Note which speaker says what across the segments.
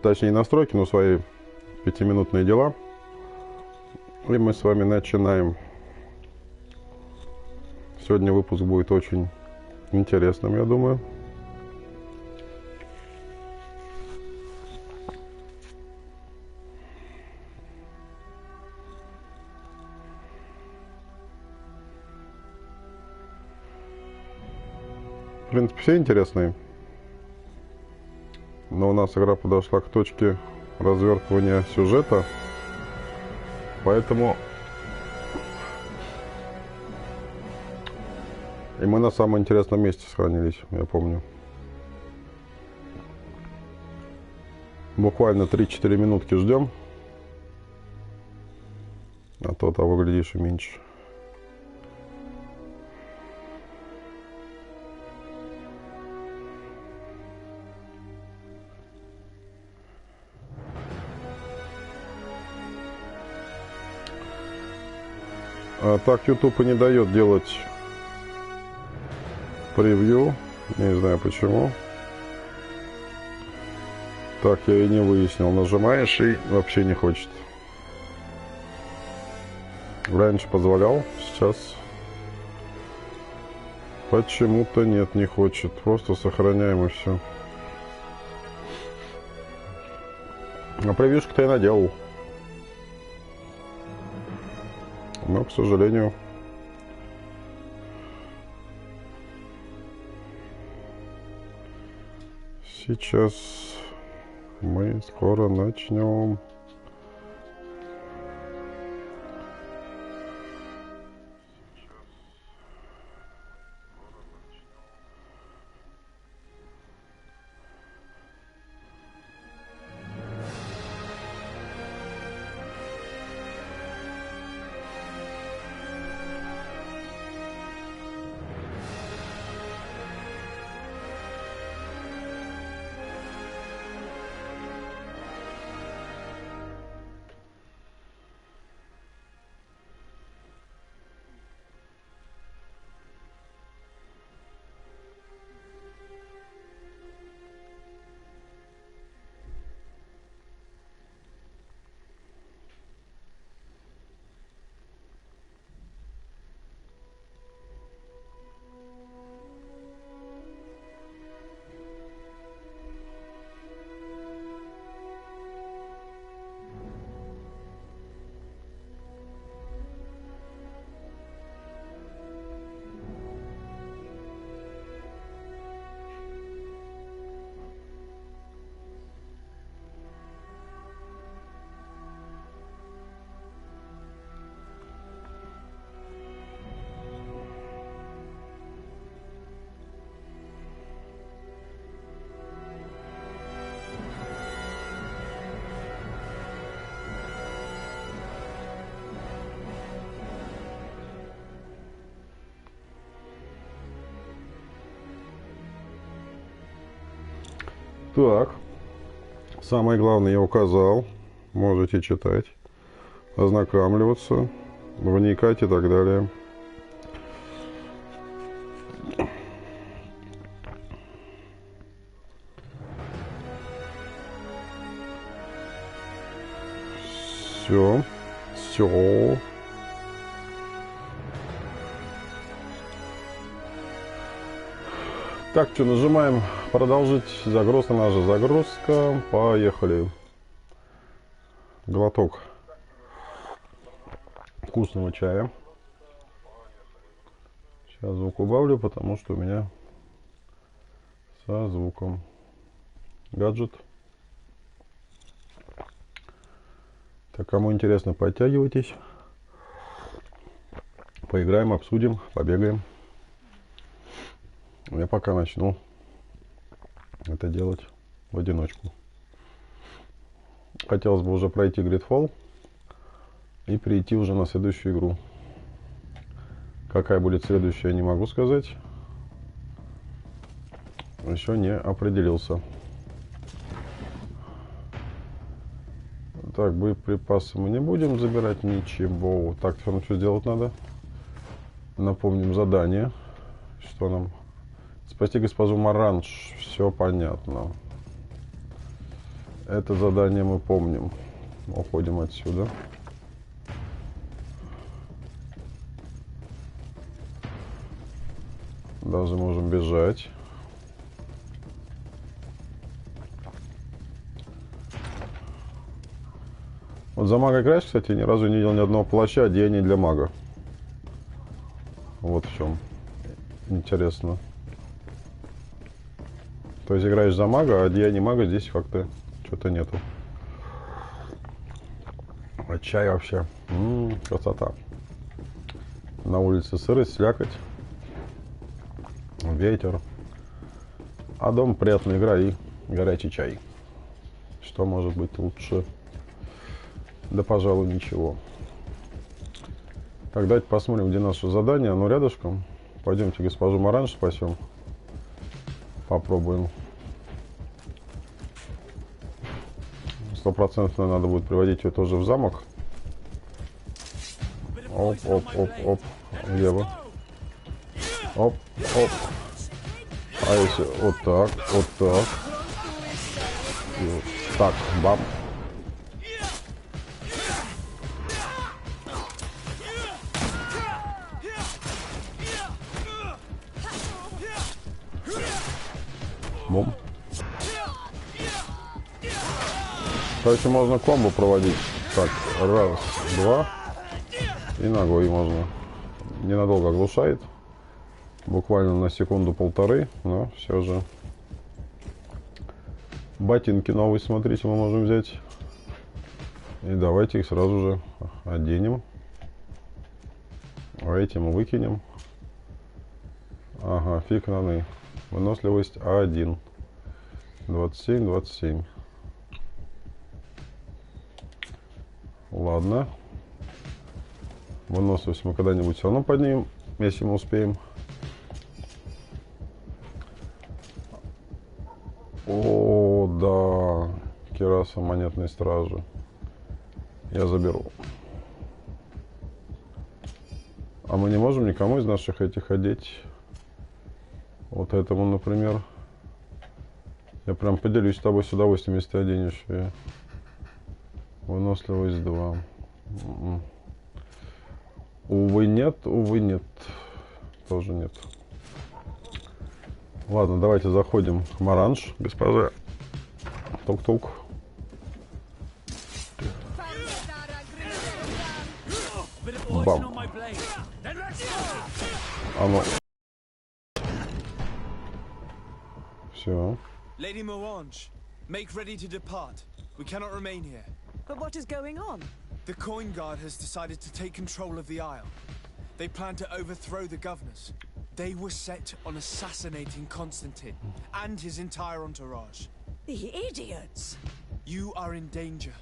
Speaker 1: точнее настройки, но свои 5-минутные дела. И мы с вами начинаем. Сегодня выпуск будет очень интересным, я думаю. В принципе, все интересные. Но у нас игра подошла к точке развертывания сюжета. Поэтому и мы на самом интересном месте сохранились, я помню. Буквально 3-4 минутки ждем. А то того глядишь и меньше. А так YouTube и не дает делать превью. Не знаю почему. Так я и не выяснил. Нажимаешь и вообще не хочет. Раньше позволял, сейчас почему-то нет, не хочет. Просто сохраняем и все. А превьюшку-то я наделал. Но, к сожалению, сейчас мы скоро начнем. Так, самое главное я указал, можете читать, ознакомливаться, вникать и так далее. Все. Так, что, нажимаем продолжить загрузка, наша загрузка. Поехали. Глоток вкусного чая. Сейчас звук убавлю, потому что у меня со звуком гаджет. Так, кому интересно, подтягивайтесь. Поиграем, обсудим, побегаем. Я пока начну это делать в одиночку. Хотелось бы уже пройти ГридФол и перейти уже на следующую игру. Какая будет следующая, не могу сказать. Еще не определился. Так, боеприпасы мы не будем забирать ничего. Так, что сделать надо? Напомним задание. Что нам? Спасти госпожу Маранж. Все понятно. Это задание мы помним. Уходим отсюда. Даже можем бежать. Вот за мага играешь, кстати, ни разу не видел ни одного плаща, одеяния для мага. Вот в чем. Интересно. То есть играешь за мага, а одеяния мага здесь как-то что-то нету. А чай вообще. Красота. На улице сырость, слякоть. Ветер. А дома приятная игра и горячий чай. Что может быть лучше? Да, пожалуй, ничего. Так, давайте посмотрим, где наше задание. Оно рядышком. Пойдемте госпожу Маранж спасем. Попробуем. 100% надо будет приводить ее тоже в замок. Оп, оп, оп, оп. Влево. Оп, оп. А если вот так, вот так. И вот так, бам. Бум. Короче, можно комбо проводить. Так, раз, два. И ногой можно. Ненадолго оглушает. Буквально на секунду-полторы. Но все же. Ботинки новые, смотрите, мы можем взять. И давайте их сразу же оденем. А эти мы выкинем. Ага, фиг наны. Выносливость А1. 27, 27. Ладно. Выносливость мы когда-нибудь все равно поднимем, если мы успеем. О, да. Кираса монетной стражи. Я заберу. А мы не можем никому из наших этих одеть. Вот этому, например. Я прям поделюсь с тобой с удовольствием, если ты оденешь ее. Выносливость 2. Увы, нет, увы, нет. Тоже нет. Ладно, давайте заходим в Маранж, госпожа. Тук-тук. Бам. А ну. Все.
Speaker 2: Lady Morange, make ready to depart. We cannot remain here.
Speaker 3: But what is going on?
Speaker 2: The Coin Guard has decided to take control of the Isle. They plan to overthrow the governors. They were set on assassinating Constantine and his entire entourage.
Speaker 3: The idiots!
Speaker 2: You are in danger.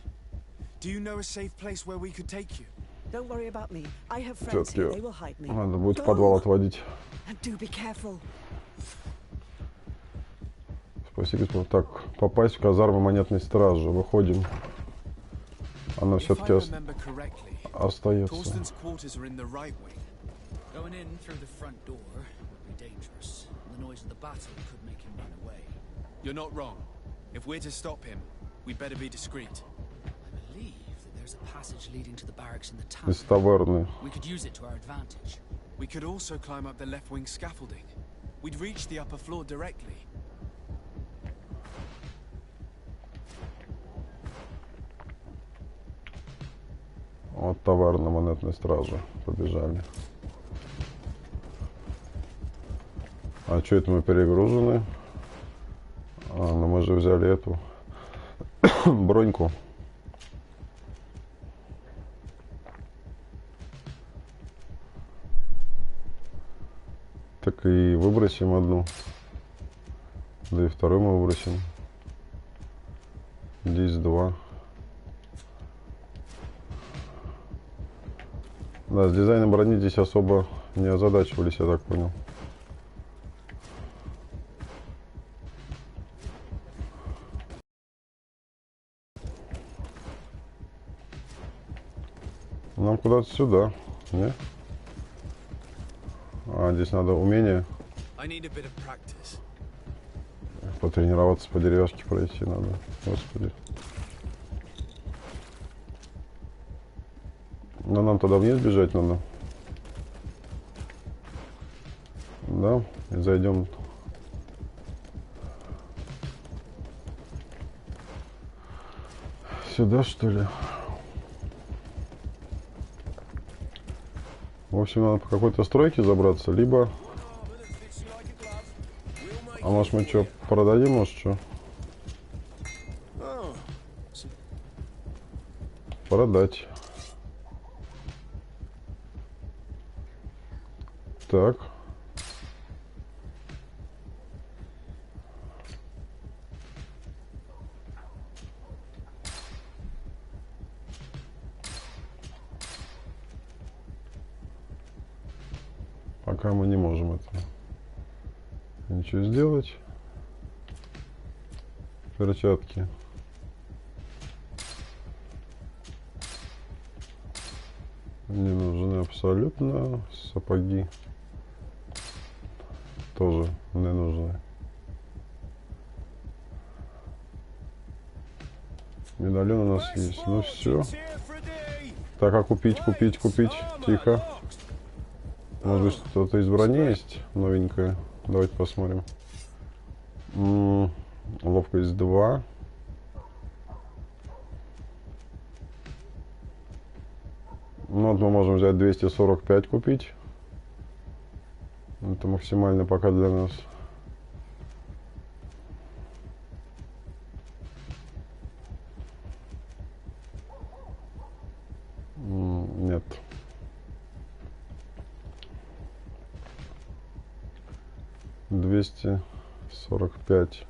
Speaker 2: Do you know a safe place where we could take you?
Speaker 3: Don't worry about me. I have friends here. They will hide me.
Speaker 1: Надо будет в подвал отводить.
Speaker 3: And do be careful.
Speaker 1: Спасибо, господа. Так, попасть в казарму монетной стражи. Выходим. Она все-таки остается.
Speaker 4: Going in through the front door would be dangerous. The noise of the battle could make him run away.
Speaker 2: You're not wrong. If we're to stop him, we'd better be discreet.
Speaker 4: I believe that there's a passage leading to the barracks in the town.
Speaker 1: Из таверны.
Speaker 4: We could use it to our advantage.
Speaker 2: We could also climb up the left wing scaffolding. We'd reach the upper floor directly.
Speaker 1: Вот товар на монетной страже. Побежали. А что это мы перегружены? А, ну мы же взяли эту броньку. Так и выбросим одну. Да и вторую мы выбросим. Здесь 2. Да, с дизайном брони здесь особо не озадачивались, я так понял. Нам куда-то сюда, не? А, здесь надо умение. Потренироваться, по деревяшке пройти надо. Господи. Но нам тогда вниз бежать надо. Да, и зайдем. Сюда, что ли? В общем, надо по какой-то стройке забраться, либо... А может мы что, продадим, может что? Продать. Так. Пока мы не можем это ничего сделать. Перчатки. Не нужны абсолютно. Сапоги тоже не нужны. Медальон у нас есть. Ну все. Так, а купить? Тихо. Может быть, что-то из брони есть новенькое. Давайте посмотрим. Ловкость 2. Ну вот мы можем взять 245 купить. Это максимально пока для нас. Нет. Двести 45.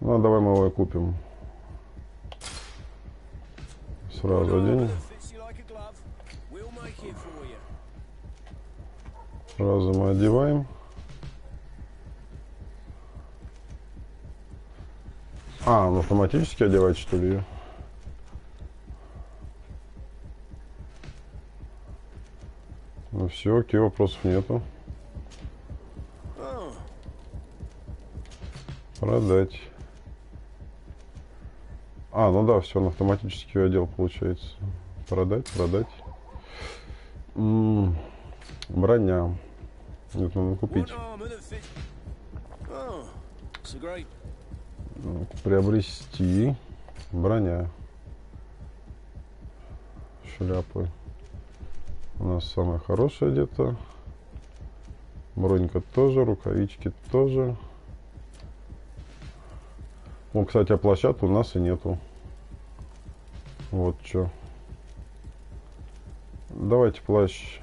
Speaker 1: Ну, давай мы его и купим. Сразу оденем. Сразу мы одеваем. А, он автоматически одевать, что ли, ее? Ну все, окей, вопросов нету. Продать. А, ну да, все, он автоматически одел, получается. Продать. Броня. Это надо купить. Приобрести. Броня. Шляпы. У нас самая хорошая где-то. Бронька тоже, рукавички тоже. Ну, кстати, а площадки у нас и нету. Вот что. Давайте плащ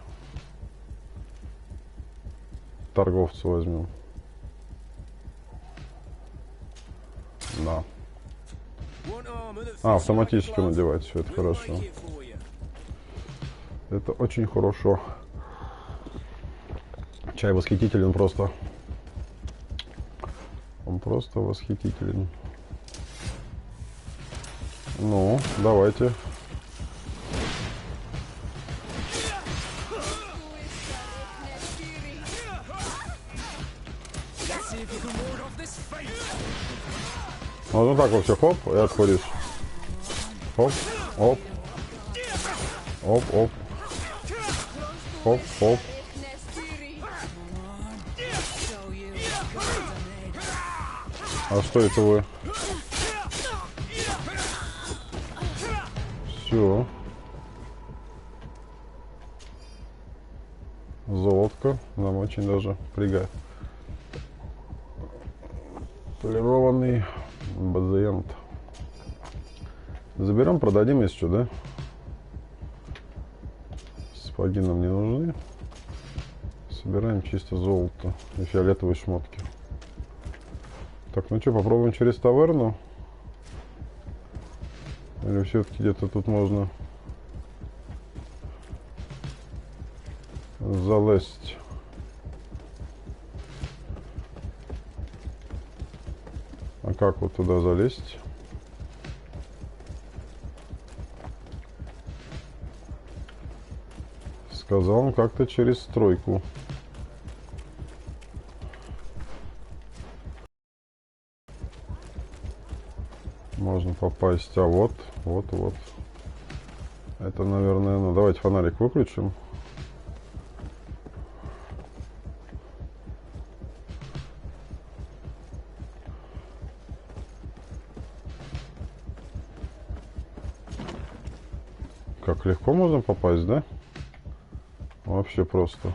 Speaker 1: торговца возьмем. Да. А, автоматически надевать, все это хорошо. Это очень хорошо. Чай восхитителен просто. Он просто восхитителен. Ну, давайте. Вот так вот все, хоп, и отходишь. Хоп, оп. Оп, оп. Хоп, хоп. А что это вы? Все. Золотко. Нам очень даже пригодится. Полированный базиент. Заберем, продадим, если что, да? Сапоги нам не нужны. Собираем чисто золото и фиолетовые шмотки. Так, ну что, попробуем через таверну? Или все-таки где-то тут можно залезть? А как вот туда залезть? С Сказал он как-то через стройку. Можно попасть. А вот. Это, наверное, ну давайте фонарик выключим. Как легко можно попасть, да? Вообще просто.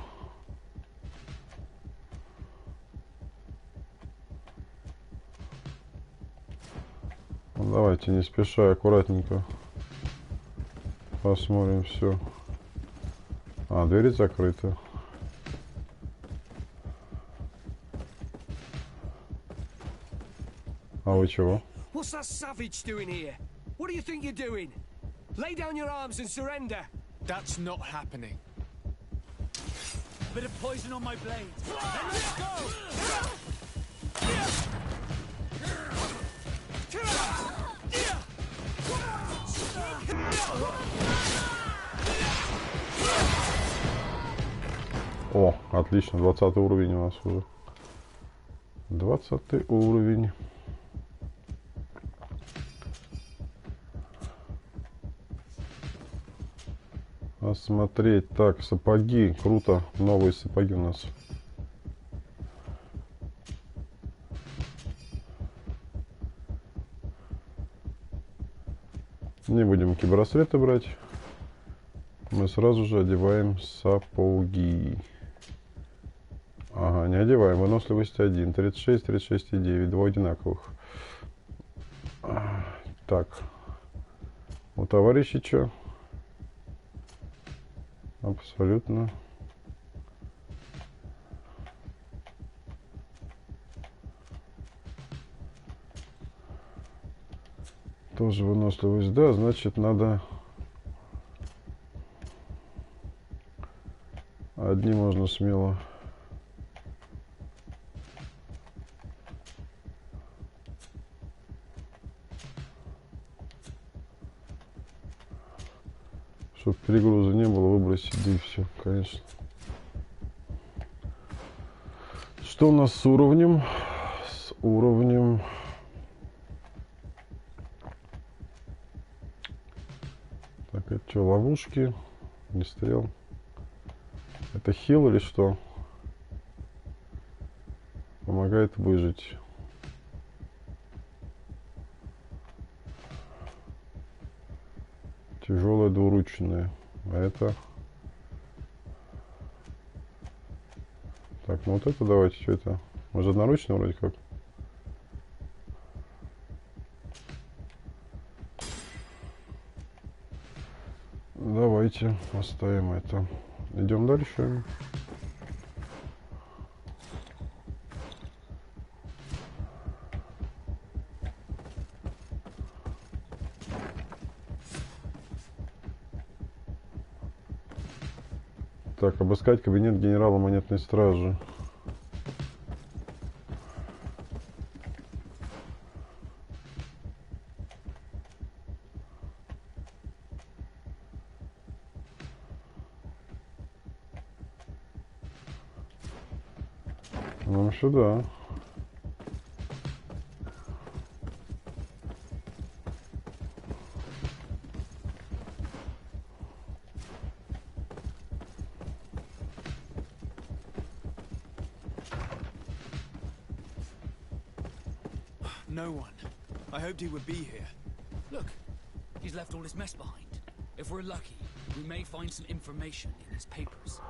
Speaker 1: Ну, давайте не спеша, аккуратненько посмотрим все. А, двери закрыты. А вы чего?
Speaker 5: What's that savage doing here? What do you think you're doing? Lay down your arms and surrender.
Speaker 2: That's not happening.
Speaker 4: Bit of poison on my blade. Then let's go!
Speaker 1: О, отлично, 20 уровень у нас уже. 20 уровень. Осмотреть. Так, сапоги. Круто. Новые сапоги у нас. Не будем кибербраслеты брать. Мы сразу же одеваем сапоги. Ага, не одеваем. Выносливость 1. 36, 36,9. Два одинаковых. Так. У товарища что? Абсолютно. Тоже выносливость, да, значит надо... Одни можно смело. Чтобы перегруза не было, выбросить, да и все, конечно. Что у нас с уровнем? С уровнем... Так, это что, ловушки? Не стрел. Это хил или что? Помогает выжить. Тяжелая двуручная. А это... Так, ну вот это давайте, что это? Может одноручно вроде как? Давайте оставим это. Идем дальше. Так, обыскать кабинет генерала монетной стражи. Нам сюда.
Speaker 2: No one. I hoped he would be here.
Speaker 4: Look, he's left all his mess behind. If we're lucky, we may find some information in his papers.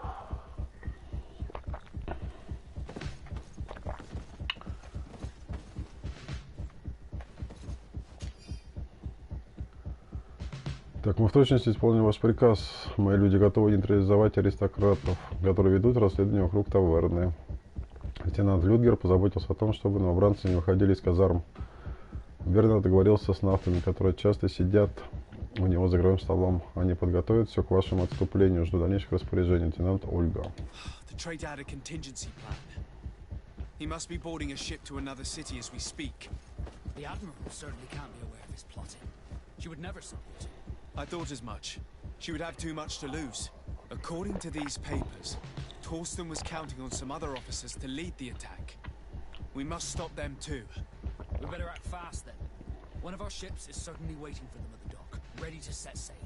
Speaker 1: Так, мы в точности исполним ваш приказ. Мои люди готовы нейтрализовать аристократов, которые ведут расследование вокруг таверны. Лейтенант Людгер позаботился о том, чтобы новобранцы не выходили из казарм. Верно договорился с нафтами, которые часто сидят у него за игровым столом. Они подготовят все к вашему отступлению. Жду дальнейших распоряжений. Лейтенант Ольга.
Speaker 2: The traitor had a contingency plan. He must be boarding a ship to another city as we speak.
Speaker 4: The Admiral certainly can't be aware of his plotting. She would never support him.
Speaker 2: I thought as much. She would have too much to lose. According to these papers, Torsten was counting on some other officers to lead the attack. We must stop them too.
Speaker 4: We better act fast then. One of our ships is certainly waiting for them at the dock, ready to set sail.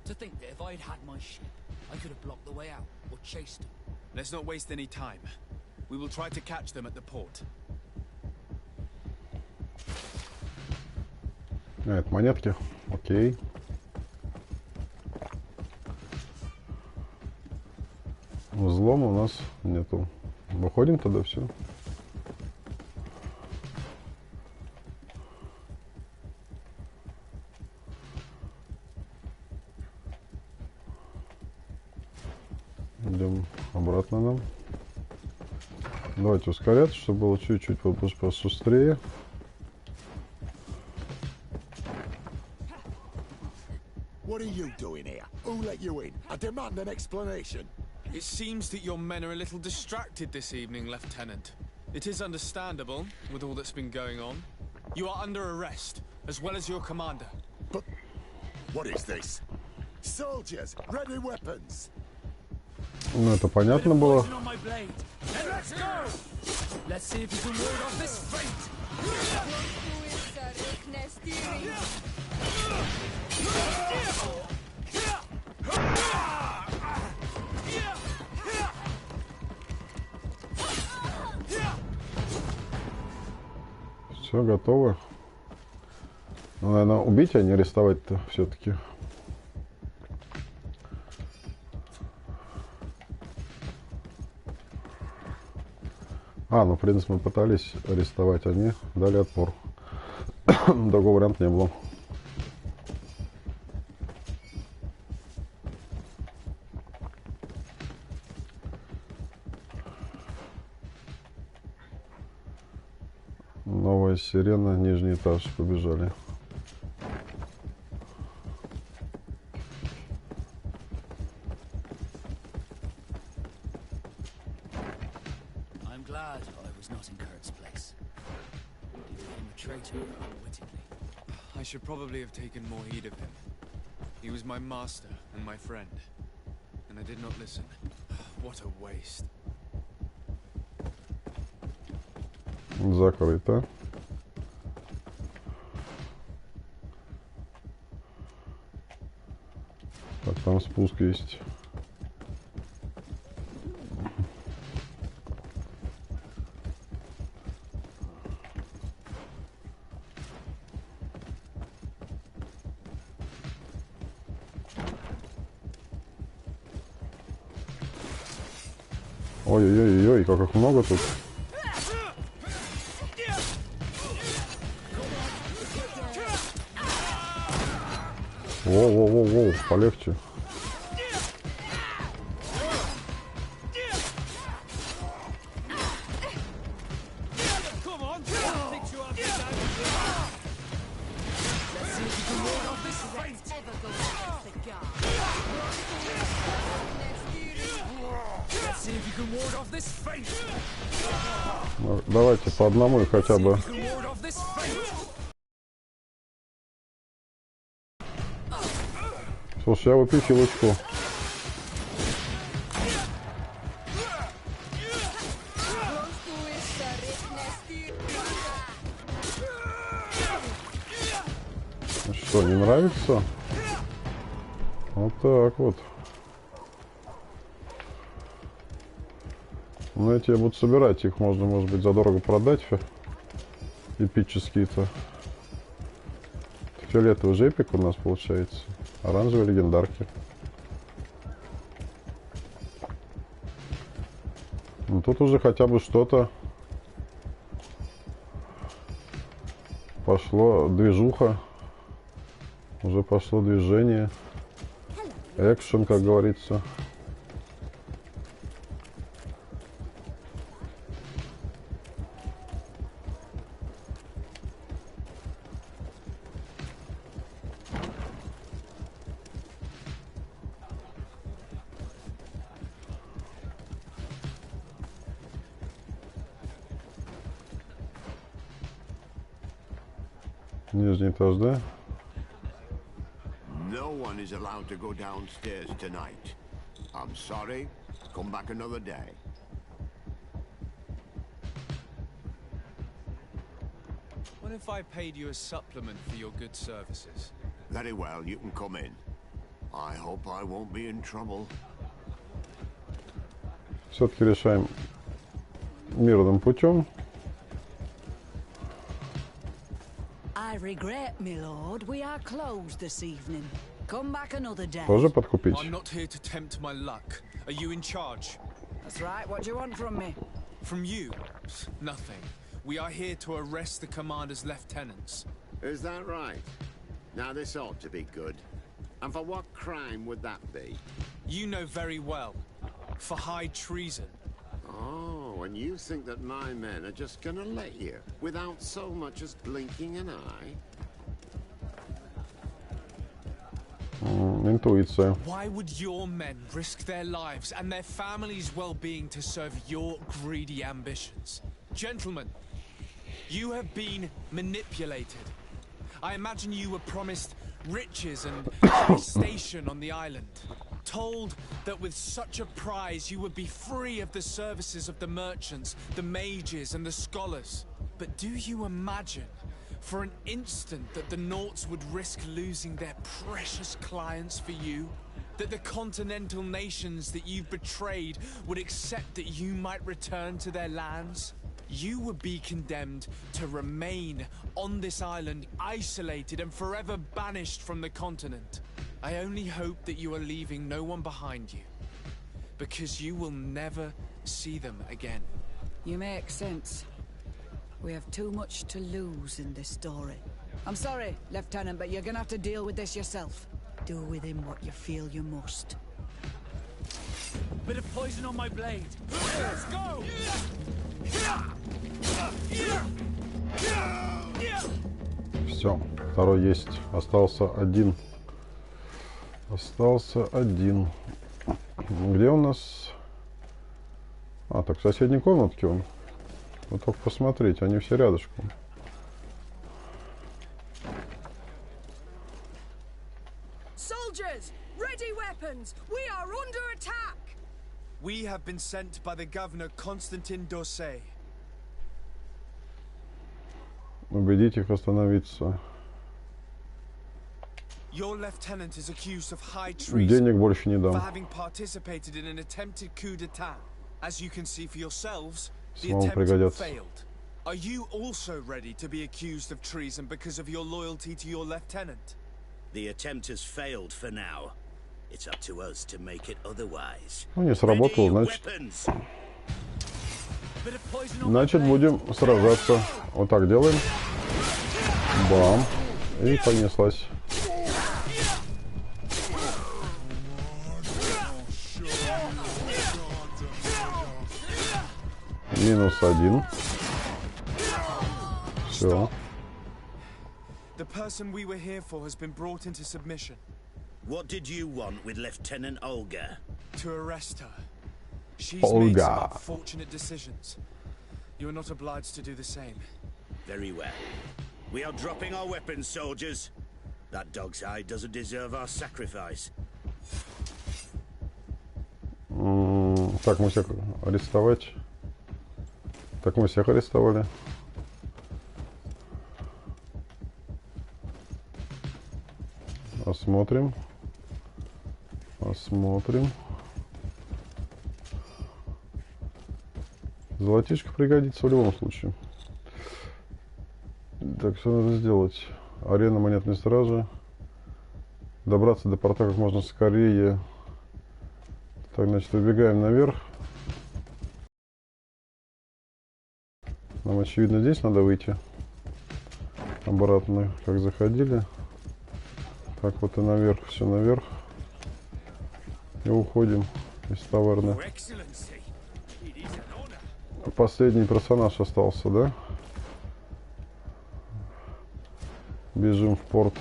Speaker 4: To think that if I had had my ship, I could have blocked the way out or chased them.
Speaker 2: Let's not waste any time. We will try to catch them at the port.
Speaker 1: Это монетки. Окей. Взлома у нас нету. Выходим тогда, все. Идем обратно нам. Давайте ускоряться, чтобы было чуть-чуть побыстрее.
Speaker 6: What are you doing here? Who let you in? I demand an explanation.
Speaker 2: It seems that your men are a little distracted this evening, Lieutenant. It is understandable, with all that's been going on. You are under arrest, as well as your commander.
Speaker 6: But what is this? Soldiers, ready weapons.
Speaker 1: Ну, это понятно было. Все, готово. Ну, наверное, убить, а не арестовать-то все-таки. Ну, в принципе, мы пытались арестовать, они дали отпор. Другого варианта не было. Новая сирена, нижний этаж, побежали.
Speaker 2: I should probably have taken more heed of him. He was my master and my friend, and I did not listen. What a waste.
Speaker 1: Закрыто. Так, там спуск есть. Ой-ой-ой-ой, как их много тут. Воу-воу-воу-воу, полегче. Давайте по одному и хотя бы. Слушай, я выпью хилочку. Что, не нравится? Вот так вот. Ну, эти я буду собирать, их можно, может быть, задорого продать. Эпические-то. Фиолетовый же эпик у нас получается. Оранжевые легендарки. Ну, тут уже хотя бы что-то пошло, движуха. Уже пошло движение. Экшен, как говорится. Нижний этаж, да?
Speaker 6: No one is allowed to go downstairs tonight. I'm sorry. Come back another day.
Speaker 2: What if I paid you a supplement for your good services?
Speaker 6: Very well, you can come in. I hope I won't be in trouble.
Speaker 1: Все-таки решаем мирным путем.
Speaker 3: I regret, my lord, we are closed this evening. Come back another day.
Speaker 1: Тоже подкупить.
Speaker 2: I'm not here to tempt my luck. Are you in charge?
Speaker 3: That's right. What do you want from me?
Speaker 2: From you? Nothing. We are here to arrest the commander's lieutenants.
Speaker 6: Is that right? Now this ought to be good. And for what crime would that be?
Speaker 2: You know very well. For high treason.
Speaker 6: Oh, and you think that my men are just gonna let you, without so much as blinking an eye?
Speaker 1: Интуиция.
Speaker 2: Why would your men risk their lives and their families' well-being to serve your greedy ambitions? Gentlemen, you have been manipulated. I imagine you were promised riches and high station on the island. Told that with such a prize you would be free of the services of the merchants, the mages and the scholars. But do you imagine for an instant that the Nauts would risk losing their precious clients for you? That the continental nations that you've betrayed would accept that you might return to their lands? You would be condemned to remain on this island, isolated and forever banished from the continent. I only hope that you are leaving no one behind you, because you will never see them again.
Speaker 3: You make sense. We have too much to lose in this story. I'm sorry, Lieutenant, but you're gonna have to deal with this yourself. Do with him what you feel you must.
Speaker 4: Bit of poison on my blade. Let's go!
Speaker 1: Все, второй есть. Остался один. Остался один. Где у нас? А, так в соседней комнатке он. Вот только посмотрите, они все рядышком.
Speaker 3: Soldiers, ready weapons. We are under attack.
Speaker 2: We have been sent by the governor Constantin Dorsey.
Speaker 1: Убедите их остановиться.
Speaker 2: Your lieutenant is accused of high
Speaker 1: Денег
Speaker 2: treason
Speaker 1: больше не
Speaker 2: for
Speaker 1: дам.
Speaker 2: having participated in an attempted coup d'etat. As you can see for yourselves, the
Speaker 1: Снова
Speaker 2: attempt
Speaker 1: пригодятся.
Speaker 2: failed. Are you also ready to be accused of treason because of your loyalty to your lieutenant?
Speaker 7: The attempt has failed for now. It's up to us to make it otherwise.
Speaker 1: Ну, не сработало, значит будем сражаться. Вот так делаем. Бам. И понеслась. -1. Все.
Speaker 2: The person we were here for has been brought into submission.
Speaker 7: What did you want with Lieutenant Olga?
Speaker 2: To arrest her. She's
Speaker 1: Olga.
Speaker 2: made some unfortunate decisions. You are not obliged to do the same.
Speaker 7: Very well. We are dropping our weapons, soldiers. That dog's hide doesn't deserve our sacrifice.
Speaker 1: Так, мы всех арестовать. Так, мы всех арестовали. Осмотрим. Осмотрим. Золотишко пригодится в любом случае. Так, что надо сделать? Арена монетной стражи. Добраться до порта как можно скорее. Так, значит, выбегаем наверх. Нам, очевидно, здесь надо выйти. Обратно, как заходили. Так, вот и наверх, все наверх. И уходим из таверны. Последний персонаж остался, да? Бежим в порт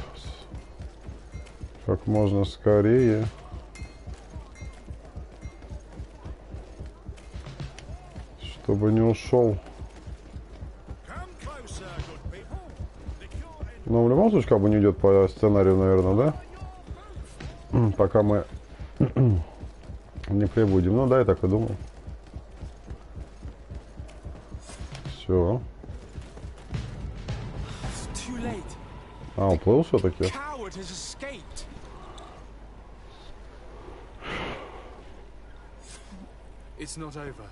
Speaker 1: как можно скорее. Чтобы не ушел. Но в любом случае как бы не идет по сценарию, наверное, да? Пока мы Не прибудем. Ну да, я так и думал. Все. А, уплыл все-таки.
Speaker 2: It's not over.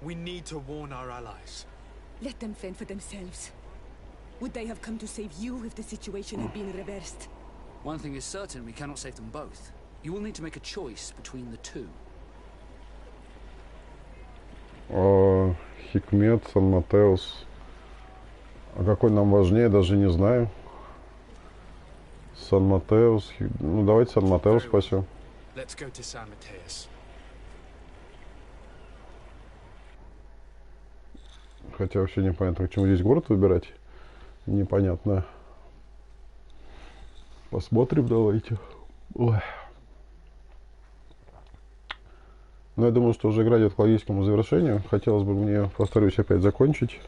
Speaker 2: We need to warn our allies.
Speaker 8: Let them fend for themselves. Would they have come to save you if the situation had been reversed?
Speaker 4: One thing is certain, we cannot save them both. You will need to make a choice between the two.
Speaker 1: Хикмет, Сан-Матеус. А какой нам важнее, даже не знаю. Сан-Матеус. Ну, давайте Сан-Матеус спасем.
Speaker 2: Let's go to San Mateus.
Speaker 1: Хотя вообще непонятно, к чему здесь город выбирать. Непонятно. Посмотрим, давайте. Ой. Но я думаю, что уже игра идет к логическому завершению. Хотелось бы мне, повторюсь, опять закончить.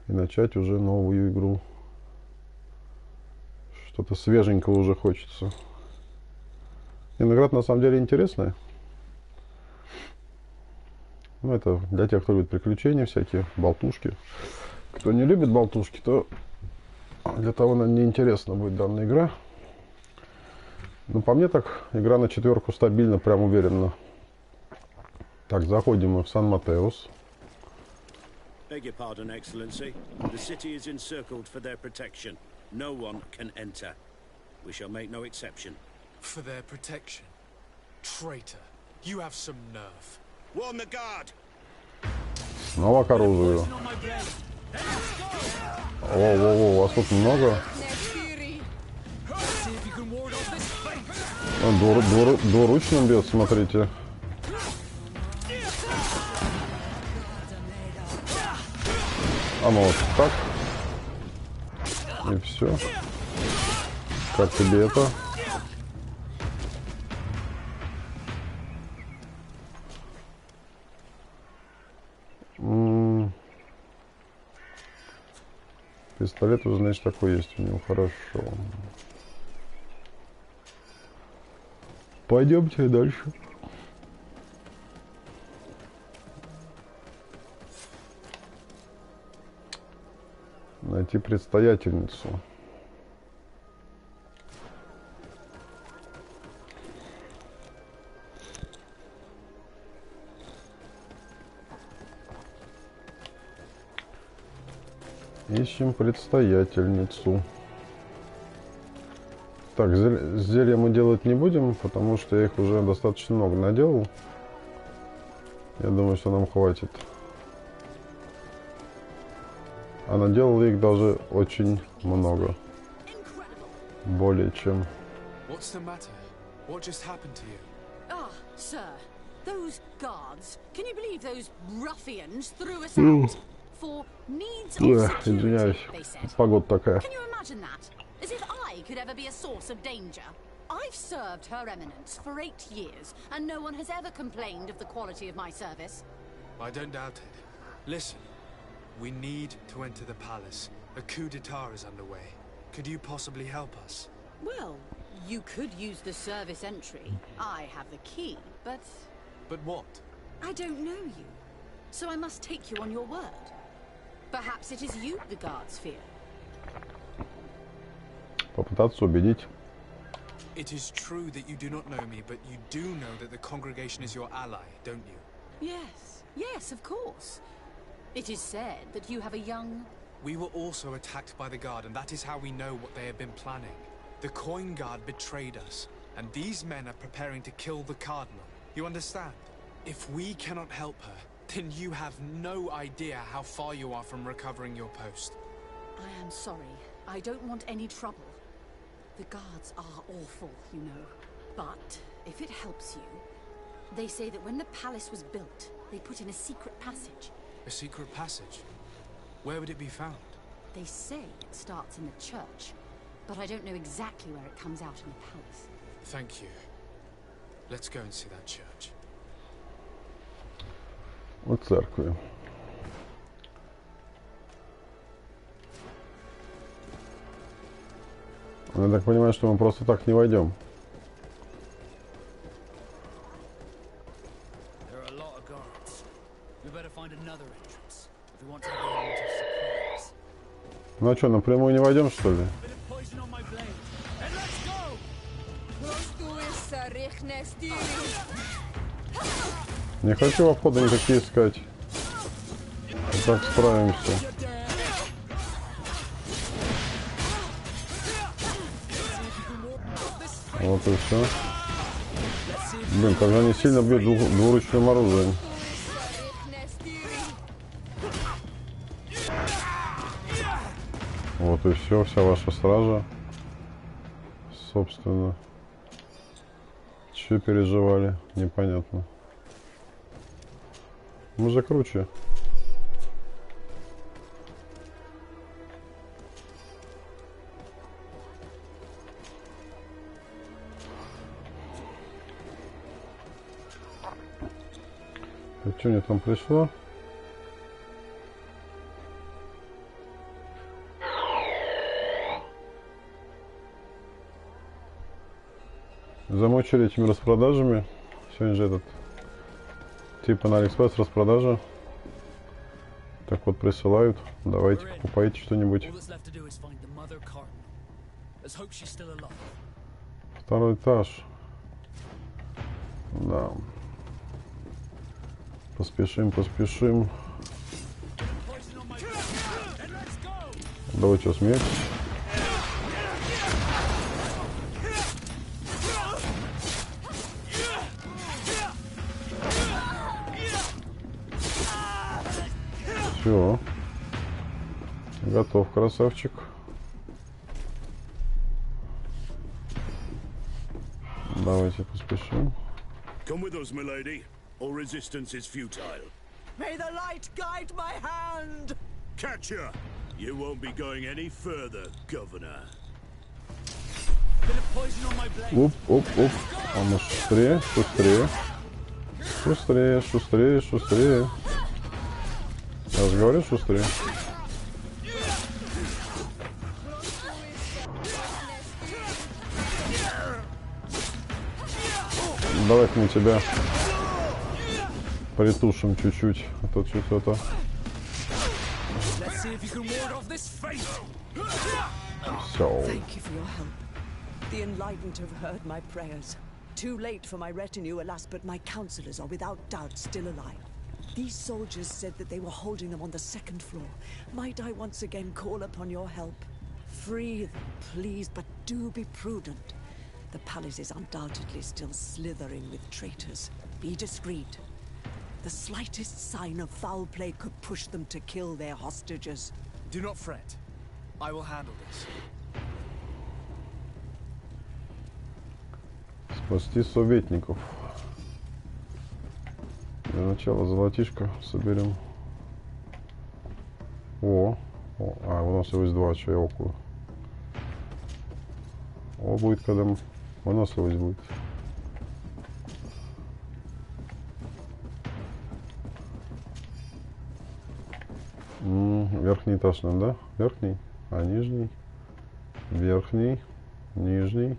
Speaker 1: И начать уже новую игру. Что-то свеженького уже хочется. Игра на самом деле интересная. Ну, это для тех, кто любит приключения всякие, болтушки. Кто не любит болтушки, то для того, наверное, неинтересна будет данная игра. Но по мне так, игра на 4 стабильно, прям уверенно. Так, заходим мы в Сан-Матеус.
Speaker 7: Beg your pardon, Excellency. The city is encircled for their protection. No one can enter. We shall make no exception.
Speaker 2: For their protection? Traitor, you have some nerve.
Speaker 7: Warn the guard!
Speaker 1: Снова к оружию. О, вас тут много. Двуручным бьет, смотрите. А ну вот так. И все. Как тебе это? Пистолет уже, значит, такой есть у него. Хорошо. Пойдемте дальше. Найти предстоятельницу. Ищем предстоятельницу. Так, зелья мы делать не будем, потому что я их уже достаточно много наделал. Я думаю, что нам хватит. А наделал их даже очень много. Более чем.
Speaker 2: What's the matter? What just happened to you?
Speaker 8: Ah, sir. Those guards. Can you believe those ruffians threw us out? For needs of security, they said.
Speaker 1: Погода такая.
Speaker 8: Can you imagine that? As if I could ever be a source of danger. I've served Her Eminence for 8 years, and no one has ever complained of the quality of my service.
Speaker 2: I don't doubt it. Listen, we need to enter the palace. A coup d'etat is underway. Could you possibly help us?
Speaker 8: Well, you could use the service entry. I have the key, but...
Speaker 2: But what?
Speaker 8: I don't know you, so I must take you on your word. Perhaps it is you the guards fear.
Speaker 1: Попытаться убедить.
Speaker 2: It is true that you do not know me, but you do know that the congregation is your ally, don't you?
Speaker 8: Yes, yes, of course. It is said that you have a young...
Speaker 2: We were also attacked by the guard, and that is how we know what they have been planning. The coin guard betrayed us, and these men are preparing to kill the cardinal. You understand? If we cannot help her, then you have no idea how far you are from recovering your post.
Speaker 8: I am sorry. I don't want any trouble. The guards are awful, you know. But if it helps you, they say that when the palace was built, they put in a secret passage.
Speaker 2: A secret passage? Where would it be found?
Speaker 8: They say it starts in the church, but I don't know exactly where it comes out in the palace.
Speaker 2: Thank you. Let's go and see that church.
Speaker 1: У церкви. Я так понимаю, что мы просто так не войдем. Ну а что, напрямую не войдем, что ли? Не хочу обходы никакие искать. Так справимся. Вот и все. Блин, как же они сильно бьют двуручным оружием. Вот и все, вся ваша стража. Собственно. Че переживали, непонятно. Мы же круче. А что мне там пришло? Замучили этими распродажами. Сегодня же этот типа на Алиэкспресс распродажа. Так вот присылают. Давайте покупайте что-нибудь. Второй этаж. Да. Поспешим, поспешим. Давайте смерть. Все. Готов, красавчик. Давайте поспешим.
Speaker 7: Come with us, my lady. All resistance is futile.
Speaker 5: May the light guide my hand!
Speaker 7: Catch her! You won't be going any further, Governor.
Speaker 1: Оп, оп, оп. А мы шустрее, шустрее. Шустрее, шустрее, шустрее. Я же говорю, шустрее. Давай-ка мы тебя притушим чуть-чуть, а то что-то. Все.
Speaker 9: Thank you for your help. The enlightened have heard my prayers. Too late for my retinue, alas, but my counselors are without doubt still alive. These soldiers said that they were holding them on the second floor. Might I once again call upon your help? Free them, please, but do be prudent. The palace is undoubtedly still slithering with traitors. Be discreet. The slightest sign of foul play could push them to kill their hostages.
Speaker 2: Do not fret. I will handle this.
Speaker 1: Спасти советников. Для начала золотишко соберем. О, а выносливость 2, что я окую. О, будет, когда выносливость будет. Верхний этаж нам, да? Верхний, а нижний? Верхний, нижний.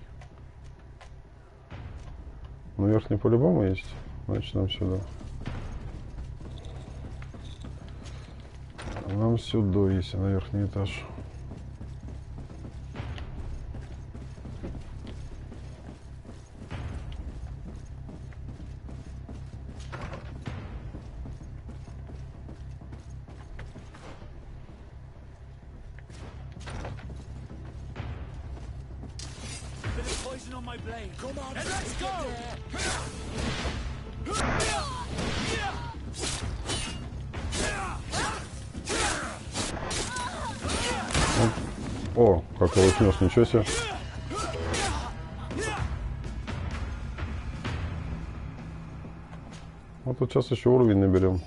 Speaker 1: Ну, верхний по-любому есть. Значит, нам сюда. Нам сюда, если на верхний этаж. О, как его снес, ничего себе. Вот тут сейчас еще уровень наберем.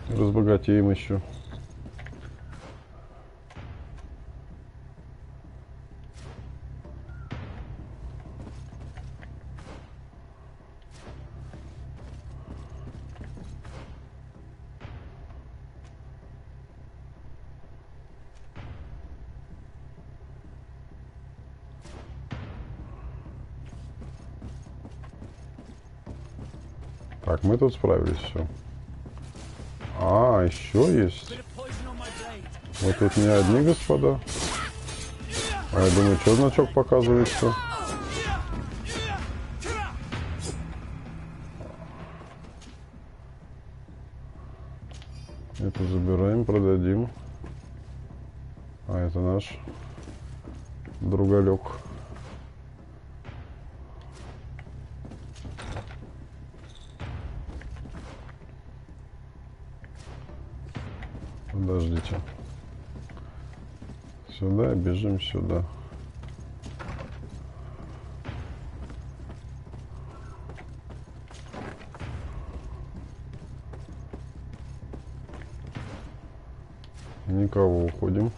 Speaker 1: Разбогатеем еще. Так, мы тут справились, все. А, еще есть. Вот тут не одни, господа. А я думаю, что значок показывает все. Это забираем, продадим. А это наш другалек. Подождите. Сюда, бежим сюда. Никого, уходим.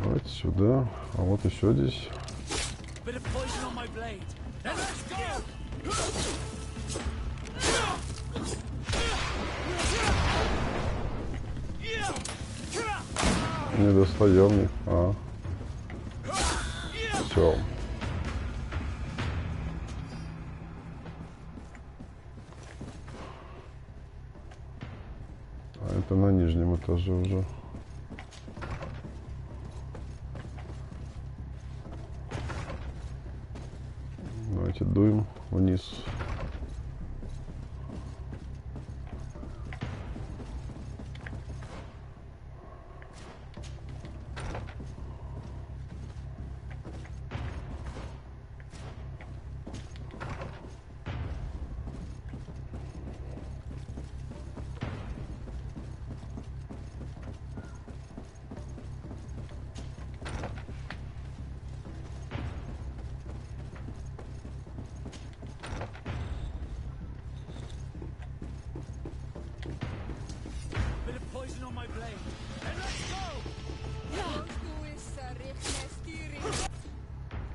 Speaker 1: Давайте сюда. А вот еще здесь. Не достаем их. А. Все. А это на нижнем этаже уже. Давайте дуем вниз.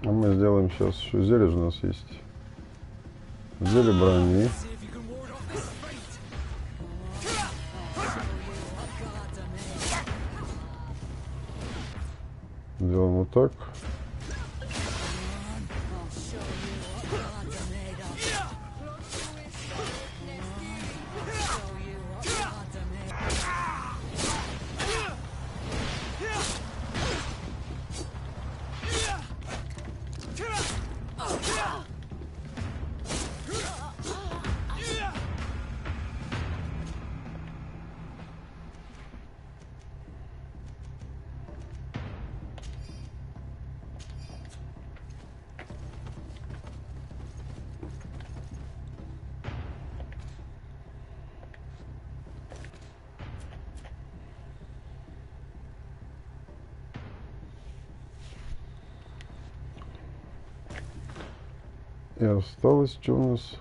Speaker 1: А мы сделаем сейчас еще зелье у нас есть. Зелье брони. Делаем вот так. И осталось, что у нас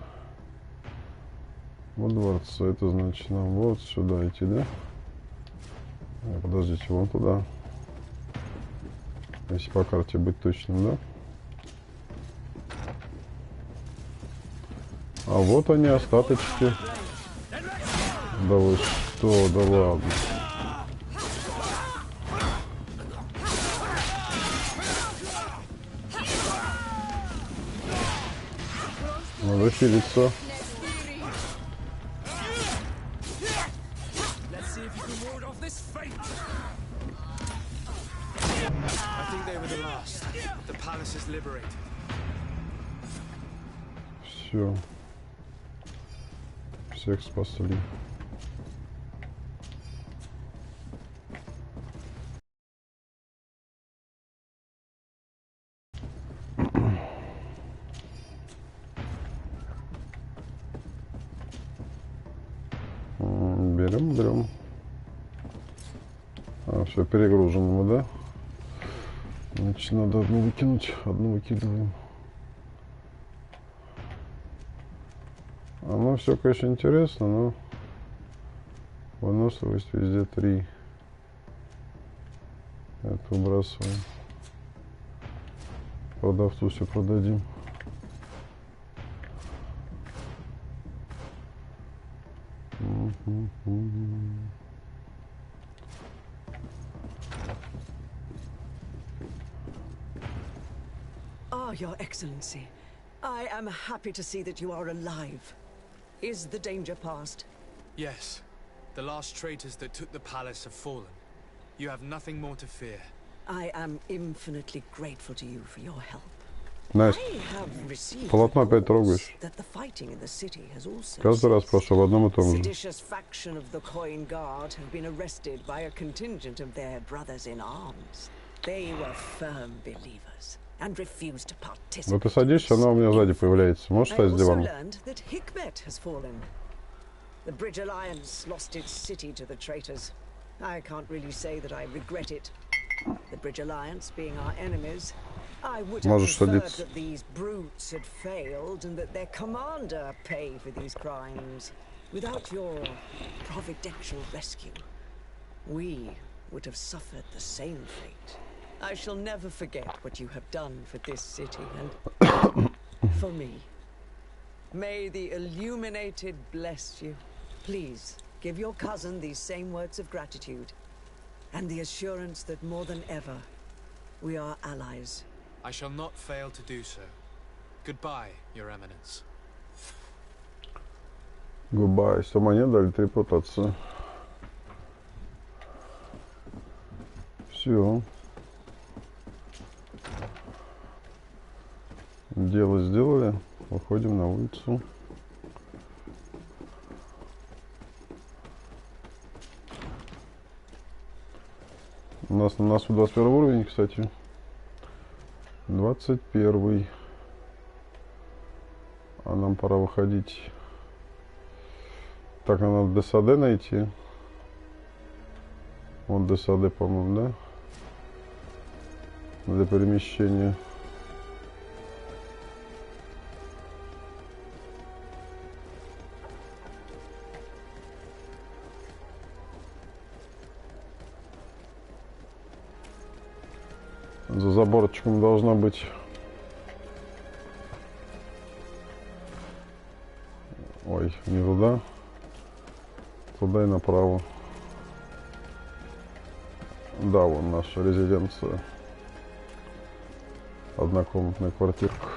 Speaker 1: во дворце. Это значит нам вот сюда идти, да? Подождите, вон туда. Если по карте быть точным, да? А вот они, остаточки. Да вы что, да ладно. Надо хилиться. Все. Всех спасли. Берем. А, все, перегружены мы, да? Значит, надо одну выкинуть. Одну выкидываем. Оно все, конечно, интересно, но выносливость везде 3. Это выбрасываем. Продавцу все продадим.
Speaker 9: Ah, Your Excellency. I am happy to see that you are alive. Is the danger past?
Speaker 2: Yes. The last traitors that took the palace have fallen. You have nothing more to fear.
Speaker 9: I am infinitely grateful to you for your help.
Speaker 1: Настя, полотно опять трогаешь. Каждый раз прошу в одном и том же.
Speaker 9: Seditious faction of the Coin Guard have been arrested by a contingent of their brothers in arms. They were firm believers and refused to participate.
Speaker 1: Вот ты садишься, она у меня сзади появляется. Можешь встать с дивана?
Speaker 9: The Bridge Alliance lost its city to the traitors. I can't really say that I regret it. The Bridge Alliance being our enemies, I would have preferred that these brutes had failed and that their commander pay for these crimes. Without your providential rescue, we would have suffered the same fate. I shall never forget what you have done for this city and for me. May the Illuminated bless you. Please, give your cousin these same words of gratitude, and the assurance that more than ever, we are allies.
Speaker 2: I shall not fail to do so. Goodbye, Your Eminence.
Speaker 1: Goodbye. 100 монет дали, 3 репутации. Все. Дело сделали. Выходим на улицу. У нас 21 уровень, кстати. 21. А нам пора выходить. Так, нам надо ДСАД найти. Вот ДСАД, по-моему, да? Для перемещения. За заборчиком должна быть. Ой, не туда. Туда и направо. Да, вон наша резиденция. Однокомнатная квартирка.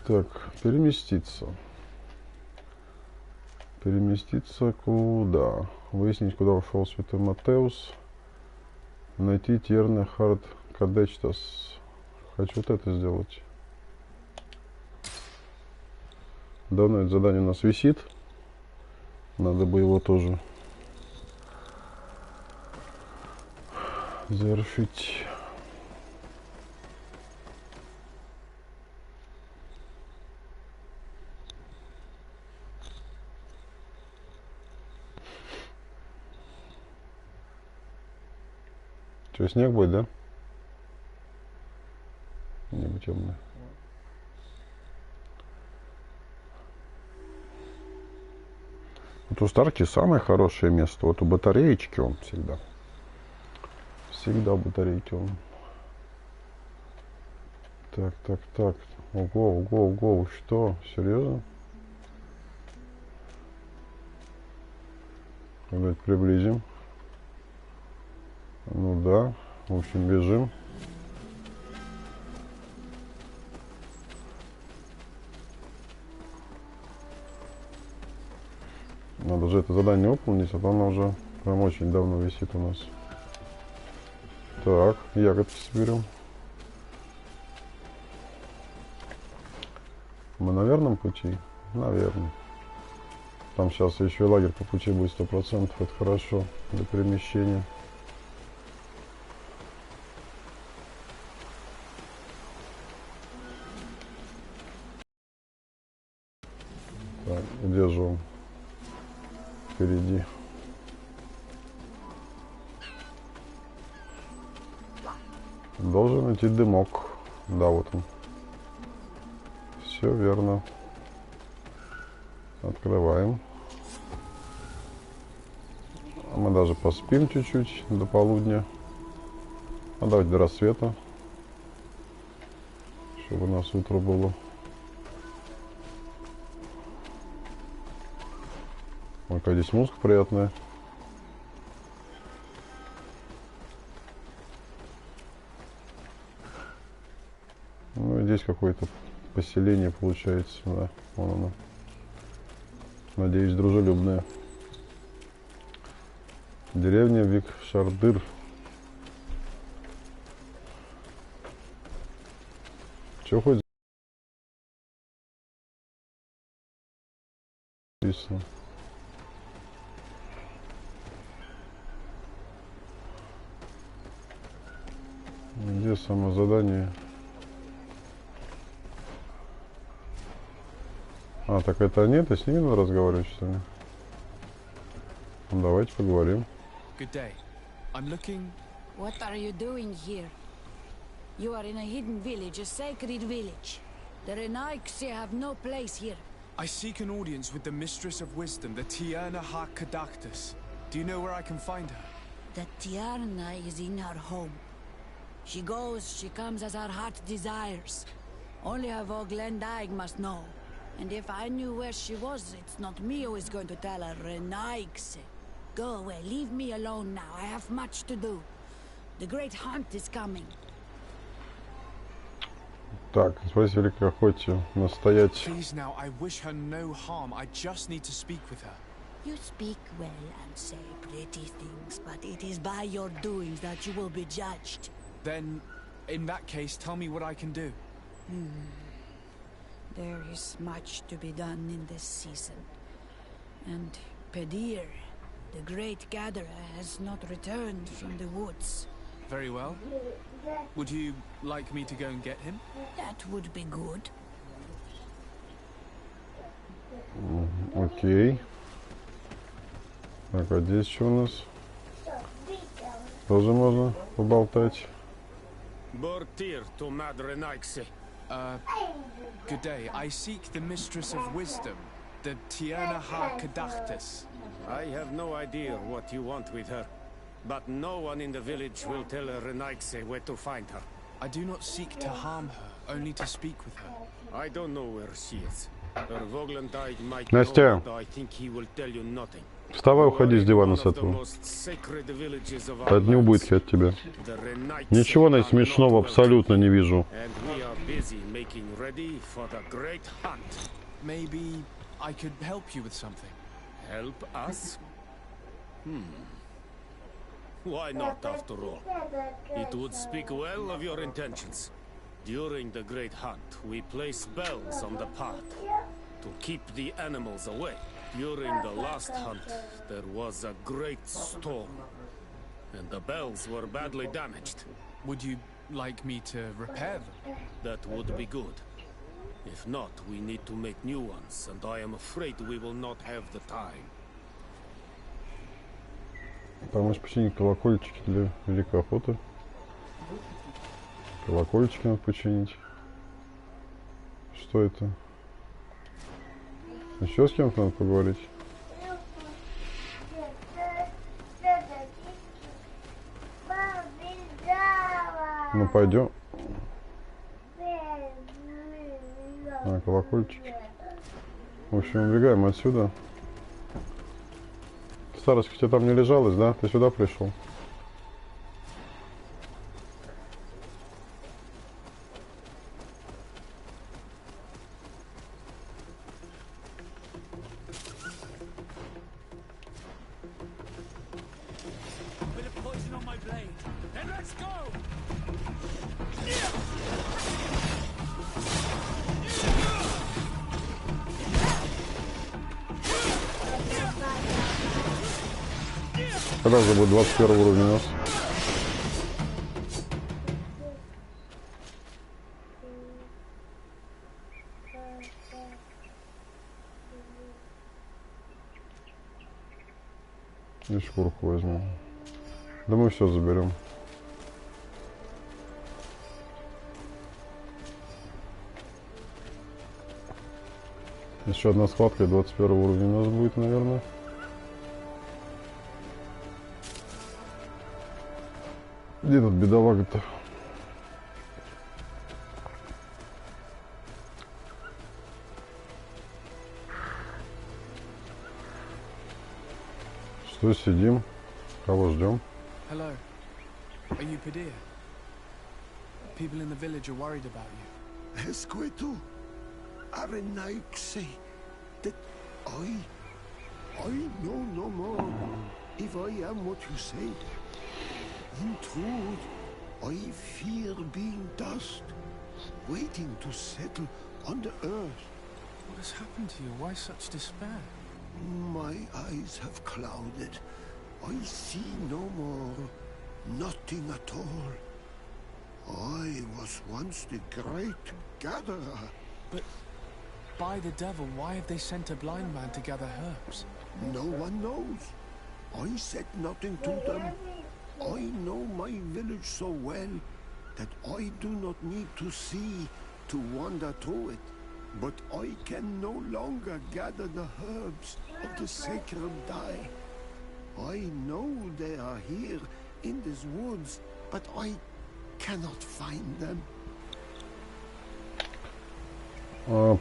Speaker 1: Так, переместиться. Переместиться куда? Выяснить, куда ушел Святой Матеус. Найти Терне Хард Кадечтас. Хочу вот это сделать. Давно это задание у нас висит. Надо бы его тоже завершить. Что, снег будет, да? Небо темное. Вот у Старки самое хорошее место. Вот у батареечки он всегда. Всегда у батарейки он. Так, так, так. Ого, ого, ого. Что? Серьезно? Давайте приблизим. Ну да. В общем, бежим. Надо же это задание выполнить, а то оно уже прям очень давно висит у нас. Так, ягодки соберем. Мы на верном пути? Наверное. Там сейчас еще и лагерь по пути будет 100%. Это хорошо для перемещения. Так, где же он? Впереди. Должен идти дымок. Да, вот он. Все верно. Открываем. А мы даже поспим чуть-чуть до полудня. А давайте до рассвета. Чтобы у нас утро было. Ой, какая здесь музыка приятная. Здесь какое-то поселение получается, да, вон оно. Надеюсь, дружелюбное. Деревня Викшардыр. Чё хоть написано? Где само задание? А, так это нет, и с ними надо разговаривать, что ли? Ну, давайте поговорим.
Speaker 2: Good day. I'm looking.
Speaker 3: What are you doing here? You are in a hidden village, a sacred village. The Renaiksi have no place here.
Speaker 2: I seek an audience with the Mistress of Wisdom, the Tierna Hakadaktus. Do you know where I can find her?
Speaker 3: The Tierna is in her home. She goes, she comes as her heart desires. Only her Voglendaig must know. And if I knew where she was, it's not me who is going to tell her, Renaiksi. Go away, leave me alone now. I have much to do. The great hunt is coming.
Speaker 1: Так, спасибо, великой охоте. Настоять.
Speaker 2: Please now, I wish her no harm. I just need to speak with her.
Speaker 3: You speak well and say pretty things, but it is by your doings that you will be judged.
Speaker 2: Then, in that case, tell me what I can do.
Speaker 3: There is much to be done in this season. And Pedir, the great gatherer, has not returned from the woods.
Speaker 2: Very well. Would you like me to go and get him?
Speaker 3: That would be good.
Speaker 1: Окей. Так, а здесь что у нас? Тоже можно поболтать.
Speaker 2: Good day. I seek the Mistress of Wisdom, the Tierna Hakadaktus.
Speaker 7: I have no idea what you want with her, but no one in the village will tell Renaiksi where to find her.
Speaker 2: I do not seek to harm her, only to speak with her.
Speaker 7: I don't know where she is. Her Voglendaig might
Speaker 1: Настя.
Speaker 7: know, but I think he will tell you nothing.
Speaker 1: Вставай, уходи с дивана с этого. Одни убытки от тебя. Ничего на смешного абсолютно не вижу.
Speaker 2: Maybe I could help you with something.
Speaker 7: Help us? Why not, after all? It would speak well of your intentions. During the great hunt, we place spells on the path to keep the animals away. During the last hunt, there was a great storm, and the bells were badly damaged.
Speaker 2: Would you like me to repair them?
Speaker 7: That would be good. If not, we need to make new ones, and I am afraid we will not have the time.
Speaker 1: Помочь починить колокольчики для великой охоты. Колокольчики надо починить. Что это? Еще с кем-то надо поговорить. Ну пойдем. А, колокольчики. В общем, убегаем отсюда. Старочка, тебе там не лежалось, да? Ты сюда пришел. Когда же будет 21 уровень у нас? И шкурку возьмем. Да мы все заберем. Еще одна схватка и 21 уровень у нас будет, наверное. Где тут бедолага-то? Что сидим? Кого ждем?
Speaker 2: Hello. Are you Pedir? People in the village are worried about you.
Speaker 6: Esqueto, Arenaixi, that I know no more if I am what you say. In truth, I fear being dust, waiting to settle on the earth.
Speaker 2: What has happened to you? Why such despair?
Speaker 6: My eyes have clouded. I see no more, nothing at all. I was once the great gatherer.
Speaker 2: But by the devil, why have they sent a blind man to gather herbs?
Speaker 6: No one knows. I said nothing to them. I know my village so well that I do not need to see to wander through it. But I can no longer gather the herbs of the sacred dye. I know they are here in these woods, but I cannot find them.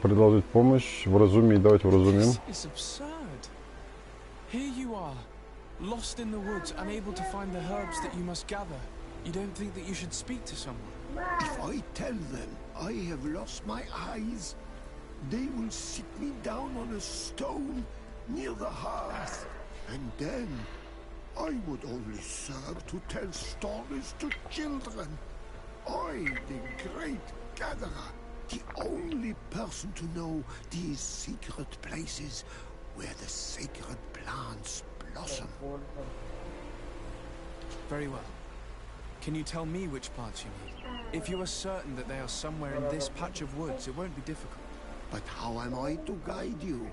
Speaker 1: Предложить помощь, вразумить, давайте вразумим.
Speaker 2: This is absurd. Here you are, lost in the woods, unable to find the herbs that you must gather. You don't think that you should speak to someone?
Speaker 6: If I tell them I have lost my eyes, they will sit me down on a stone near the hearth, and then I would only serve to tell stories to children. I, the great gatherer, the only person to know these secret places where the sacred plants blossom.
Speaker 2: Very well. Can you tell me which plants you need? If you are certain that they are somewhere in this patch of woods, it won't be difficult.
Speaker 6: But how am I to guide you?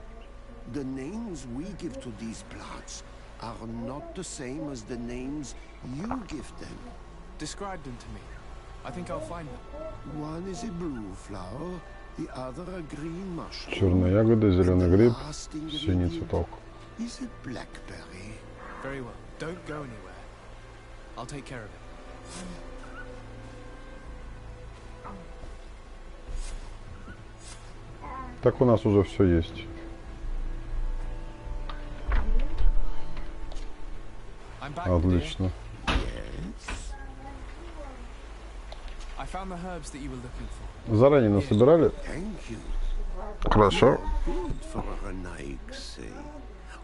Speaker 6: The names we give to these plants are not the same as the names you give them.
Speaker 2: Describe them to me. I think I'll find them.
Speaker 6: One is a blue flower, the other a green mushroom.
Speaker 1: Черная ягода, зеленый гриб, синий цветок.
Speaker 6: Is it blackberry?
Speaker 2: Very well. Don't go anywhere. I'll take care of it.
Speaker 1: Так у нас уже все есть. Отлично.
Speaker 2: I found the herbs that you were looking for.
Speaker 1: Заранее насобирали?
Speaker 6: Thank you.
Speaker 1: Хорошо.
Speaker 6: Good for a Nike.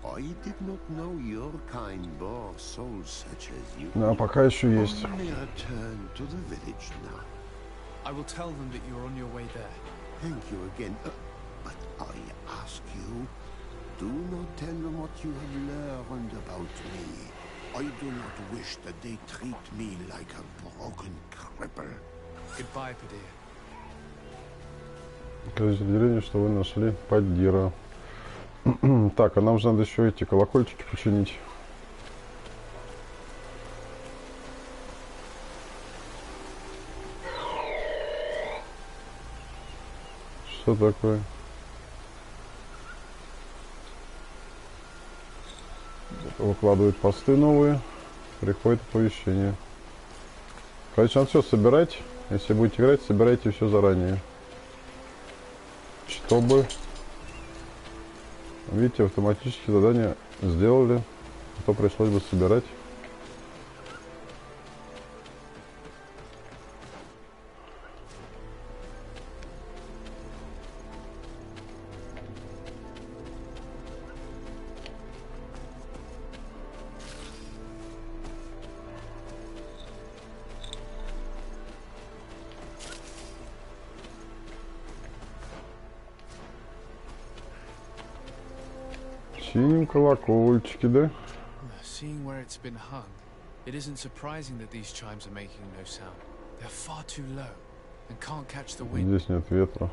Speaker 6: I did not know your kind bore souls such as you.
Speaker 1: А пока еще есть.
Speaker 6: Only return to the village now.
Speaker 2: I will tell them that you're on your way there.
Speaker 6: Thank you again. But I ask you, do not tell them what you have learned about me. I do not wish that they treat me like a broken cripple.
Speaker 2: Goodbye, Padilla.
Speaker 1: Скажите деревне, что вы нашли поддира. Так, а нам же надо еще эти колокольчики починить. Что такое? Выкладывают посты новые. Приходит оповещение. Короче, надо все собирать. Если будете играть, собирайте все заранее. Чтобы... Видите, автоматически задание сделали. А то пришлось бы собирать. Чиним колокольчики, да?
Speaker 2: Seeing where it's been hung, it isn't surprising that these chimes are making no sound. They're far too low and can't catch the wind.
Speaker 1: Здесь нет ветра.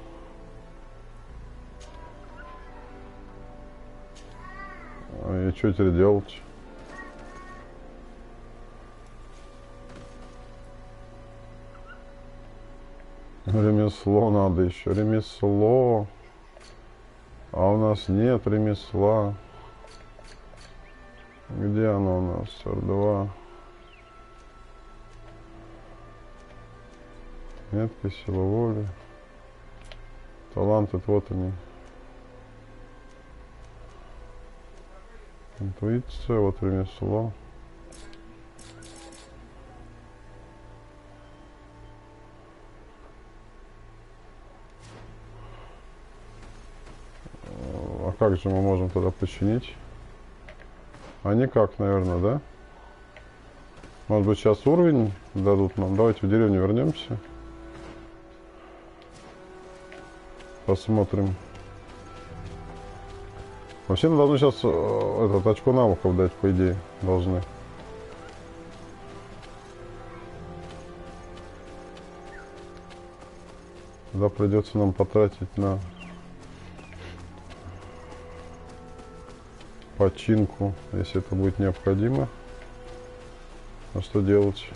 Speaker 1: И что теперь делать? Ремесло надо еще. Ремесло. А у нас нет ремесла. Где оно у нас? R2. Метка, сила воли. Таланты, вот они. Интуиция, вот ремесло. как же мы можем туда починить? А никак, наверное, да? Может быть, сейчас уровень дадут нам. Давайте в деревню вернемся. Посмотрим. Вообще, мы должны сейчас этот очко навыков дать, по идее. Должны. Да, придется нам потратить на починку, если это будет необходимо. А что делать?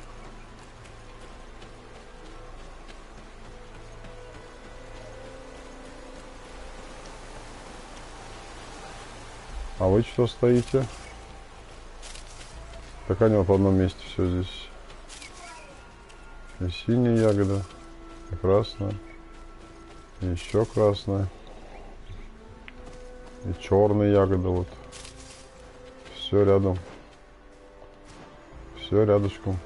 Speaker 1: А вы что стоите? Так они в одном месте все здесь. И синяя ягода, и красная, и еще красная, и черная ягода вот. Все рядом. Все рядышком.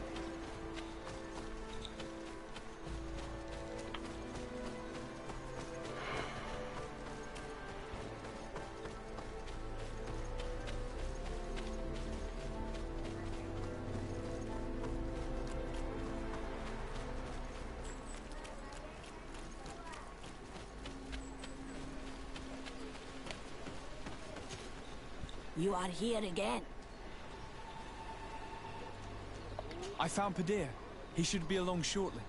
Speaker 3: You are here again.
Speaker 2: I found Padir. He should be along shortly.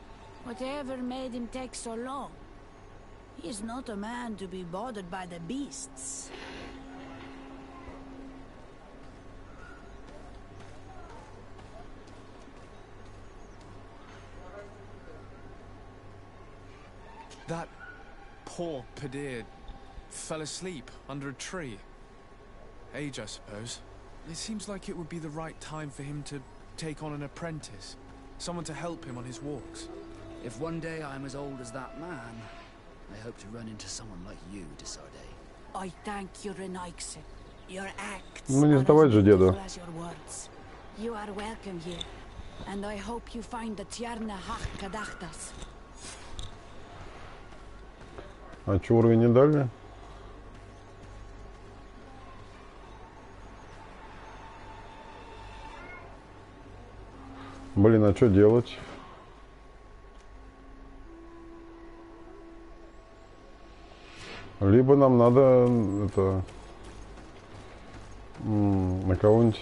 Speaker 3: Whatever made him take so long? He's not a man to be bothered by the beasts.
Speaker 2: That poor Padir fell asleep under a tree. Age, I suppose. It seems like it would be the right time for him to take on an apprentice. Someone to help him on his walks.
Speaker 4: If one day I'm as old as that man, I hope to run into someone like you, Desarde.
Speaker 3: I thank you, Renaikse. Your acts
Speaker 1: Ну не
Speaker 3: are
Speaker 1: сдавать
Speaker 3: as
Speaker 1: же деда.
Speaker 3: beautiful as your words. You are welcome here, and I hope you find the Tjarna Hach Kadachtas.
Speaker 1: А что, уровень не дали? Блин, а что делать? Либо нам надо это на кого-нибудь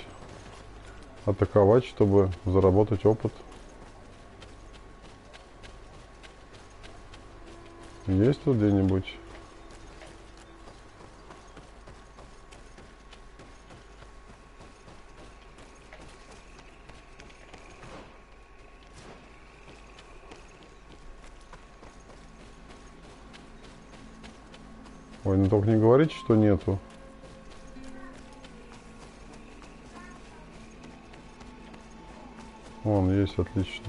Speaker 1: атаковать, чтобы заработать опыт. Есть тут где-нибудь? Ой, ну только не говорите, что нету. Вон, есть, отлично.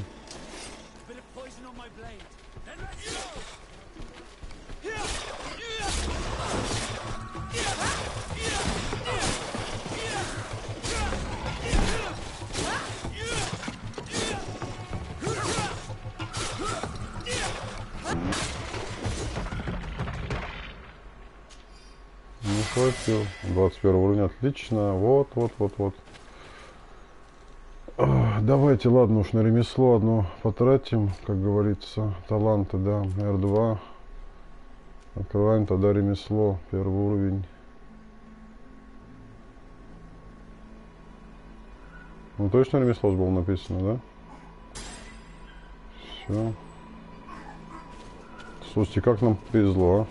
Speaker 1: Хватил. 21 уровня, отлично. Вот. Давайте, ладно, уж на ремесло одно потратим, как говорится. Таланты, да, R2. Открываем тогда ремесло, первый уровень. Ну точно ремесло было написано, да? Все. Слушайте, как нам повезло, а?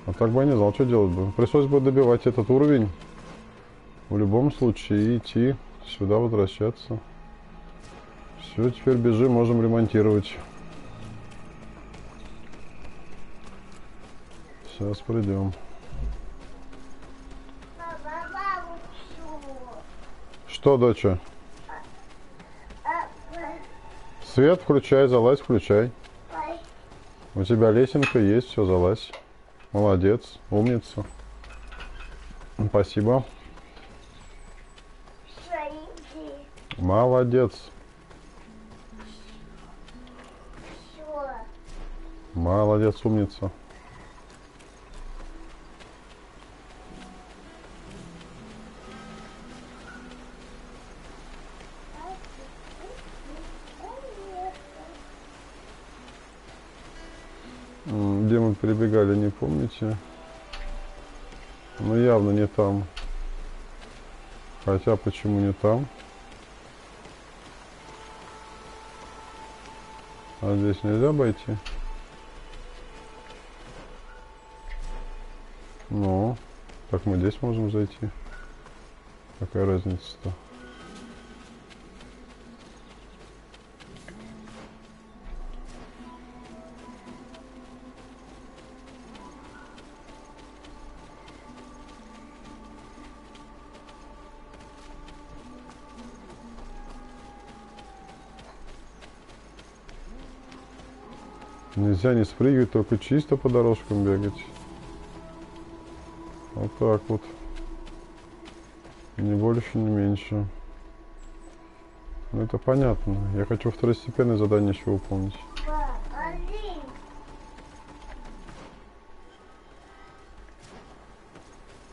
Speaker 1: А так бы я не знал, что делать бы. Пришлось бы добивать этот уровень. В любом случае и идти сюда, возвращаться. Все, теперь бежим, можем ремонтировать. Сейчас придем. Что, доча? Свет включай, залазь, включай. У тебя лесенка есть, все, залазь. Молодец, умница. Спасибо. Молодец. Молодец, умница. Где мы перебегали, не помните? Но явно не там. Хотя почему не там? А здесь нельзя обойти? Ну, так мы здесь можем зайти. Какая разница-то? Нельзя не спрыгивать, только чисто по дорожкам бегать. Вот так вот. Ни больше, ни меньше. Ну это понятно. Я хочу второстепенное задание еще выполнить.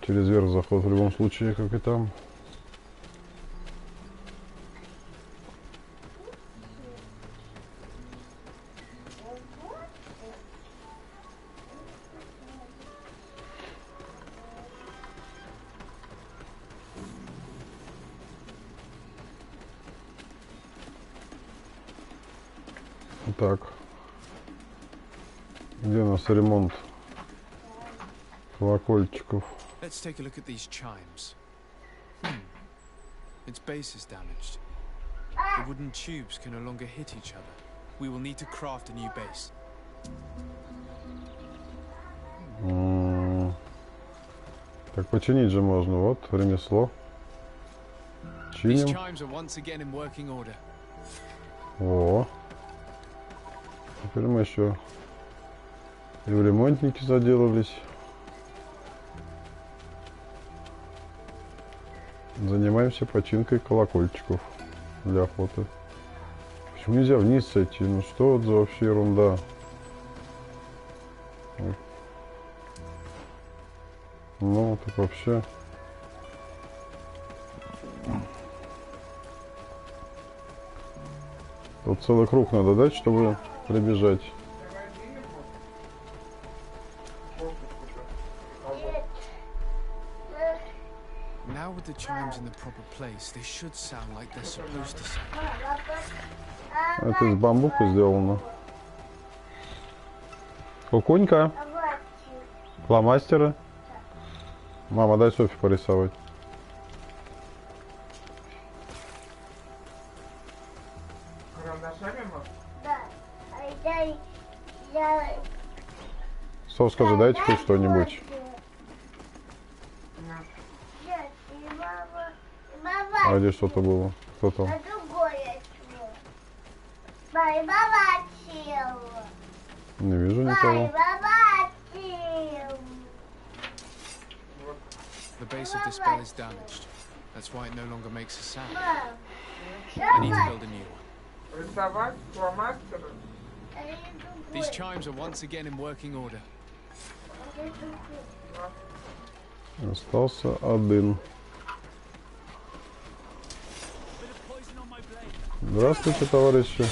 Speaker 1: Через верх заход в любом случае, как и там. Так, где у нас ремонт колокольчиков?
Speaker 2: Let's take a look at these chimes. Its base is damaged. The wooden tubes can no longer hit each other. We will need to craft a new base.
Speaker 1: Так починить же можно. Вот ремесло.
Speaker 2: These
Speaker 1: Чиним.
Speaker 2: chimes are once again in working order.
Speaker 1: О. Теперь мы еще и в ремонтники заделались. Занимаемся починкой колокольчиков для охоты. Почему нельзя вниз сойти? Ну что вот за вообще ерунда? Ну, так вообще. Тут целый круг надо дать, чтобы прибежать.
Speaker 2: Now with the chimes in the proper place, they should sound like they're supposed to sound.
Speaker 1: Это из бамбука сделано. Кукунька. Фломастеры. Мама, дай Софи порисовать. Соф, скажи, дайте хоть что-нибудь. А где что-то было? Кто там? Не вижу никого.
Speaker 2: The base of this bell is damaged. That's why it no longer makes a sound. I need to build a new one. These chimes are once again in working order.
Speaker 1: Остался один. Здравствуйте, товарищи.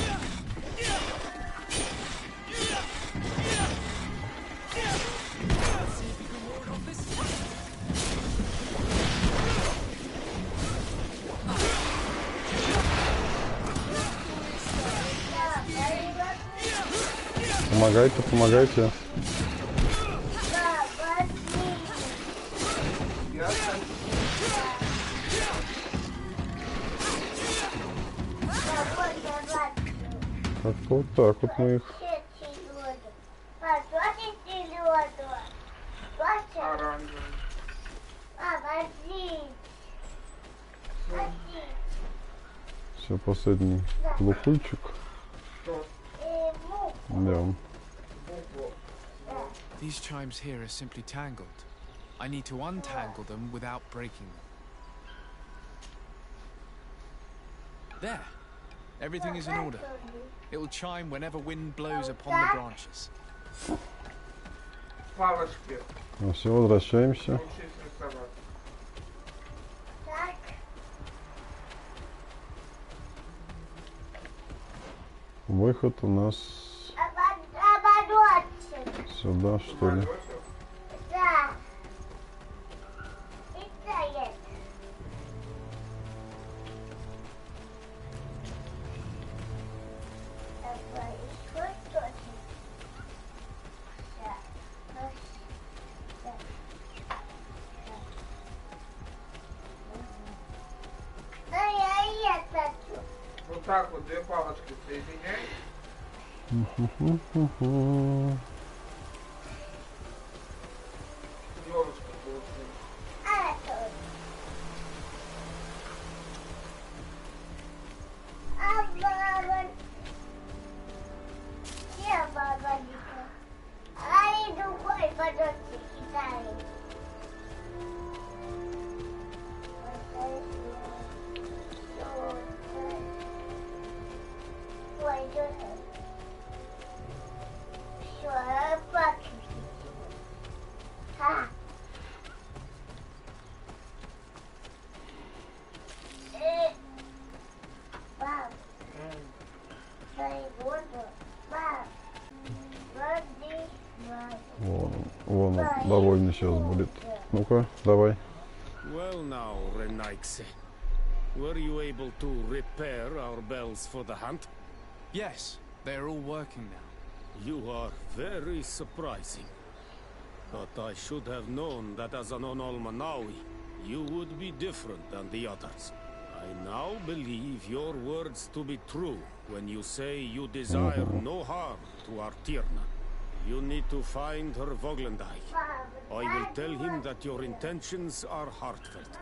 Speaker 1: Помогайте, помогайте. Как-то вот так вот мы их. Все, последний лукульчик. Да.
Speaker 2: These chimes here are simply tangled. I need to untangle them without breaking them. There. Everything is in order. It will chime whenever wind blows upon the branches.
Speaker 1: Ну все, возвращаемся. Выход у нас Сюда, что ли?
Speaker 10: Вот так вот две палочки соединяй. Ёлочка получилась.
Speaker 1: Вон он, довольный сейчас будет. Ну-ка, давай.
Speaker 7: Well now, Renaikse. Were you able to repair our bells for the hunt?
Speaker 2: Yes, they're all working now.
Speaker 7: You are very surprising. But I should have known that as an Onolmanawi, you would be different than the others. I now believe your words to be true when you say you desire no harm to Artirna. You need to find her Voglendai. I will tell him that your intentions are heartfelt.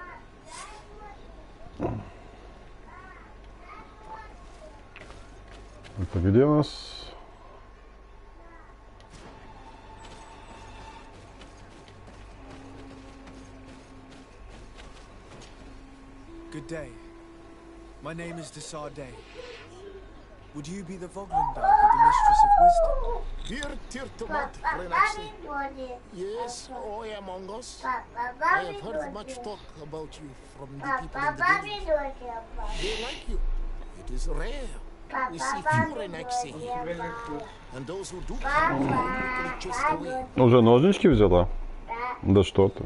Speaker 1: Это где у нас?
Speaker 2: Good day. My name is Desarde. Would you be the Voglendai of the Mistress of Wisdom?
Speaker 11: Dear Tirtomat, Renaxi. Yes, I am among us. I have heard much talk about you from the people in the village. They like you. It is rare. We see few Renaxi here. And those who do come are quickly chased away.
Speaker 1: Уже ножнички взяла? Да что ты.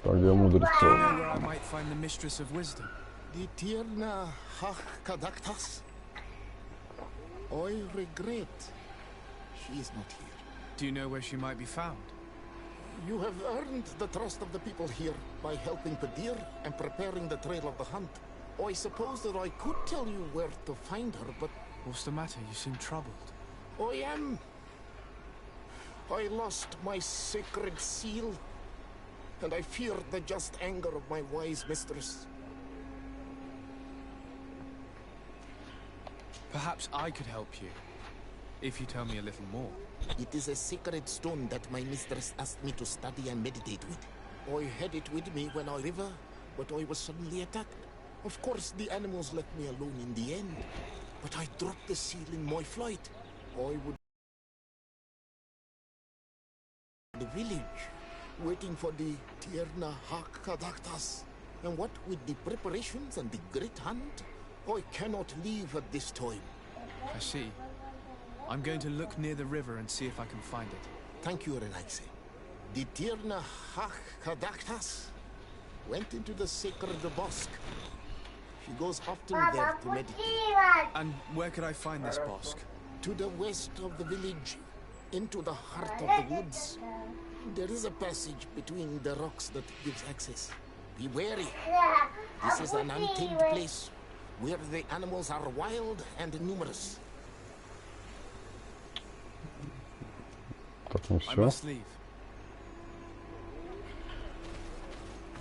Speaker 1: Так, где мудреца?
Speaker 2: Where I might find the Mistress of Wisdom.
Speaker 11: The Tirna Hach Kadaktas. I regret she is not here.
Speaker 2: Do you know where she might be found?
Speaker 11: You have earned the trust of the people here by helping Padir and preparing the trail of the hunt. I suppose that I could tell you where to find her, but...
Speaker 2: What's the matter? You seem troubled.
Speaker 11: I am. I lost my sacred seal, and I fear the just anger of my wise mistress.
Speaker 2: Perhaps I could help you, if you tell me a little more.
Speaker 11: It is a sacred stone that my mistress asked me to study and meditate with. I had it with me when I river, but I was suddenly attacked. Of course, the animals let me alone in the end, but I dropped the seal in my flight. I would... the village, waiting for the Tierna Hakadaktas. And what with the preparations and the great hunt, I cannot leave at this time.
Speaker 2: I see. I'm going to look near the river and see if I can find it.
Speaker 11: Thank you, Renaxe. The Tirna Hakadaktas went into the sacred bosque. She goes often there to meditate.
Speaker 2: And where could I find this bosque?
Speaker 11: To the west of the village, into the heart of the woods. There is a passage between the rocks that gives access. Be wary. This is an untamed place, where the animals are wild and numerous.
Speaker 1: Так, ну
Speaker 2: I
Speaker 1: все.
Speaker 2: must leave.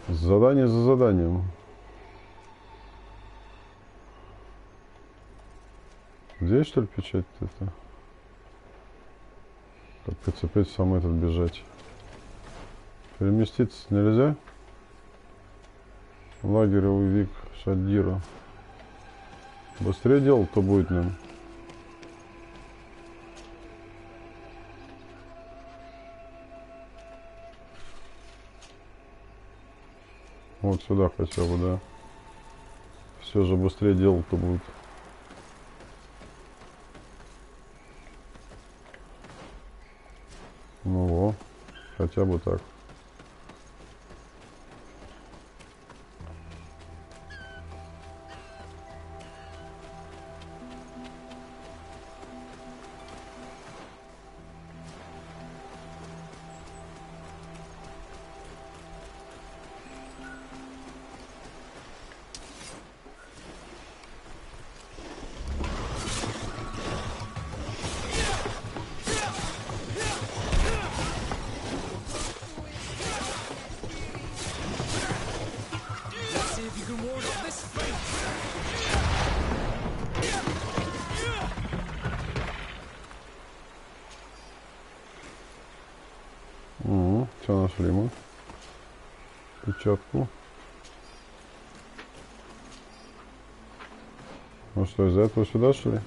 Speaker 1: Задание за заданием. Здесь, что ли, печать это? Как подцепить сам этот бежать? Переместиться нельзя? Лагеревый вик Шадира. Быстрее делать-то будет нам. Вот сюда хотя бы, да. Все же быстрее делать-то будет. Ну во, хотя бы так. Все нашли мы. Печатку. Ну что, из-за этого сюда шли?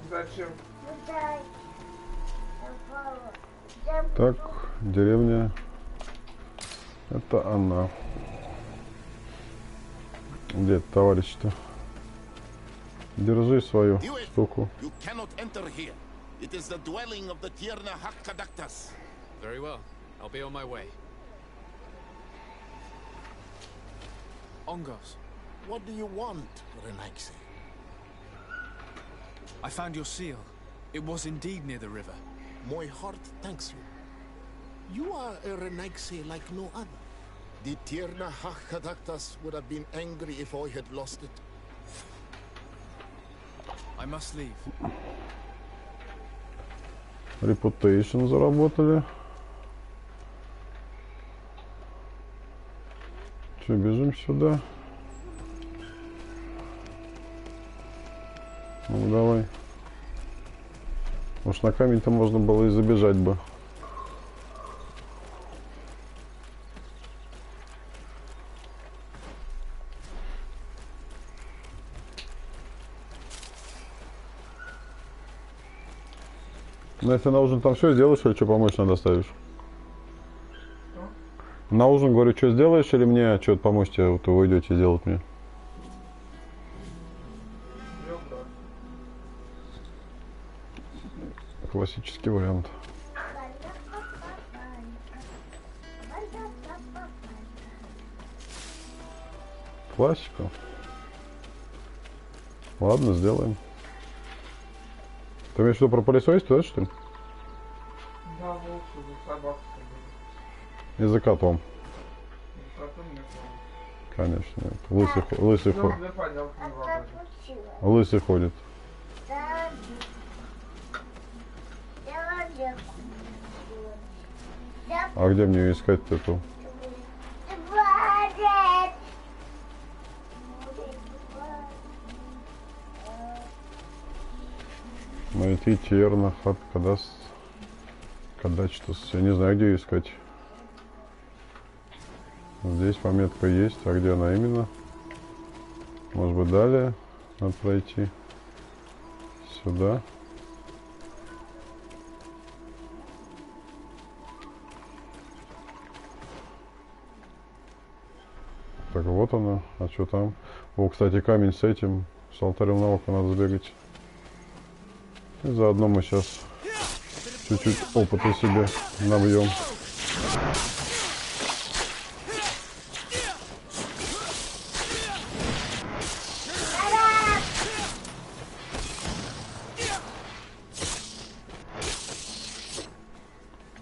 Speaker 10: Зачем?
Speaker 1: Так, деревня. Это она. Где это товарищ-то? Держи свою штуку.
Speaker 2: Very well. I'll be on my way. Ongos.
Speaker 11: What do you want, Renaxi?
Speaker 2: I found your seal. It was indeed near the river.
Speaker 11: My heart thanks you. You are a Renaxi like no other. The Tierna Hakadaktas would have been angry if I had lost it.
Speaker 2: I must leave.
Speaker 1: Reputation заработали. Че, бежим сюда? Ну давай. Может, на камень-то можно было и забежать бы. Ну, если на ужин там все сделаешь, или что помочь надо ставишь? На ужин, говорю, что сделаешь, или мне что-то помочь, вот вы идете делать мне? Классический вариант. Классика. Ладно, сделаем. Ты имеешь в виду про пылесосить, да, что ли?
Speaker 10: Да, лучше за собак.
Speaker 1: И за котом. Конечно, нет. Лысый ходит. Лысый ходит. А где мне искать эту? Найти Тierna Hakadaktas. Я не знаю, где искать. Здесь пометка есть, а где она именно? Может быть, далее надо пройти. Сюда. Так, вот она. А что там? О, кстати, камень с этим. С алтарем наука надо сбегать. И заодно мы сейчас чуть-чуть опыта себе набьем.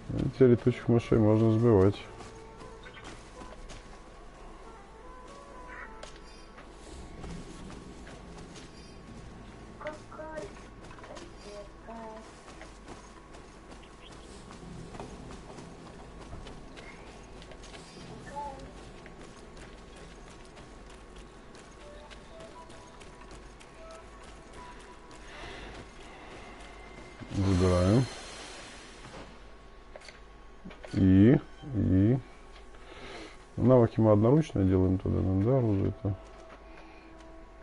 Speaker 1: Эти летучих мышей можно сбивать. Забираем. И навыки все-таки мы одноручно делаем туда, да, оружие-то.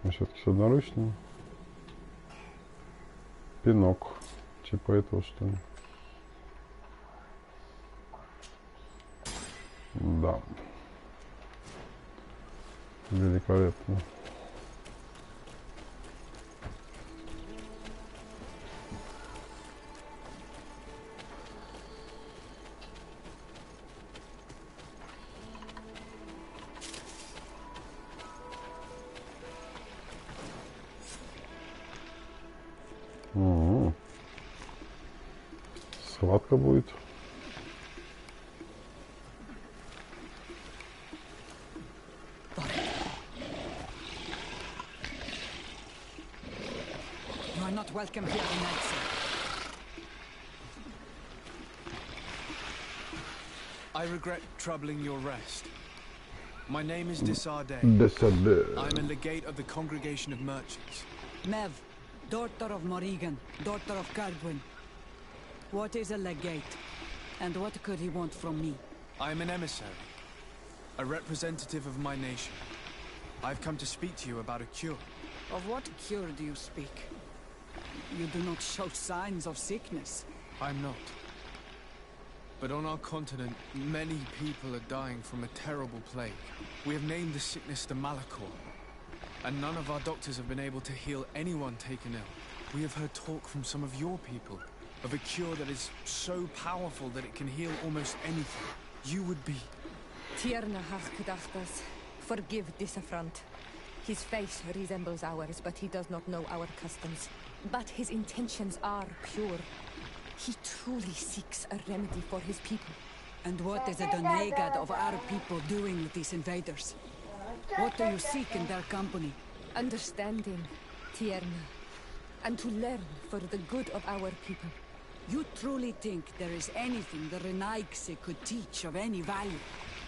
Speaker 1: Мы все-таки с одноручным. Пинок. Типа этого, что ли. Да. Великолепно. Схватка будет.
Speaker 3: Welcome here in Nancy.
Speaker 2: I regret troubling your rest. My name is Desade. I'm a legate of the Congregation of Merchants.
Speaker 3: Mev, daughter of Morrigan, daughter of Cardwin. What is a legate? And what could he want from me?
Speaker 2: I'm an emissary, a representative of my nation. I've come to speak to you about a cure.
Speaker 3: Of what cure do you speak? You do not show signs of sickness.
Speaker 2: I'm not. But on our continent, many people are dying from a terrible plague. We have named the sickness the Malachor, and none of our doctors have been able to heal anyone taken ill. We have heard talk from some of your people of a cure that is so powerful that it can heal almost anything. You would be...
Speaker 12: Tierna Haskudachtas, forgive this affront. His face resembles ours, but he does not know our customs. But his intentions are pure. He truly seeks a remedy for his people.
Speaker 3: And what is the Donegad of our people doing with these invaders? What do you seek in their company?
Speaker 12: Understanding, Tierna, and to learn for the good of our people.
Speaker 3: You truly think there is anything the Renaigse could teach of any value?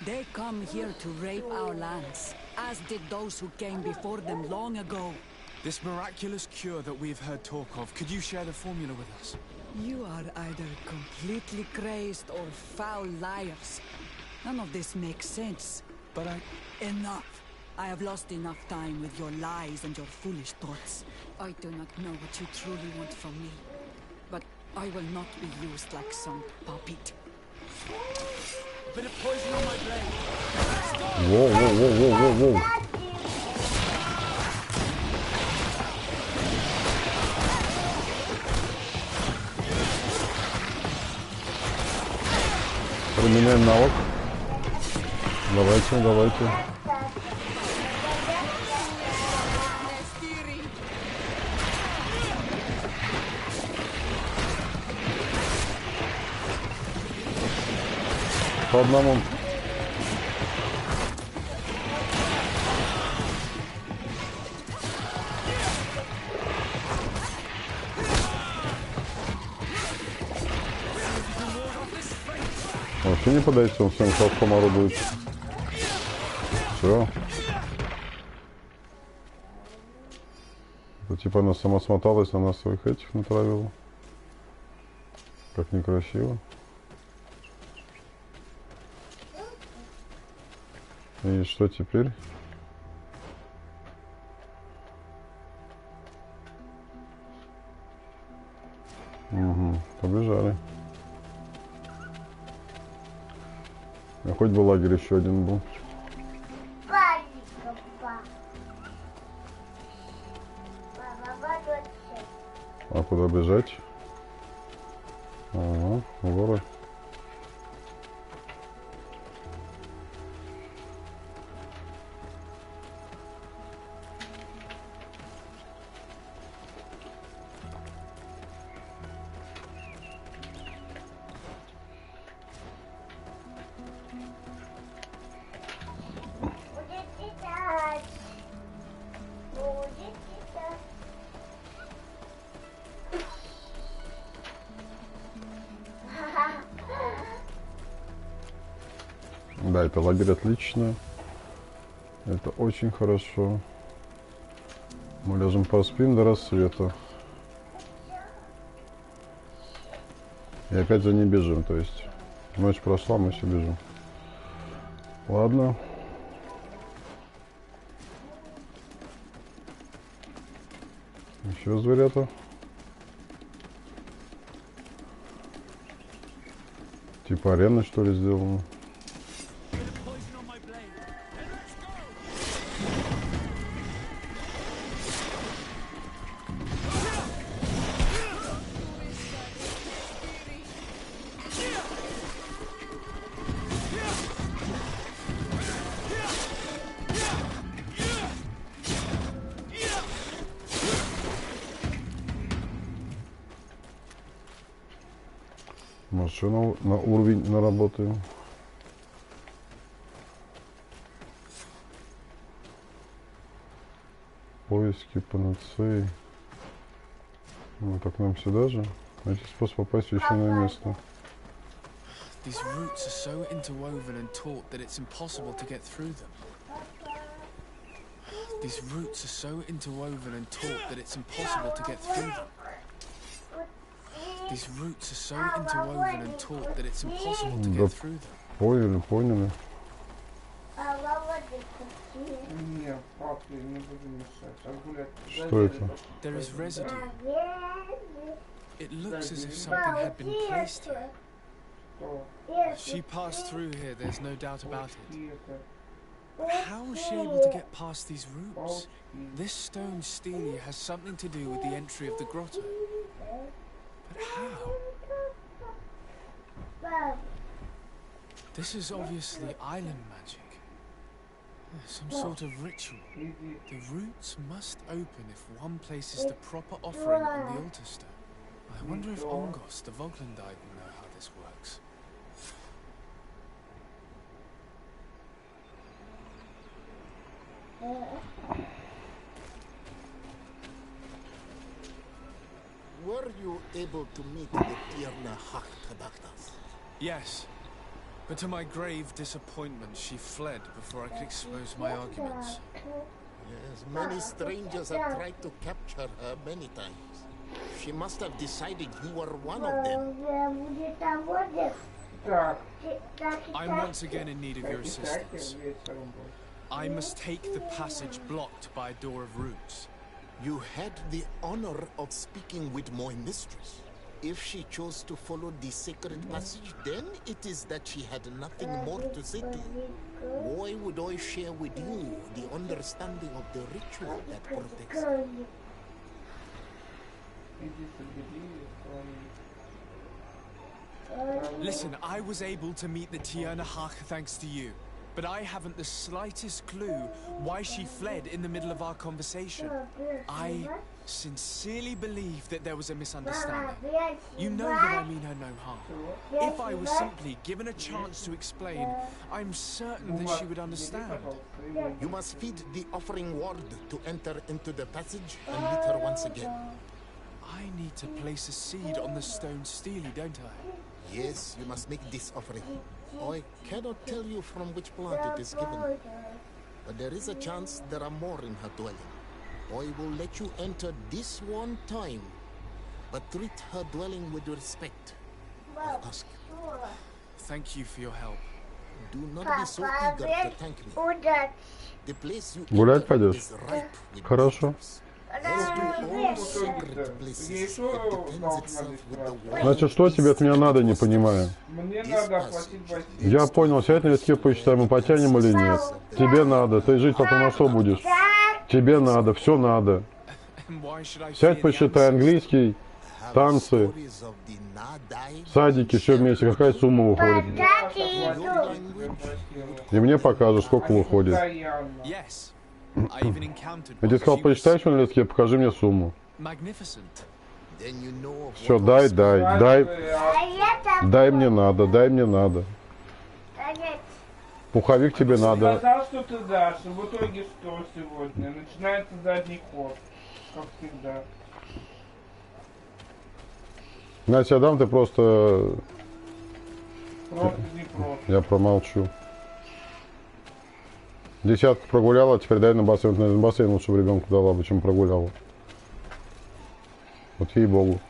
Speaker 3: They come here to rape our lands, as did those who came before them long ago.
Speaker 2: This miraculous cure that we've heard talk of, could you share the formula with us?
Speaker 3: You are either completely crazed or foul liars. None of this makes sense.
Speaker 2: But
Speaker 3: Enough! I have lost enough time with your lies and your foolish thoughts. I do not know what you truly want from me. But I will not be used like some puppet.
Speaker 2: A bit of poison on my blade.
Speaker 1: Whoa, whoa, whoa, whoa, whoa, whoa. Применяем навык. Давайте, давайте. По одному. Вообще не подойти, он всем шапком орудует. Все. Это типа она сама смоталась, она своих этих натравила. Как некрасиво. И что теперь? Угу, побежали. А хоть бы лагерь еще один был. А куда бежать? Ага, в город. Да, это лагерь отлично. Это очень хорошо. Мы ляжем поспим до рассвета. И опять за ней бежим. То есть ночь прошла, мы все бежим. Ладно. Че, зверята? Типа арена, что ли, сделана? Может, что на уровень наработаем? Поиски, панацеи. Ну, так нам сюда же. Найти способ попасть в священное место.
Speaker 2: These roots are so interwoven and taut that it's impossible to get through them. These roots are so interwoven and taut that it's impossible to get through them. These roots are so interwoven and taut that it's impossible to get through them.
Speaker 1: Поняли, поняли. Что это?
Speaker 2: There is residue. It looks as if something had been placed here. She passed through here, there's no doubt about it. But how was she able to get past these roots? This stone stele has something to do with the entry of the grotto. But how? This is obviously island magic. Some sort of ritual. The roots must open if one places the proper offering on the altar stone. I wonder if Ongos, the Voglendide, will know how this works.
Speaker 11: Were you able to meet the Tierna Hachtadachtas?
Speaker 2: Yes, but to my grave disappointment, she fled before I could expose my arguments.
Speaker 11: Yes, many strangers have tried to capture her many times. She must have decided you were one of them.
Speaker 2: I'm once again in need of your assistance. I must take the passage blocked by a door of roots.
Speaker 11: You had the honor of speaking with my mistress. If she chose to follow the sacred passage, then it is that she had nothing more to say to you. Why would I share with you the understanding of the ritual that protects her?
Speaker 2: Listen, I was able to meet the Tierna Hach thanks to you. But I haven't the slightest clue why she fled in the middle of our conversation. I sincerely believe that there was a misunderstanding. You know that I mean her no harm. If I was simply given a chance to explain, I'm certain that she would understand.
Speaker 11: You must feed the offering ward to enter into the passage and meet her once again.
Speaker 2: I need to place a seed on the stone stele, don't I?
Speaker 11: Yes, you must make this offering. I cannot tell you from which plant it is given, but there is a chance there are more in her dwelling. I will let you enter this one time, but treat her dwelling with respect. I ask you.
Speaker 2: Thank you for your help.
Speaker 11: Do not be so eager to thank me. The place you
Speaker 1: Гулять
Speaker 11: enter
Speaker 1: пойдешь?
Speaker 11: is ripe with
Speaker 1: Хорошо. Значит, что тебе от меня надо, не понимаю.
Speaker 10: Мне надо оплатить бассейн.
Speaker 1: Я понял, сядь на листке, посчитай, мы потянем или нет. Тебе надо, ты жить потом на что будешь? Тебе надо, все надо. Сядь, посчитай английский, танцы, садики, все вместе. Какая сумма выходит? И мне покажешь, сколько выходит. Я тебе сказал, посчитай еще на листке, покажи мне сумму. Все, дай мне надо, дай мне надо. Пуховик тебе надо.
Speaker 10: Ты сказал, что ты дашь, и в итоге что сегодня? Начинается задний ход, как всегда.
Speaker 1: Значит, я дам, ты просто...
Speaker 10: Просто не просто.
Speaker 1: Я промолчу. Десятку прогуляла, теперь дай на бассейн. На бассейн лучше бы ребенку дала бы, чем прогуляла. Вот ей-богу.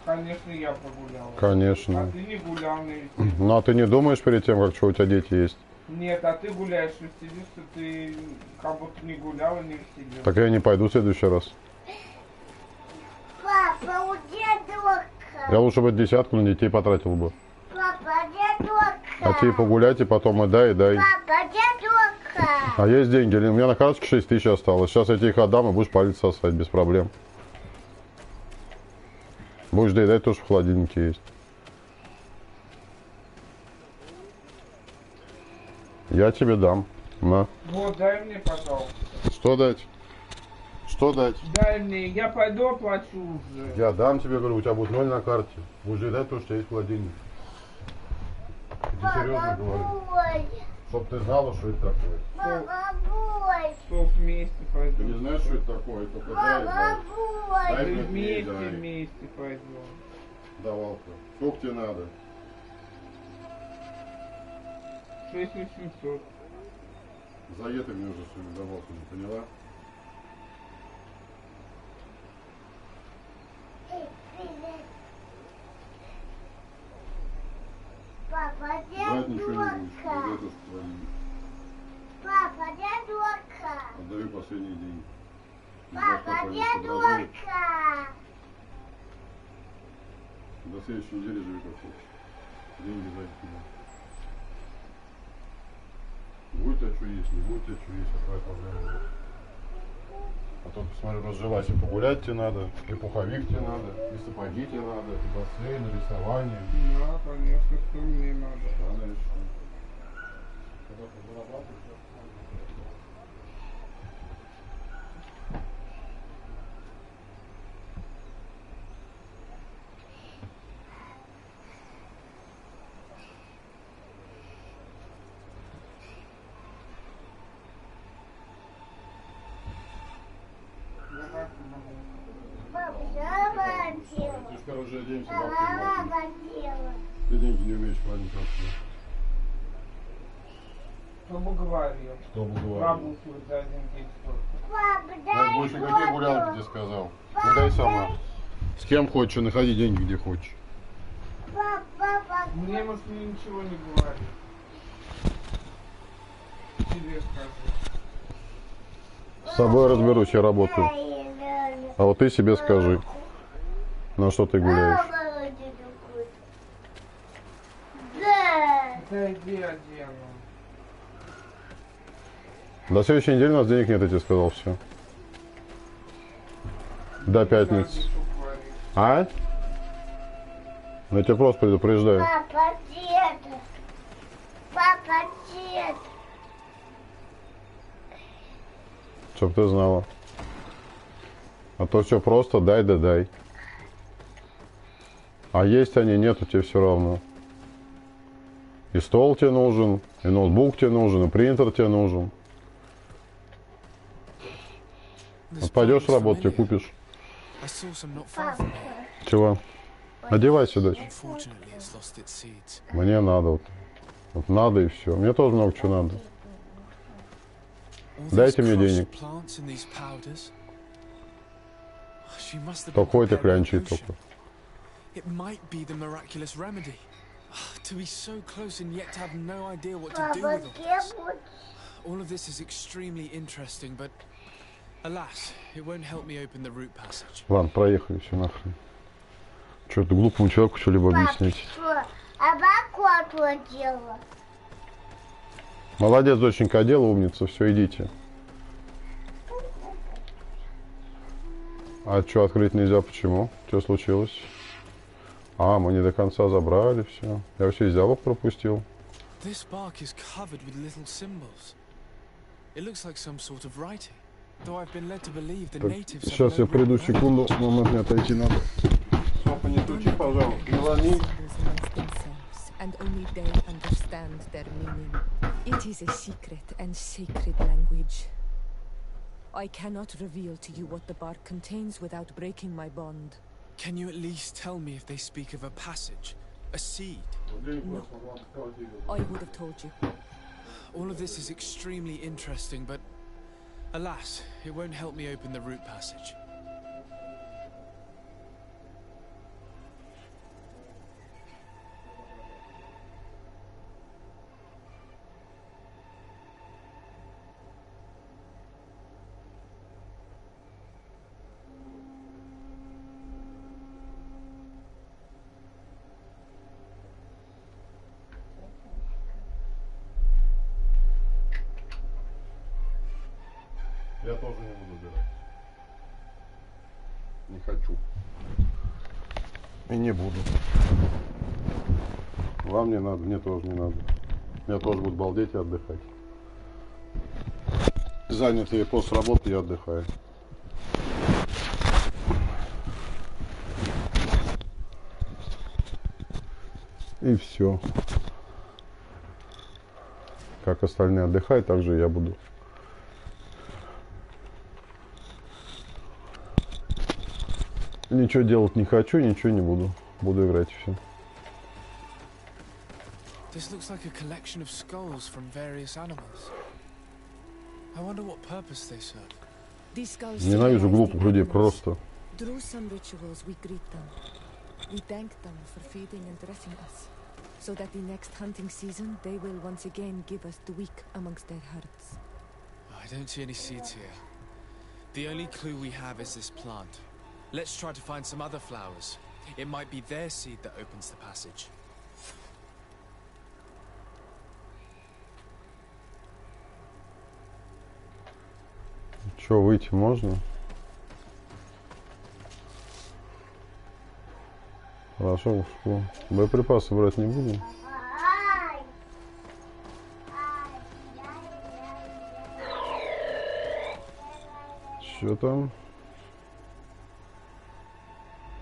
Speaker 10: Конечно, я прогулял.
Speaker 1: Конечно.
Speaker 10: А ты не гулял на веселье.
Speaker 1: Ну, а ты не думаешь перед тем, как что у тебя дети есть?
Speaker 10: Нет, а ты гуляешь в веселье, что ты как будто не гулял и не веселил.
Speaker 1: Так я не пойду в следующий раз.
Speaker 13: Папа, у дедушка.
Speaker 1: Я лучше бы десятку на детей потратил бы.
Speaker 13: Папа, дедушка.
Speaker 1: А тебе погулять и потом и дай, и дай.
Speaker 13: Папа, дедушка.
Speaker 1: А есть деньги? У меня на карточке 6 тысяч осталось. Сейчас я тебе их отдам и будешь палец сосать без проблем. Будешь доедать, тоже в холодильнике есть. Я тебе дам. На.
Speaker 10: Вот, дай мне, пожалуйста.
Speaker 1: Что дать? Что дать?
Speaker 10: Дай мне, я пойду оплачу уже.
Speaker 1: Я дам тебе, говорю, у тебя будет 0 на карте. Будешь доедать то, что есть в холодильнике. Я серьезно говорю. Чтоб ты знала, что это такое.
Speaker 10: Что вместе пойдем?
Speaker 1: Ты не знаешь, что это такое? Только дай.
Speaker 10: Вместе пойдем.
Speaker 1: Давалка. Сколько тебе надо?
Speaker 10: 6800.
Speaker 1: Заеды мне уже сегодня давалку, не поняла?
Speaker 13: Папа,
Speaker 1: Брать ничего не
Speaker 13: дедушка.
Speaker 1: будешь, дедушка твои.
Speaker 13: Папа, дедушка.
Speaker 1: Отдаю последние деньги.
Speaker 13: Папа, дедушка.
Speaker 1: До следующей недели живи как хочешь. Деньги за тебя. Будет у тебя что есть, не будет у тебя что есть, а твоя проблема. А то, посмотри, разжилась, и погулять тебе надо, и пуховик тебе надо, и сапоги тебе надо, и бассейн, и рисование.
Speaker 10: Да, конечно, что мне надо.
Speaker 1: Да, конечно. Когда ты зарабатываешь, ты ж, короче, оденемся, завтра. Ты деньги не умеешь платить вообще.
Speaker 10: Кто бы говорил?
Speaker 1: Кто бы говорил?
Speaker 10: Работаю за один день столько.
Speaker 1: Я больше какие гулянки тебе сказал. Гуляй сама. С кем хочешь, находи деньги где хочешь.
Speaker 10: Мне, может, ничего не говорит. Тебе скажу.
Speaker 1: С собой разберусь, я работаю. А вот ты себе скажи, на что ты гуляешь.
Speaker 10: Да иди одену.
Speaker 1: До следующей недели у нас денег нет, я тебе сказал, все. До пятницы. А? Ну, я тебя просто предупреждаю.
Speaker 13: Папа, дед. Папа, дед.
Speaker 1: Чтоб ты знала. А то все просто дай да дай. А есть они, нету, тебе все равно. И стол тебе нужен, и ноутбук тебе нужен, и принтер тебе нужен. Вот пойдешь работать и купишь. Чего? Одевайся, дочь. Мне надо вот. Вот надо и все. Мне тоже много чего надо. Дайте мне денег. Такой ты клянчий только.
Speaker 2: It might be the miraculous remedy. To be so close and yet to have no idea what to do with all this. All of this is extremely interesting, but alas, it won't help me open the root passage.
Speaker 1: Ладно, проехали, все нахрен. Что это глупому человеку что-либо объяснить? Молодец, доченька, одела, умница, все, идите. А что, открыть нельзя, почему? Что случилось? А, мы не до конца забрали все. Я вообще диалог пропустил.
Speaker 2: This bark is covered with little symbols. It looks like some sort of writing. Though I've been led to believe the natives.
Speaker 1: Сейчас я приду, секунду, момент мне отойти надо. Папа, не тучи, пожалуйста, не лони.
Speaker 12: And only they understand their meaning. It is a secret and sacred language. I cannot reveal to you what the bark contains without breaking my bond.
Speaker 2: Can you at least tell me if they speak of a passage, a seed?
Speaker 12: No, I would have told you.
Speaker 2: All of this is extremely interesting, but alas, it won't help me open the root passage.
Speaker 1: Я тоже не буду убирать. Не хочу. И не буду. Вам не надо, мне тоже не надо. Я тоже буду балдеть и отдыхать. Занятый после работы я отдыхаю. И все. Как остальные отдыхают, так же я буду. Ничего делать не хочу, ничего не буду. Буду играть все.
Speaker 2: This looks like a collection of skulls from various animals. I wonder what purpose they serve.
Speaker 1: Ненавижу глупых людей просто.
Speaker 12: Through some rituals we greet them. We thank them for feeding and dressing us, so that the next hunting season they will once again give us the weak amongst their herds.
Speaker 2: I don't see any seeds here. The only clue we have is this plant. Let's try to find some other flowers. It might be their seed that opens the passage.
Speaker 1: Че, выйти можно? Хорошо, ушло. Боеприпасы брать не будем. Что там?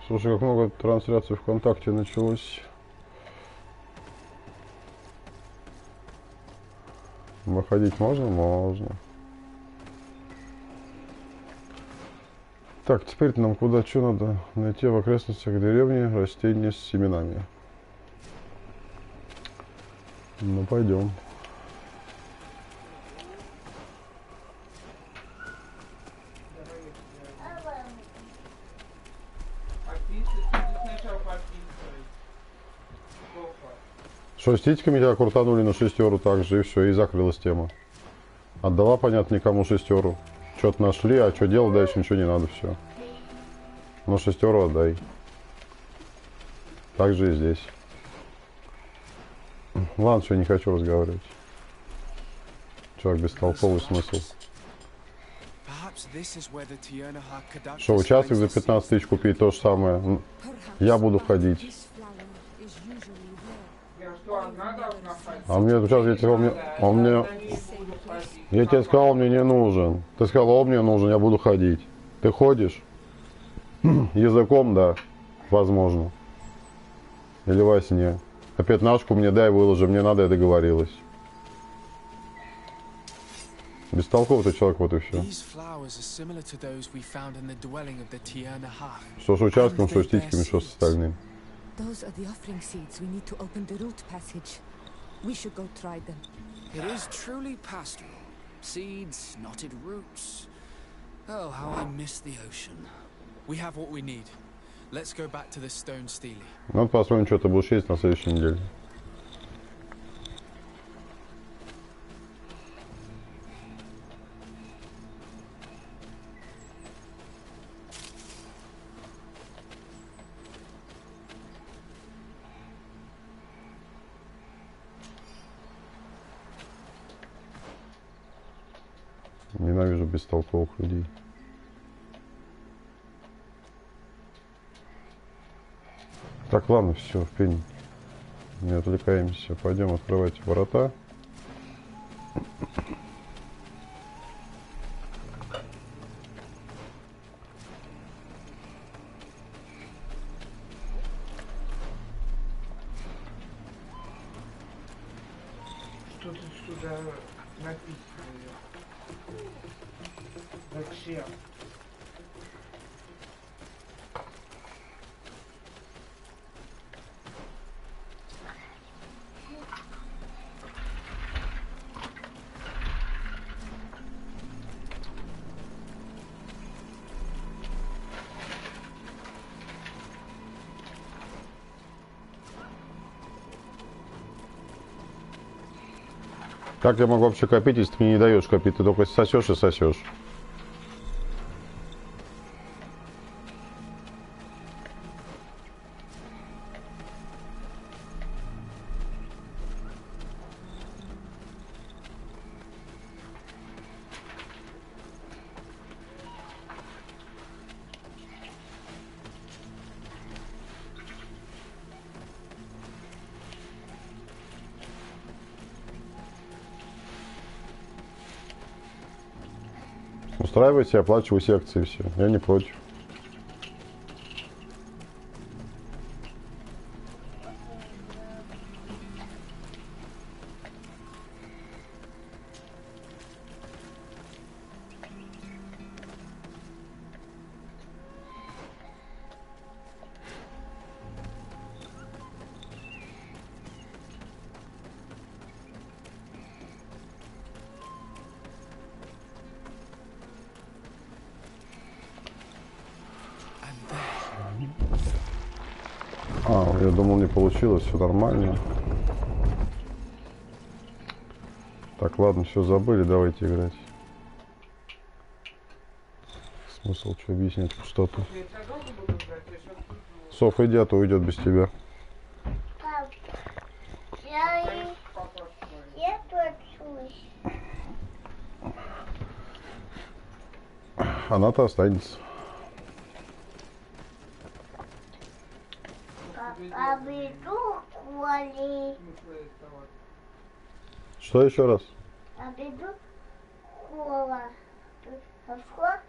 Speaker 1: Слушай, как много трансляций ВКонтакте началось. Выходить можно? Можно. Так, теперь нам куда что надо? Найти в окрестностях деревни растения с семенами. Ну, пойдем. Что, с титьками тебя крутанули на шестеру также, и все, и закрылась тема. Отдала, понятно, никому шестеру. Что-то нашли, а что делать дальше, ничего не надо, все. Но шестеру отдай. Так же и здесь. Ладно, что, не хочу разговаривать. Человек бестолковый смысл. Что, участок за 15 тысяч купить, то же самое. Я буду ходить. А мне сейчас, я тебе сказал, он мне не нужен. Ты сказал, он мне нужен, я буду ходить. Ты ходишь? Языком, да, возможно. Или во сне. А пятнашку мне дай, выложи, мне надо, я договорилась. Бестолковый ты человек, вот и все. Что с участком, что с титьками, что с остальным.
Speaker 12: Those are the offering seeds we need to open the root passage. We should go try them.
Speaker 4: It is truly pastoral. Seeds, knotted roots. Oh, how I miss the ocean.
Speaker 2: We have what we need. Let's go back to the stone steely.
Speaker 1: Надо посмотрим, что ты будешь есть на следующей неделе. Ненавижу бестолковых людей. Так, ладно, все, в пень. Не отвлекаемся. Пойдем открывать ворота.
Speaker 10: Что-то сюда написано. Вообще.
Speaker 1: Как я могу вообще копить, если ты мне не даешь копить? Ты только сосешь и сосешь. Устраивайте, оплачиваю секции, все. Я не против. Я думал, не получилось, все нормально. Так, ладно, все забыли, давайте играть. Смысл что объяснять пустоту. Соф, иди, а то уйдет без тебя.
Speaker 13: Пап, я учусь.
Speaker 1: Она-то останется.
Speaker 13: Обиду коли.
Speaker 1: Что еще раз?
Speaker 13: Обиду кола. Вход.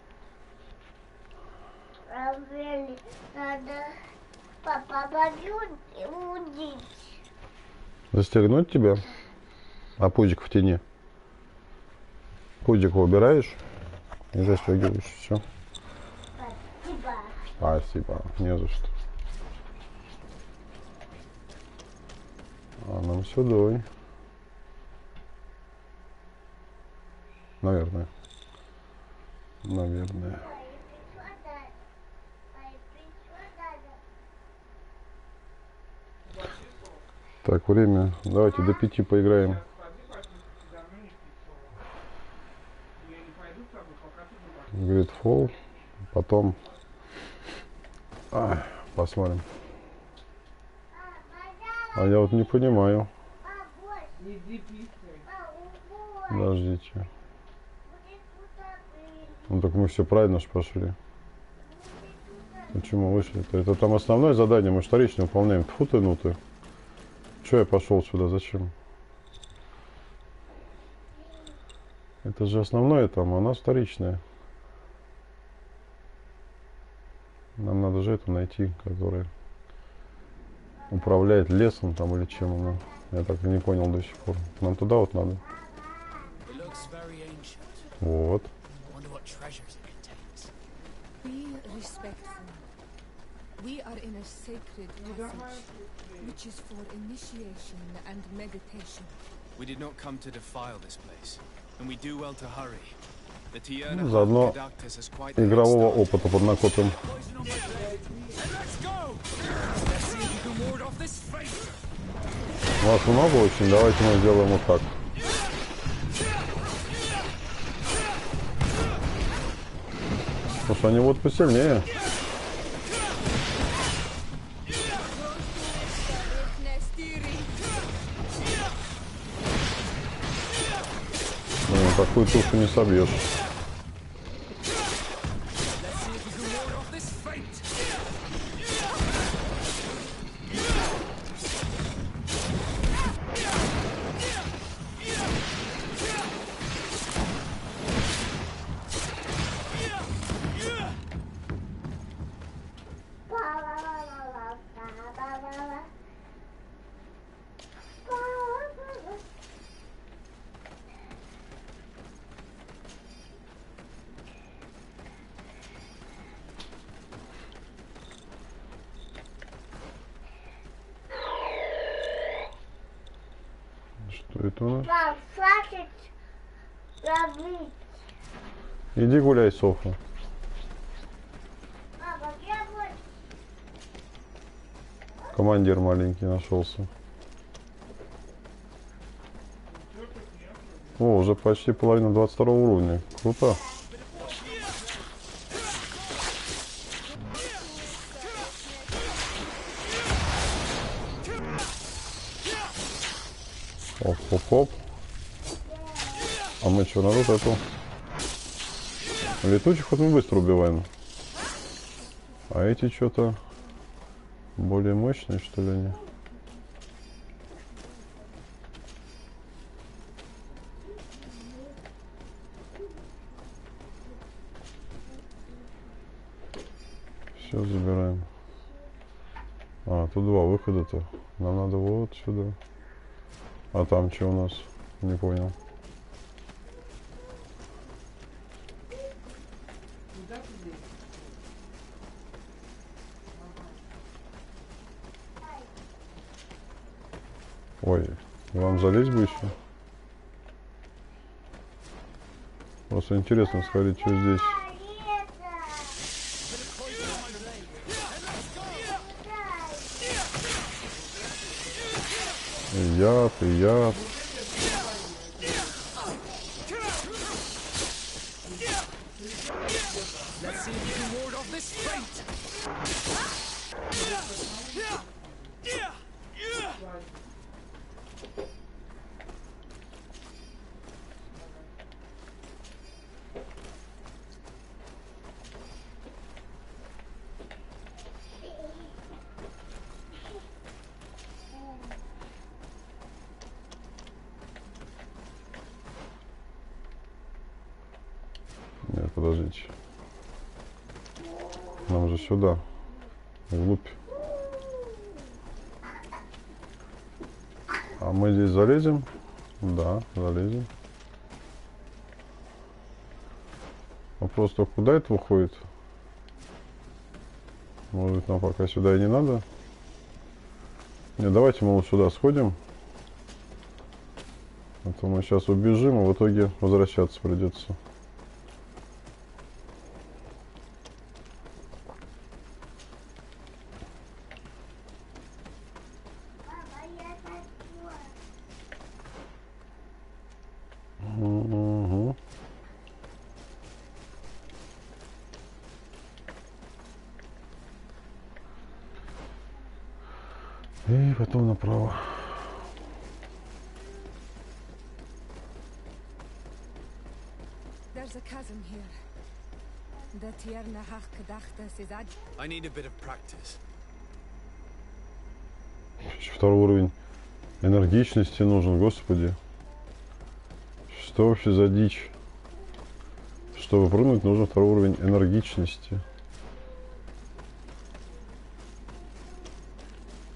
Speaker 13: Правильно. Надо папа бьют и удить.
Speaker 1: Застегнуть тебя? А пузик в тени? Пузик убираешь и застегиваешь. Все.
Speaker 13: Спасибо.
Speaker 1: Спасибо. Не за что. А нам сюда. Наверное. Наверное. Так, время. Давайте до 5 поиграем. ГридФол. Потом посмотрим. А я вот не понимаю. Подождите. Ну так мы все правильно же пошли. Почему вышли? Это там основное задание, мы вторично выполняем. Тьфу ты, ну ты. Че я пошел сюда? Зачем? Это же основное там, а у нас вторичное. Нам надо же это найти, которая управляет лесом там или чем она. Я так и не понял до сих пор. Нам туда вот надо. Вот.
Speaker 12: We are in a sacred passage, which is for initiation and meditation.
Speaker 2: We did not come to defile this place, and we do well to hurry.
Speaker 1: Заодно игрового опыта поднакопим. Вас много очень, давайте мы сделаем вот так. Потому что они вот посильнее. Такую тушу не собьешь. Что это у нас?
Speaker 13: Пап, хватит работать.
Speaker 1: Иди гуляй, Софа.
Speaker 13: Папа, я вот.
Speaker 1: Командир маленький нашелся. О, уже почти половина 22 уровня. Круто. Оп-оп-оп. А мы что, народ эту? Летучих вот мы быстро убиваем. А эти что-то более мощные, что ли, они? Сейчас забираем. А, тут два выхода-то. Нам надо вот сюда. А там что у нас? Не понял. Ой, вам залезть бы еще? Просто интересно сходить, что здесь. И яд, и яд. Нет, подождите. Нам же сюда, вглубь. А мы здесь залезем? Да, залезем. Вопрос только, куда это уходит? Может, нам пока сюда и не надо? Не, давайте мы вот сюда сходим. А то мы сейчас убежим, а в итоге возвращаться придется. Угу. И потом направо.
Speaker 2: I need a bit of practice.
Speaker 1: Второй уровень энергичности нужен, господи. Что вообще за дичь? Чтобы прыгнуть, нужен второй уровень энергичности.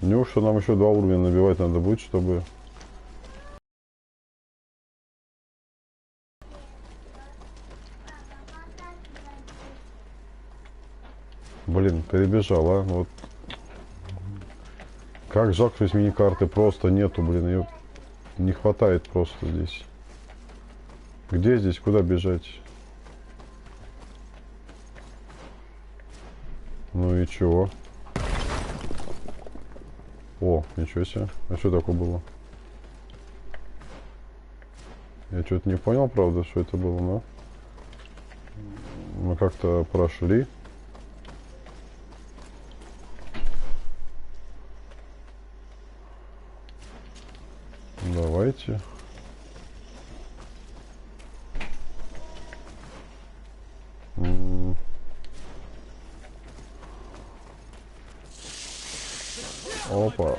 Speaker 1: Неужто нам еще 2 уровня набивать надо будет, чтобы... Блин, перебежал, а? Вот. Как жалко, что здесь мини-карты просто нету, блин. Ее не хватает просто здесь. Где здесь? Куда бежать? Ну и чего? О, ничего себе. А что такое было? Я что-то не понял, правда, что это было, но... Мы как-то прошли. Давайте. Опа.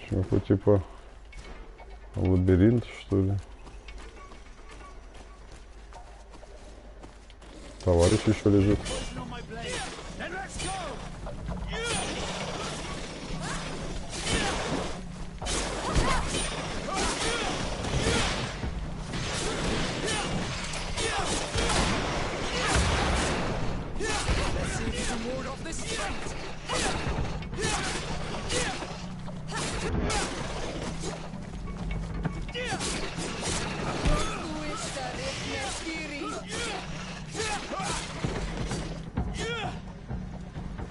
Speaker 1: Какой типа лабиринт, что ли? Товарищ еще лежит.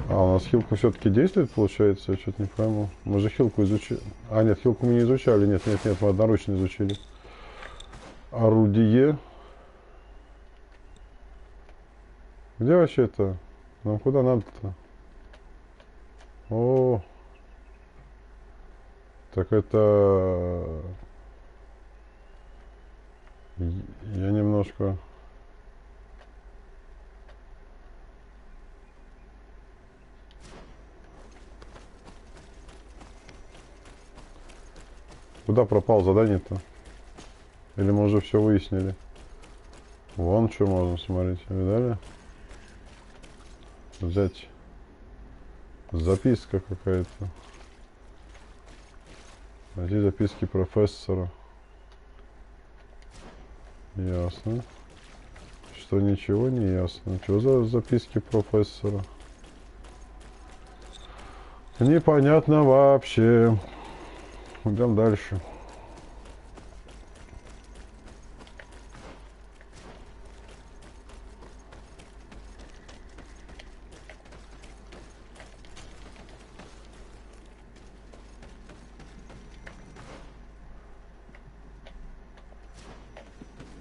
Speaker 1: А, у нас хилка все-таки действует, получается? Я что-то не пойму. Мы же хилку изучили. А, нет, хилку мы не изучали. Нет, нет, нет, мы одноручно изучили. Орудие. Где вообще это? Нам куда надо-то? О, так это... Я немножко... Куда пропал задание-то? Или мы уже все выяснили? Вон что можно смотреть. Видали? Взять. Записка какая-то. Найти записки профессора. Ясно. Что ничего не ясно. Что за записки профессора? Непонятно вообще. Идем дальше.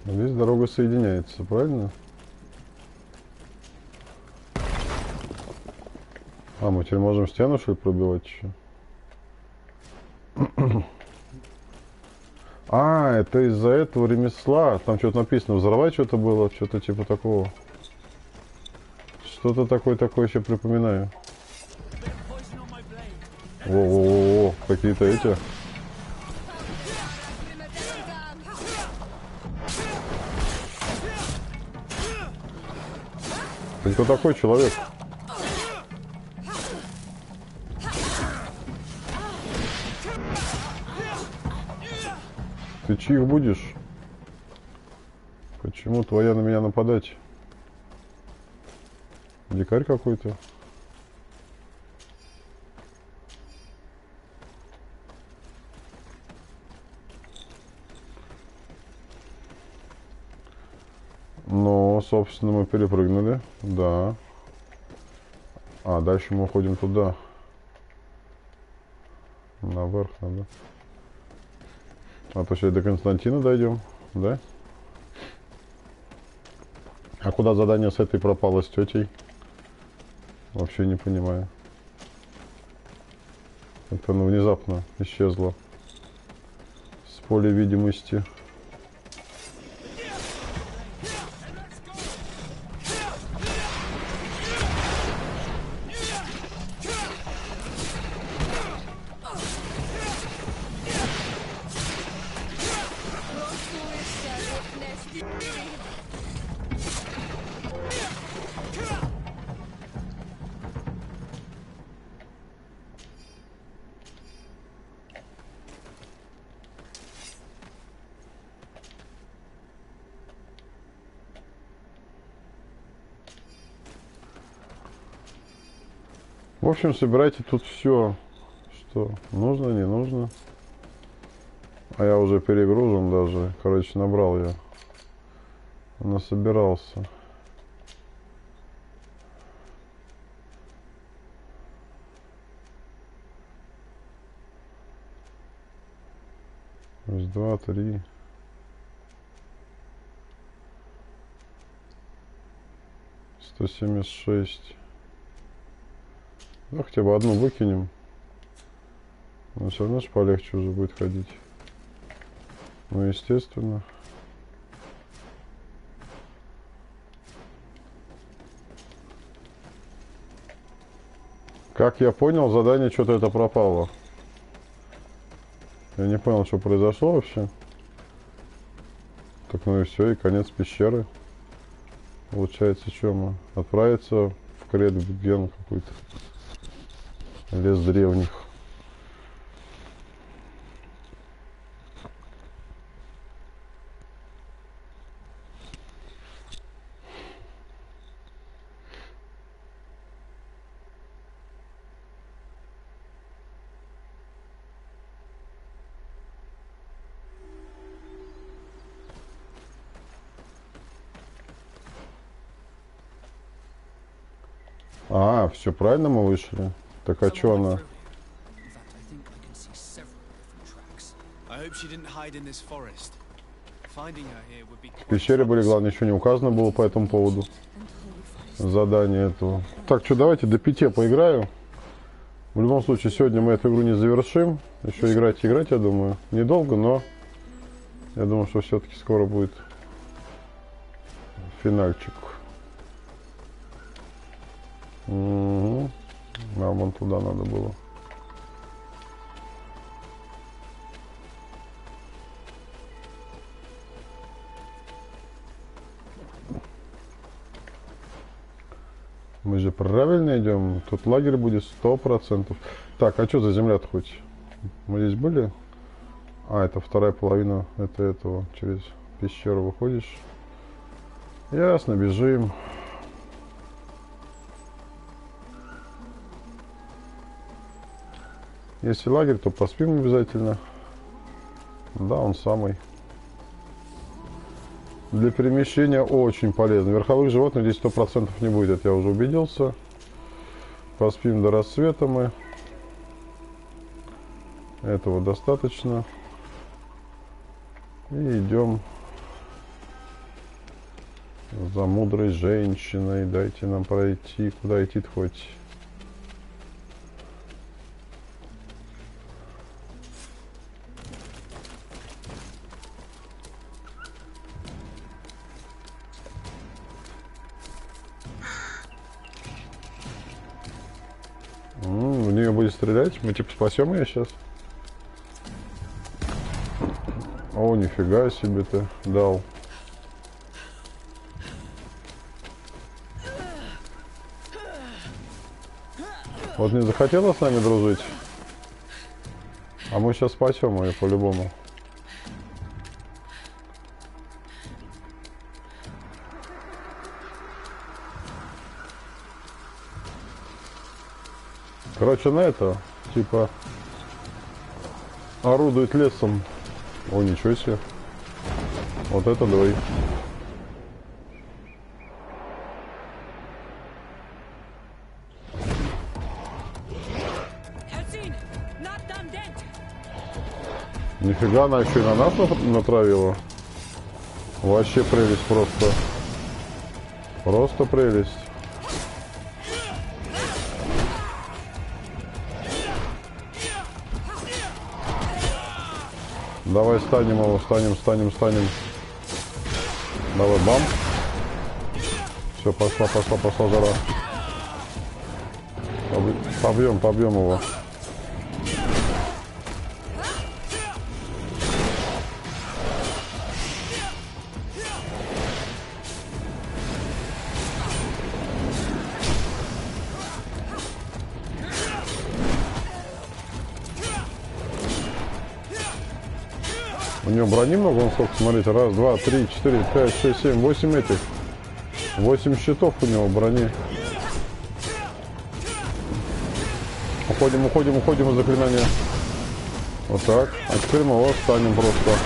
Speaker 1: Здесь дорога соединяется, правильно? А, мы теперь можем стену, что ли, пробивать еще? А, это из-за этого ремесла. Там что-то написано, взорвать что-то было, что-то типа такого. Что-то такое еще припоминаю. Во-во-во-во, какие-то эти. Ты кто такой человек? Ты чьих будешь? Почему твоя на меня нападать? Дикарь какой-то? Ну, собственно, мы перепрыгнули. Да. А, дальше мы уходим туда. Наверх надо. А то сейчас до Константина дойдем, да? А куда задание с этой пропало, с тетей? Вообще не понимаю. Это оно внезапно исчезло с поля видимости. В общем, собирайте тут все, что нужно, не нужно. А я уже перегружен даже. Короче, набрал я. Насобирался. Раз, два, три. 176. Ну, хотя бы одну выкинем. Но все равно же полегче уже будет ходить. Ну, естественно. Как я понял, задание что-то это пропало. Я не понял, что произошло вообще. Так, ну и все, и конец пещеры. Получается, что мы? Отправиться в Кредген какой-то. Лес древних. А, все правильно мы вышли. Так а что она? В пещере были, главное, еще не указано было по этому поводу. задание этого. Так, что, давайте до 5 поиграю. В любом случае, сегодня мы эту игру не завершим. Еще играть, я думаю. Недолго, но я думаю, что все-таки скоро будет финальчик. Угу. Нам вон туда надо было. Мы же правильно идем. Тут лагерь будет 100%. Так, а что за земля-то хоть? Мы здесь были? А, это вторая половина этого. Через пещеру выходишь. Ясно, бежим. Если лагерь, то поспим обязательно. Да, он самый. Для перемещения очень полезно. Верховых животных здесь 100% не будет, это я уже убедился. Поспим до рассвета мы. Этого достаточно. И идем за мудрой женщиной. Дайте нам пройти. Куда идти-то хоть? В нее будет стрелять. Мы типа спасем ее сейчас. О, нифига себе ты дал. Вот не захотела с нами дружить. А мы сейчас спасем ее по-любому. Короче, на это, типа, орудует лесом. О, ничего себе. Вот это давай. Нифига, она еще и на нас натравила. Вообще прелесть просто. Просто прелесть. Давай станем его, станем. Давай, бам. Все, пошла жара. Побьем его. У него брони много, он сколько, смотрите, 1, 2, 3, 4, 5, 6, 7, 8 этих. 8 щитов у него брони. Уходим из заклинания. Вот так. А теперь мы его станем просто.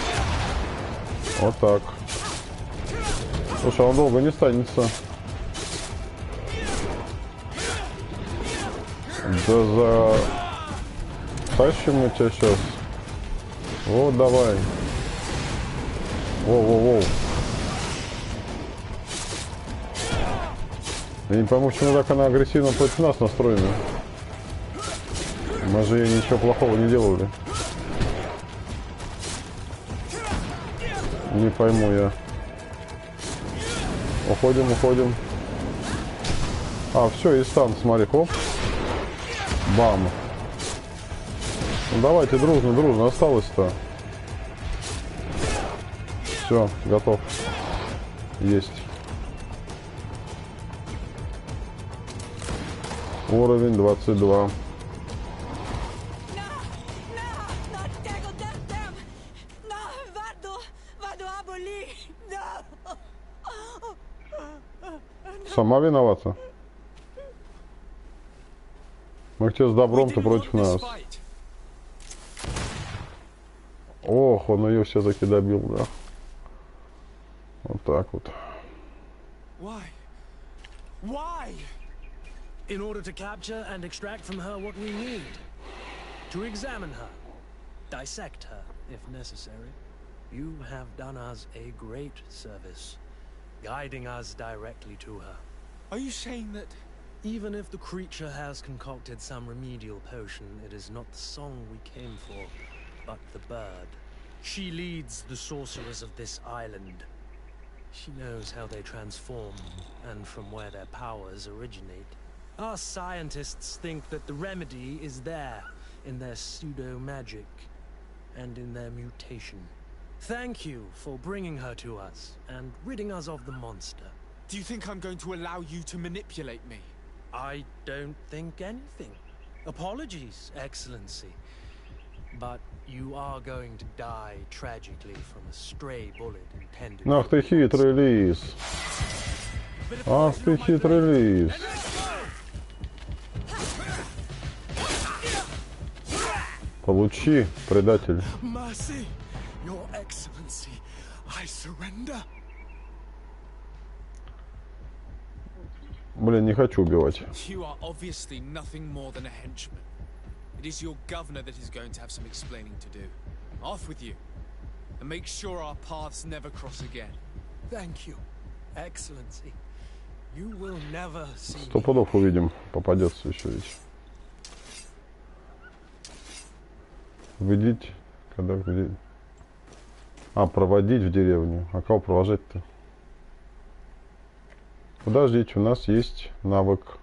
Speaker 1: Вот так. Слушай, он долго не станется. Да тащим мы тебя сейчас. Вот, давай. Воу. Я не пойму, почему так она агрессивно против нас настроена. Мы же ей ничего плохого не делали. Не пойму я. Уходим. А, все, и стан, смотри, хоп. Бам. Ну давайте дружно, осталось-то. Все, готов. Есть. Уровень 22. Сама виновата. Мы к тебе с добром, ты против нас. Ох, он ее все-таки добил, да. Вот так вот.
Speaker 5: Why? In order to capture and extract from her what we need. To examine her. Dissect her, if necessary. You have done us a great service. Guiding us directly to her.
Speaker 2: Are you saying that...
Speaker 5: Even if the creature has concocted some remedial potion, it is not the song we came for, but the bird. She leads the sorcerers of this island. She knows how they transform, and from where their powers originate. Our scientists think that the remedy is there, in their pseudo-magic, and in their mutation. Thank you for bringing her to us, and ridding us of the monster.
Speaker 2: Do you think I'm going to allow you to manipulate me?
Speaker 5: I don't think anything. Apologies, Excellency. But you are going to die tragically from a stray bullet intended...
Speaker 1: Ах ты хитрый лис. Ах ты хитрый лис. Получи, предатель.
Speaker 6: Mercy, Your Excellency, I surrender.
Speaker 1: Блин, не хочу убивать.
Speaker 2: You are obviously nothing more than a henchman. It is your governor that is going to have some explaining to do. Off with you, and make sure our paths never cross again.
Speaker 5: Thank you, Excellency. You will never see me.
Speaker 1: 100 пудов увидим, попадется еще ведь. Введить, когда... А, проводить в деревню. А кого провожать-то? Подождите, у нас есть навык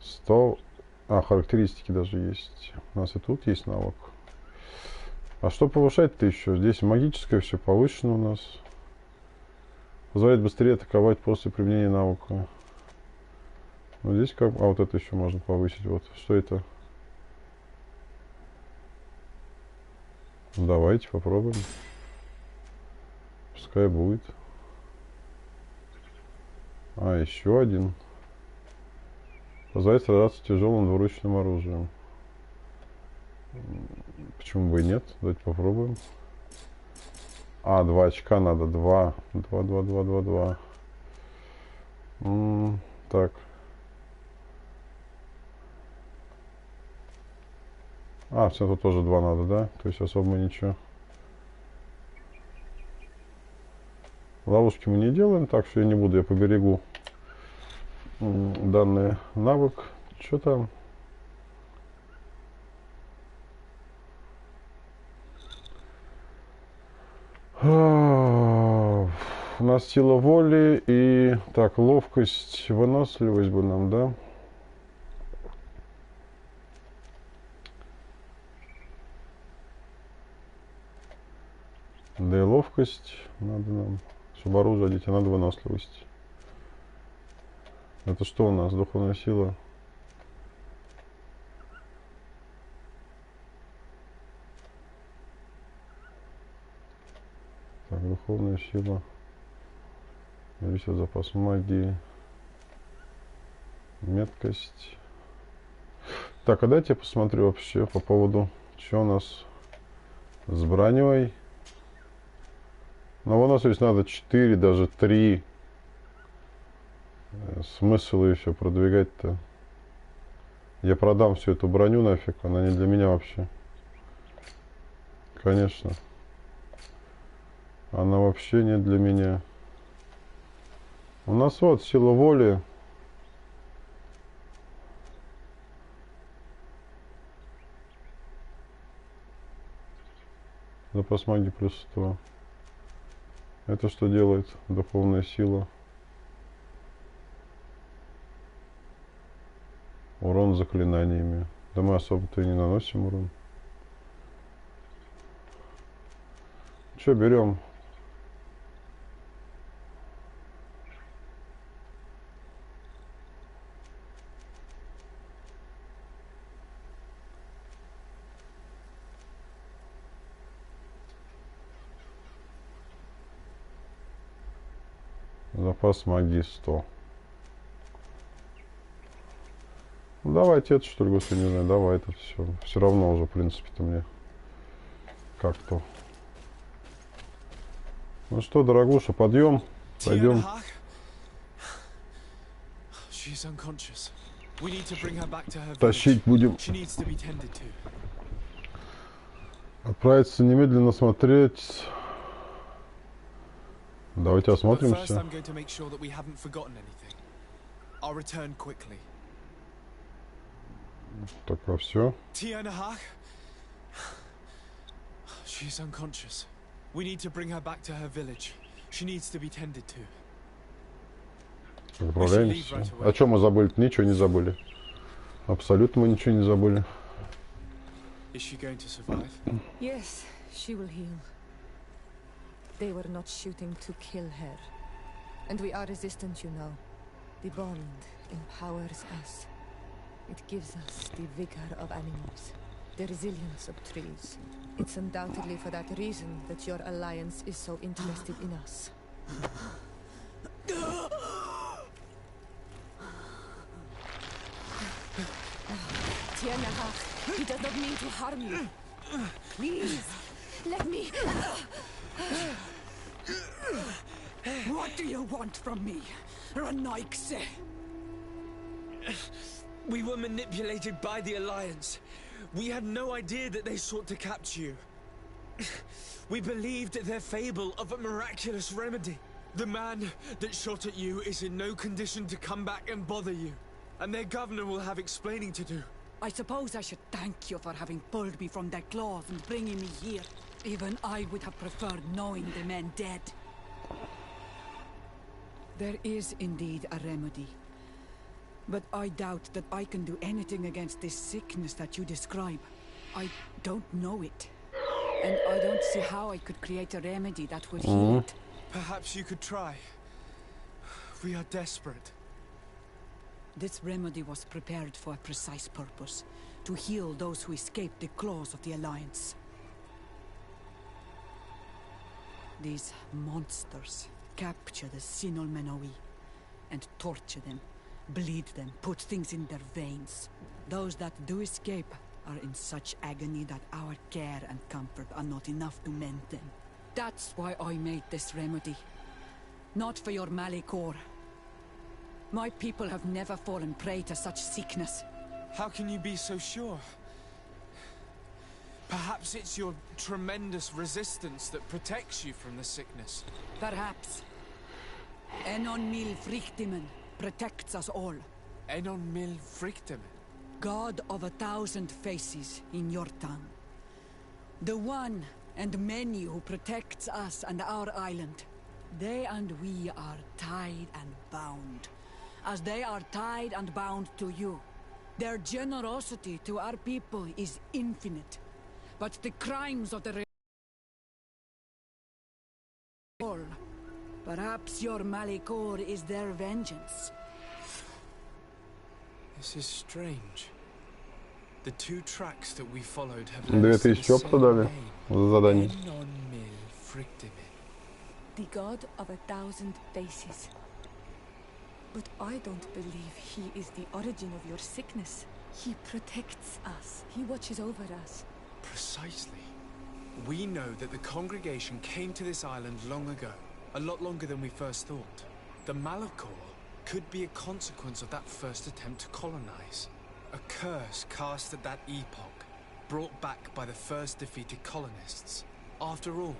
Speaker 1: 100... А, характеристики даже есть. У нас и тут есть навык. А что повышать-то еще? Здесь магическое все повышено у нас. Позволяет быстрее атаковать после применения навыка. Ну, здесь как... А, вот это еще можно повысить. Вот, что это? Давайте попробуем. Пускай будет. А, еще один. Позволяет сражаться тяжелым двуручным оружием. Почему бы и нет? Давайте попробуем. А, 2 очка надо. 2. Так. А, все, тут тоже 2 надо, да? То есть особо ничего. Ловушки мы не делаем, так что я не буду, я поберегу данный навык. Что там? У нас сила воли и... Так, ловкость, выносливость бы нам, да? Да и ловкость надо нам, чтобы оружие одеть, а надо выносливость. Это что у нас? Духовная сила. Так, духовная сила. Увеличивает запас магии. Меткость. Так, а дайте я посмотрю вообще по поводу, что у нас с броней. Но у нас здесь надо 4, даже 3. Смысл ее все продвигать-то? Я продам всю эту броню нафиг, она не для меня вообще. Конечно. Она вообще не для меня. У нас вот сила воли. Запас магии плюс 100. Это что делает? Духовная сила. Урон заклинаниями. Да мы особо-то и не наносим урон. Что берем? Запас магии 100. Ну, давайте это, что ли, господи, не знаю, давай это все. Все равно уже, в принципе-то мне как-то. Ну что, дорогуша, подъем. Пойдем. Тащить будем. Отправиться немедленно смотреть. Давайте осмотримся.
Speaker 2: I'll return quickly.
Speaker 1: Так, а все.
Speaker 2: Tianahak? She's unconscious. We need to bring her back to her village. She needs to be tended to.
Speaker 1: Отправляемся. О чем мы забыли? Ничего не забыли. Абсолютно мы ничего не забыли.
Speaker 2: Is she going to survive?
Speaker 12: Yes, she will heal. They were not shooting to kill her. And we are resistant, you know. The bond empowers us. It gives us the vigor of animals, the resilience of trees. It's undoubtedly for that reason that your alliance is so interested in us. Tianahak, he does not mean to harm you. Please, let me...
Speaker 9: What do you want from me, Ranaikse?
Speaker 2: We were manipulated by the Alliance. We had no idea that they sought to capture you. We believed their fable of a miraculous remedy. The man that shot at you is in no condition to come back and bother you. And their governor will have explaining to do.
Speaker 9: I suppose I should thank you for having pulled me from their claws and bringing me here. Even I would have preferred knowing the men dead. There is indeed a remedy. But I doubt that I can do anything against this sickness that you describe. I don't know it. And I don't see how I could create a remedy that would heal it.
Speaker 2: Perhaps you could try. We are desperate.
Speaker 9: This remedy was prepared for a precise purpose. To heal those who escaped the claws of the Alliance. These monsters capture the Sinol Menoi and torture them, bleed them, put things in their veins. Those that do escape are in such agony that our care and comfort are not enough to mend them. That's why I made this remedy. Not for your Malikor. My people have never fallen prey to such sickness.
Speaker 2: How can you be so sure? Perhaps it's your tremendous resistance that protects you from the sickness.
Speaker 9: Perhaps. Enon Mil Frictimen protects us all.
Speaker 2: Enon Mil Frictimen?
Speaker 9: God of 1,000 faces in your tongue. The one and many who protects us and our island. They and we are tied and bound. As they are tied and bound to you. Their generosity to our people is infinite. But the crimes of the perhaps your Malikor is their vengeance.
Speaker 2: This is strange. The two tracks that we followed have led us to the
Speaker 1: 2000 опыта
Speaker 2: same
Speaker 1: дали
Speaker 2: name.
Speaker 1: за задание.
Speaker 2: Enon Mil Frictimen.
Speaker 12: The god of 1,000 faces. But I don't believe he is the origin of your sickness. He protects us. He watches over us.
Speaker 2: Precisely. We know that the congregation came to this island long ago. A lot longer than we first thought. The Malakor could be a consequence of that first attempt to colonize. A curse cast at that epoch, brought back by the first defeated colonists. After all,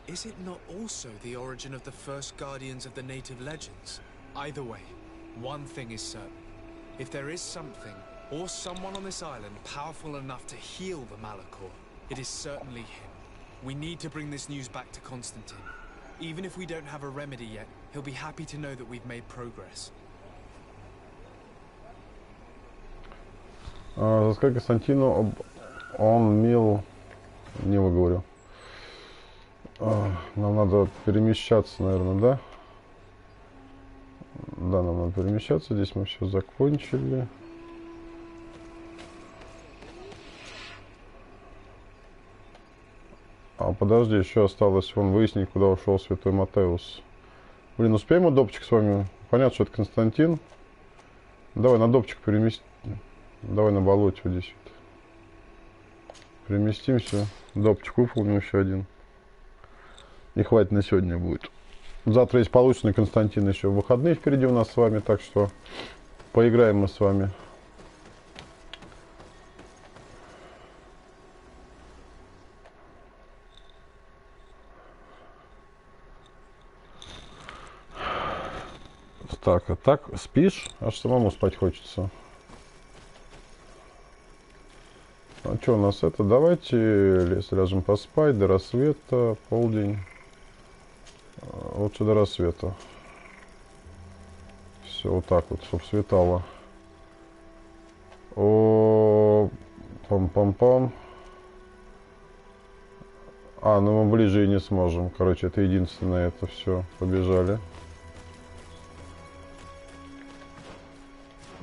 Speaker 2: is it not also the origin of the first guardians of the native legends? Either way, one thing is certain. If there is something, or someone on this island powerful enough to heal the Malakor, it is certainly him. We need to bring this news back to Constantine. Even if we don't have a remedy yet, he'll be happy to know that we've made progress.
Speaker 1: Сказать Константину, он мил, не выговорю. Нам надо перемещаться, наверное, да? Да, нам надо перемещаться. Здесь мы все закончили. А подожди, еще осталось вон выяснить, куда ушел святой Матеус. Блин, успеем мы допчик с вами? Понятно, что это Константин. Давай на допчик переместим. Давай на болоте вот здесь вот. Переместимся. Допчик выполним еще один. И хватит на сегодня будет. Завтра, если получится, на Константин еще выходные впереди у нас с вами. Так что поиграем мы с вами. Так, а так спишь, аж самому спать хочется. А что у нас это? Давайте, если ляжем поспать до рассвета, полдень. Лучше до рассвета. Все вот так вот, чтобы светало. О, пам-пам-пам. А, ну мы ближе и не сможем. Короче, это единственное, это все. Побежали.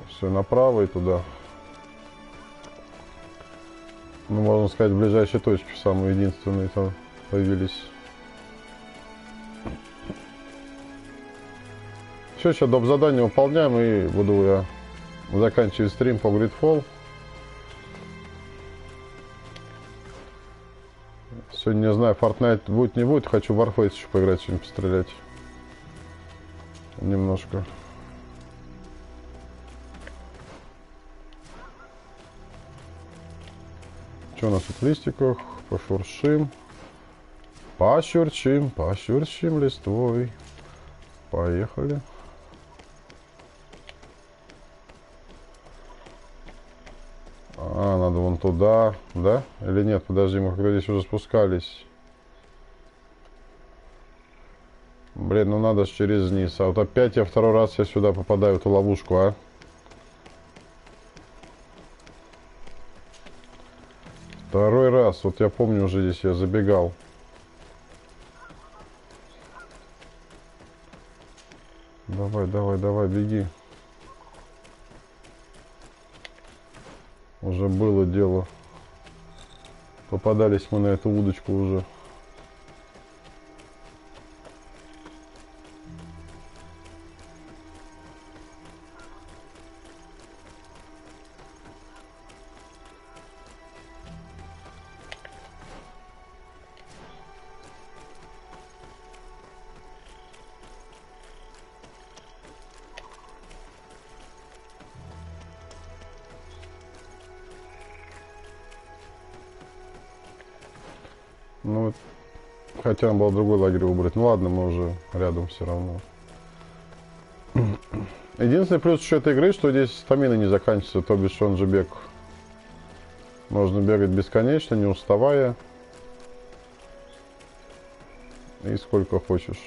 Speaker 1: Все направо и туда. Ну, можно сказать, в ближайшей точке, самые единственные там появились. Все, сейчас доп. Задание выполняем и буду я заканчивать стрим по ГридФол. Сегодня, не знаю, Fortnite будет, не будет. Хочу в Warface еще поиграть, сегодня пострелять. Немножко. Что у нас тут в листиках? Пошуршим. Пощурчим, пощурчим листвой. Поехали. А, надо вон туда, да? Или нет? Подожди, мы когда здесь уже спускались. Блин, ну надо же через низ. А вот опять я второй раз сюда попадаю, в эту ловушку, а? Второй раз. Вот я помню, уже здесь я забегал. Давай, давай, давай, беги. Уже было дело. Попадались мы на эту удочку уже. Ну, хотя нам было другой лагерь выбрать. Ну ладно, мы уже рядом все равно. Единственный плюс еще этой игры, что здесь стамина не заканчивается, то бишь он же бег. Можно бегать бесконечно, не уставая. И сколько хочешь.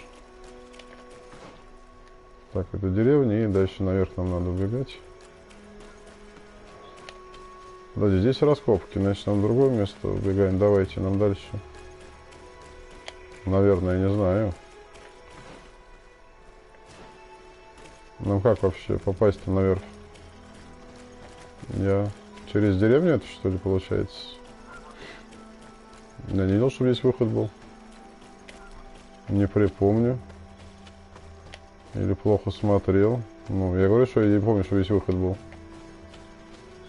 Speaker 1: Так, это деревня, и дальше наверх нам надо убегать. Подожди, здесь раскопки, значит нам в другое место убегаем. Давайте, нам дальше. Наверное, я не знаю. Нам как вообще попасть наверх? Я через деревню это что ли получается? Я не видел, что здесь выход был. Не припомню. Или плохо смотрел. Ну, я говорю, что я не помню, что здесь выход был.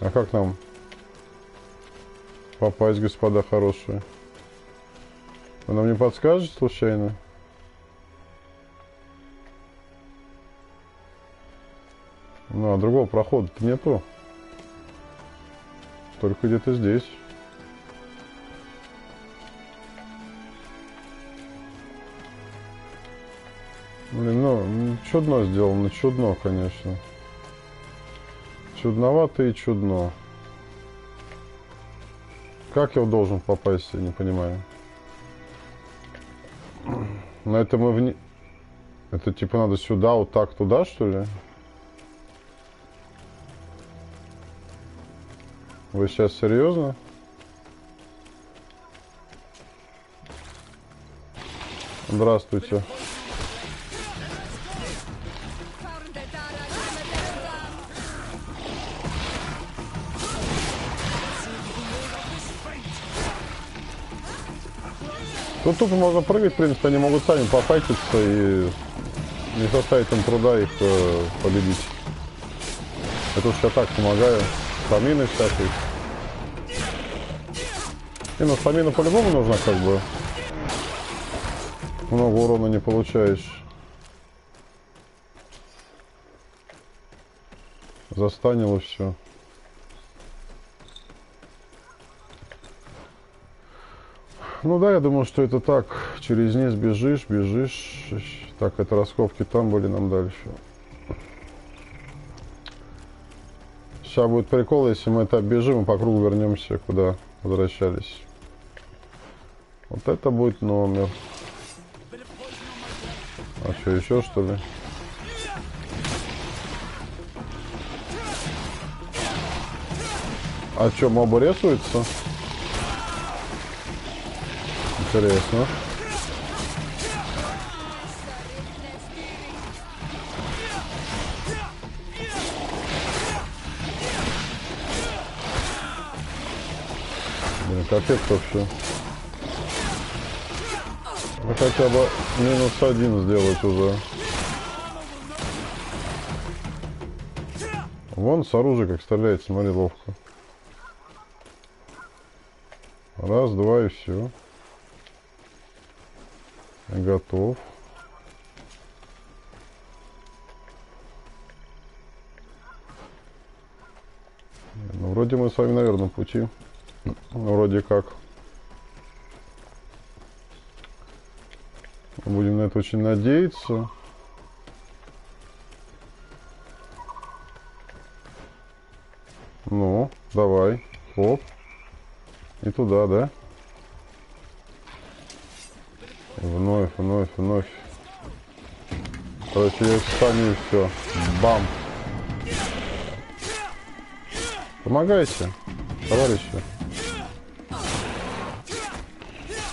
Speaker 1: А как нам попасть, господа хорошие? Вы нам не подскажете случайно? Ну, а другого прохода-то нету. Только где-то здесь. Блин, ну, чудно сделано, чудно, конечно. Чудновато и чудно. Как я должен попасть, я не понимаю. Но это мы вне... Это типа надо сюда, вот так, туда, что ли? Вы сейчас серьезно? Здравствуйте. Ну, тут можно прыгать, в принципе, они могут сами пофайтиться, и не составит им труда их победить. Это уж я так помогаю. Стамины всякой. И ну, стамина по-любому нужна, как бы. Много урона не получаешь. Застанило все. Ну да, я думаю, что это так. Через низ бежишь, бежишь. Так, это раскопки там были нам дальше. Сейчас будет прикол, если мы это оббежим и по кругу вернемся, куда возвращались. Вот это будет номер. А что, еще что ли? А что, мобы рисуются? Интересно. Блин, капец вообще. Ну, хотя бы -1 сделать уже. Вон с оружия как стреляет, смотри, ловко. Раз, два и все. Готов. Ну, вроде мы с вами на верном пути. Вроде как. Будем на это очень надеяться. Ну, давай. Оп. И туда, да? Вновь. Короче, я встану и все. Бам. Помогайте, товарищи.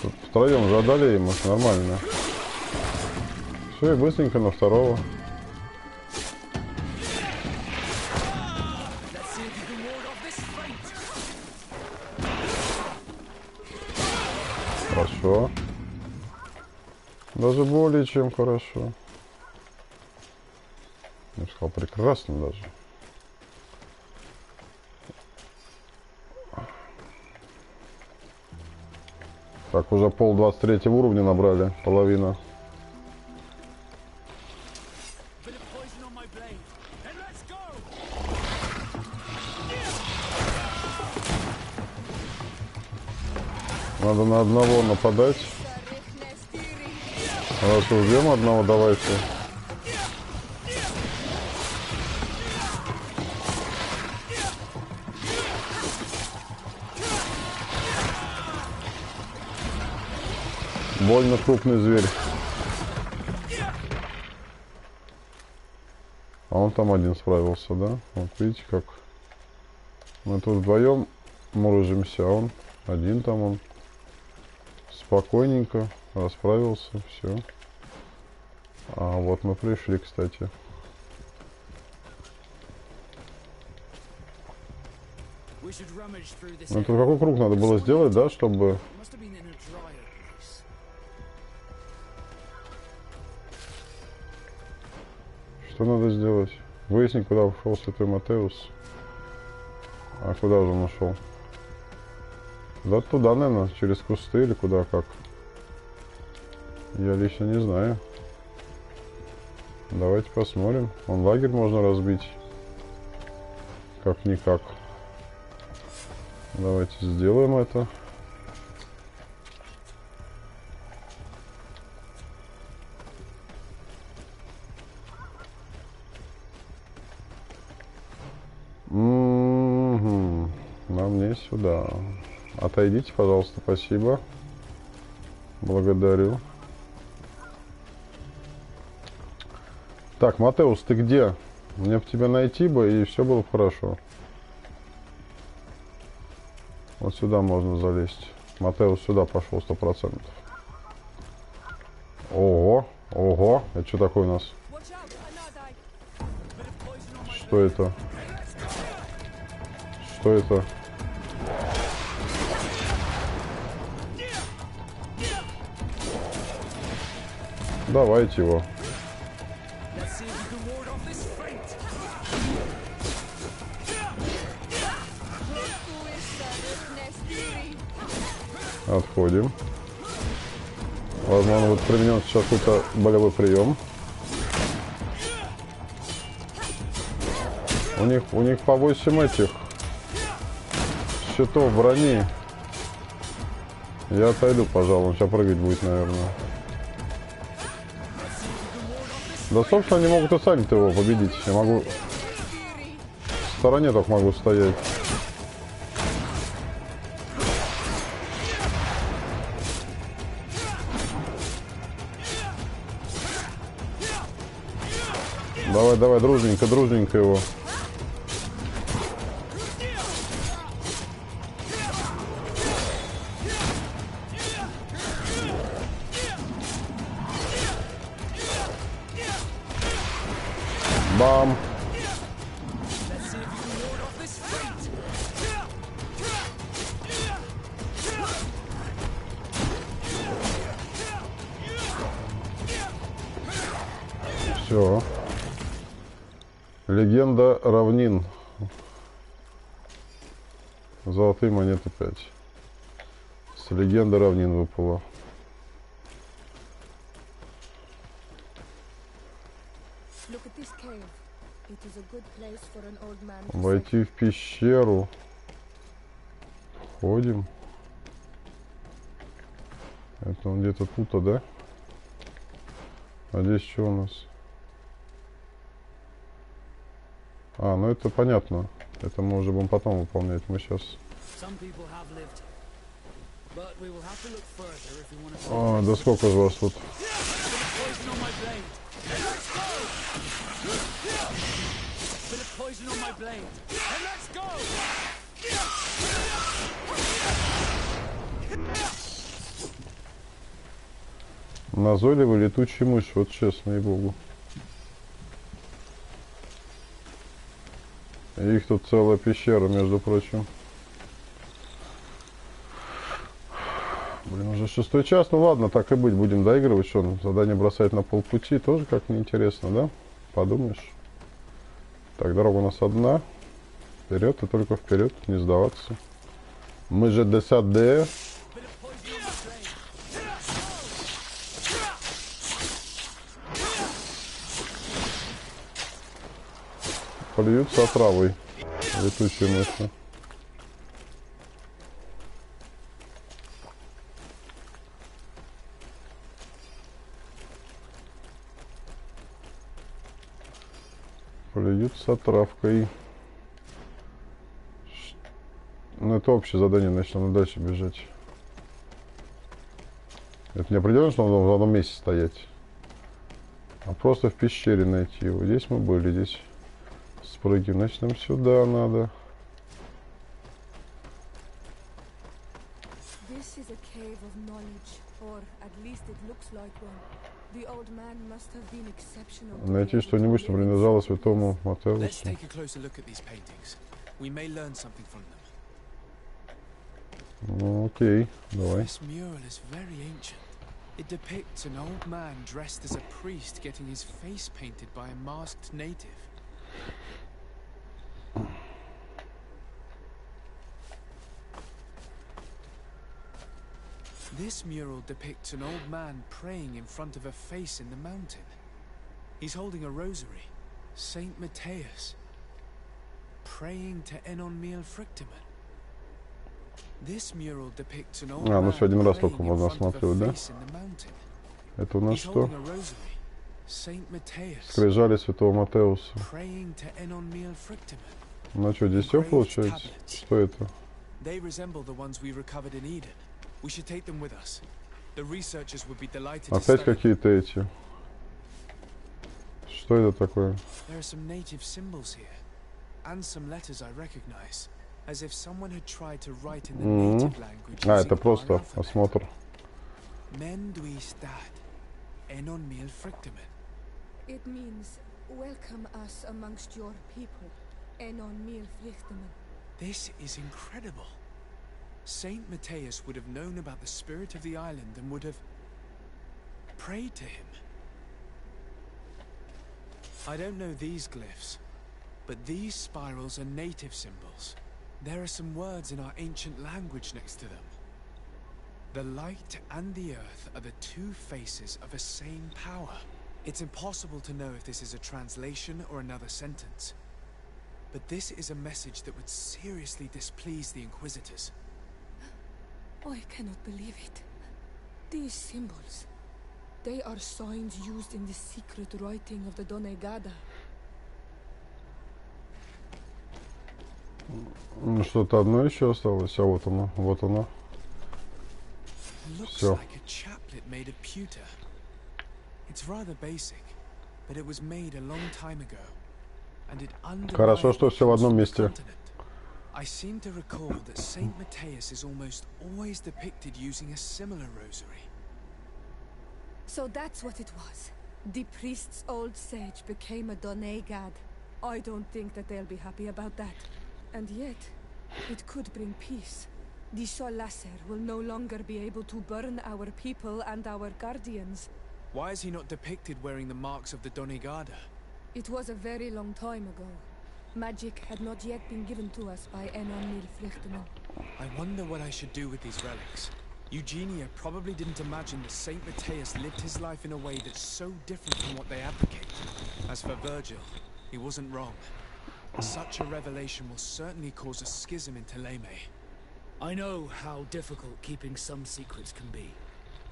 Speaker 1: Тут втроем же одолеем их нормально. Все, и быстренько на второго. Хорошо. Даже более чем хорошо. Я бы сказал, прекрасно даже. Так, уже пол 23 уровня набрали, половина. Надо на одного нападать. Раз убьем одного, давайте. Больно крупный зверь. А он там один справился, да? Вот видите как. Мы тут вдвоем мурыжимся, а он один там, он спокойненько расправился, все. А вот мы пришли, кстати. Ну тут какой круг надо было сделать, да, чтобы... Что надо сделать? Выяснить, куда ушел святой Матеус. А куда же он ушел? Да туда, наверное, через кусты или куда, как. Я лично не знаю. Давайте посмотрим. Вон лагерь можно разбить. Как-никак. Давайте сделаем это. Нам не сюда. Отойдите, пожалуйста, спасибо. Благодарю. Так, Матеус, ты где? Мне бы тебя найти бы, и все было хорошо. Вот сюда можно залезть. Матеус сюда пошел 100%. Ого, ого. Это что такое у нас? Что это? Что это? Давайте его. Отходим. Возможно, вот применен сейчас какой-то болевой прием. У них по 8 этих щитов брони. Я отойду, пожалуй. Он сейчас прыгать будет, наверное. Да, собственно, они могут и сами-то его победить. Я могу стороне только могу стоять. Давай, давай, дружненько, дружненько его. Бам. Все. Легенда равнин. Золотые монеты 5. С легенды равнин выпало. Войти в пещеру. Входим. Это он где-то тут, да? А здесь что у нас? А, ну это понятно. Это мы уже будем потом выполнять. Мы сейчас... А, да сколько же вас тут? Назойливый летучий мышь, вот честно и богу. Их тут целая пещера, между прочим. Блин, уже 6 час, ну ладно, так и быть, будем доигрывать, что задание бросать на полпути, тоже как неинтересно, да? Подумаешь. Так, дорога у нас одна. Вперед и только вперед, не сдаваться. Мы же ДСАД. Плюются отравой летучие мыши. Плюются отравкой. Ну это общее задание, значит надо дальше бежать. Это не определенно, что надо в одном месте стоять, а просто в пещере найти его. Здесь мы были, здесь спрыгиваем, значит нам сюда надо. Найти что-нибудь, что принадлежало святому Матеусу. Ну, окей, давай.
Speaker 2: It depicts an old man dressed as a priest getting his face painted by a masked native. This mural depicts an old man praying in front of a face in the mountain. He's holding a rosary. Saint Matthias. Praying to Enon Miel Frictiman. This mural depicts an old man
Speaker 1: ну все один раз только
Speaker 2: praying in
Speaker 1: можно
Speaker 2: front of a
Speaker 1: осматривать, да?
Speaker 2: face in the mountain.
Speaker 1: Это у нас
Speaker 2: He's
Speaker 1: что?
Speaker 2: holding a rosary. Saint Matthias.
Speaker 1: Скрижали святого Матеуса.
Speaker 2: Praying to Enon Miel Frictiman.
Speaker 1: Ну что, здесь все получается? Что это?
Speaker 2: They resemble the ones we recovered in Eden. We should take them with us. The researchers would be delighted to
Speaker 1: Опять
Speaker 2: study.
Speaker 1: какие-то эти. Что это такое?
Speaker 2: There are some native symbols here, and some letters I recognize, as if someone had tried to write in the native language.
Speaker 1: А, это просто осмотр.
Speaker 12: It means welcome us amongst your people. Enon Miel Frictiman.
Speaker 2: This is incredible. Saint Matthias would have known about the spirit of the island and would have prayed to him. I don't know these glyphs, but these spirals are native symbols. There are some words in our ancient language next to them. The light and the earth are the two faces of a same power. It's impossible to know if this is a translation or another sentence. But this is a message that would seriously displease the Inquisitors.
Speaker 12: I cannot believe it. These symbols, they are signs used in the secret writing of the Donegada.
Speaker 1: Ну, что-то одно еще осталось, а вот оно, вот оно. Все. Хорошо, что все в одном месте.
Speaker 2: I seem to recall that Saint Matthias is almost always depicted using a similar rosary.
Speaker 12: So that's what it was. The priest's old sage became a Donné god. I don't think that they'll be happy about that. And yet, it could bring peace. The Solasser will no longer be able to burn our people and our guardians.
Speaker 2: Why is he not depicted wearing the marks of the Donné Garda?
Speaker 12: It was a very long time ago. Magic had not yet been given to us by Enon Vluchteman.
Speaker 2: I wonder what I should do with these relics. Eugenia probably didn't imagine that Saint Matthias lived his life in a way that's so different from what they advocate. As for Virgil, he wasn't wrong. Such a revelation will certainly cause a schism in Thélème.
Speaker 4: I know how difficult keeping some secrets can be,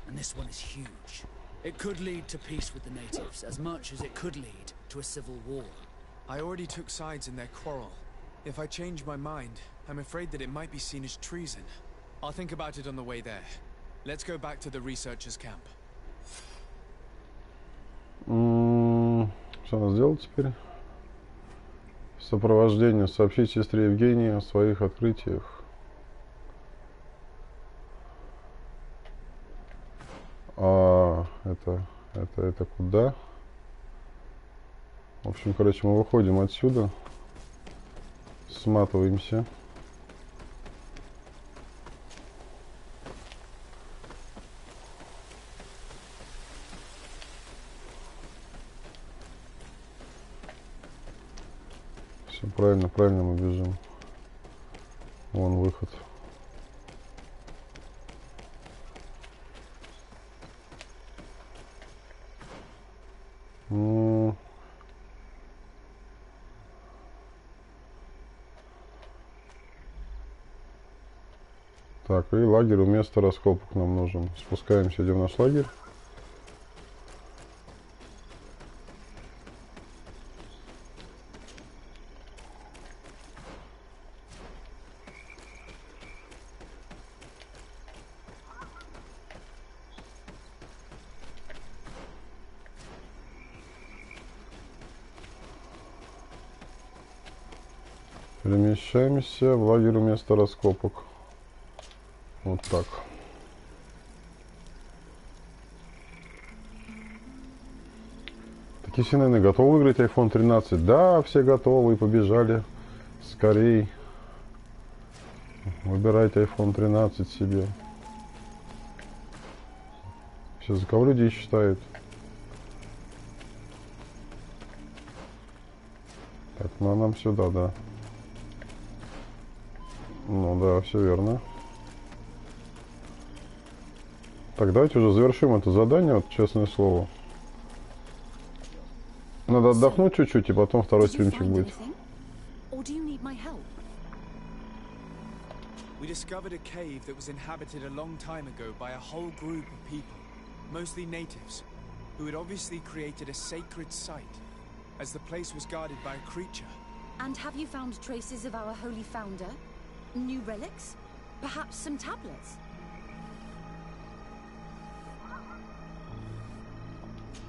Speaker 4: and this one is huge. It could lead to peace with the natives, as much as it could lead to a civil war.
Speaker 2: I already took sides in their quarrel. If I change my mind, I'm afraid that it might be seen as treason. I'll think about it on the way there. Let's go back to the researchers' camp.
Speaker 1: Что надо сделать теперь? Сопровождение. Сообщить сестре Евгении о своих открытиях. Это куда? В общем, короче, мы выходим отсюда. Сматываемся. Все правильно, правильно мы бежим. Вон выход. Так, и лагерь у места раскопок нам нужен. Спускаемся, идем в наш лагерь. Перемещаемся в лагерь у места раскопок. Вот так. Такие все, наверное, готовы выиграть iPhone 13? Да, все готовы и побежали. Скорей. Выбирайте iPhone 13 себе. Сейчас за кого людей считают? Так, ну а нам сюда, да. Ну да, все верно. Так, давайте уже завершим это задание, вот, честное слово. Надо отдохнуть чуть-чуть, и потом второй стримчик будет.
Speaker 2: We discovered a cave that was inhabited a long time ago by a whole group of people, mostly natives, who had obviously created a sacred site, as the place was guarded by a creature.
Speaker 8: And have you found traces of our holy founder? New relics? Perhaps some tablets?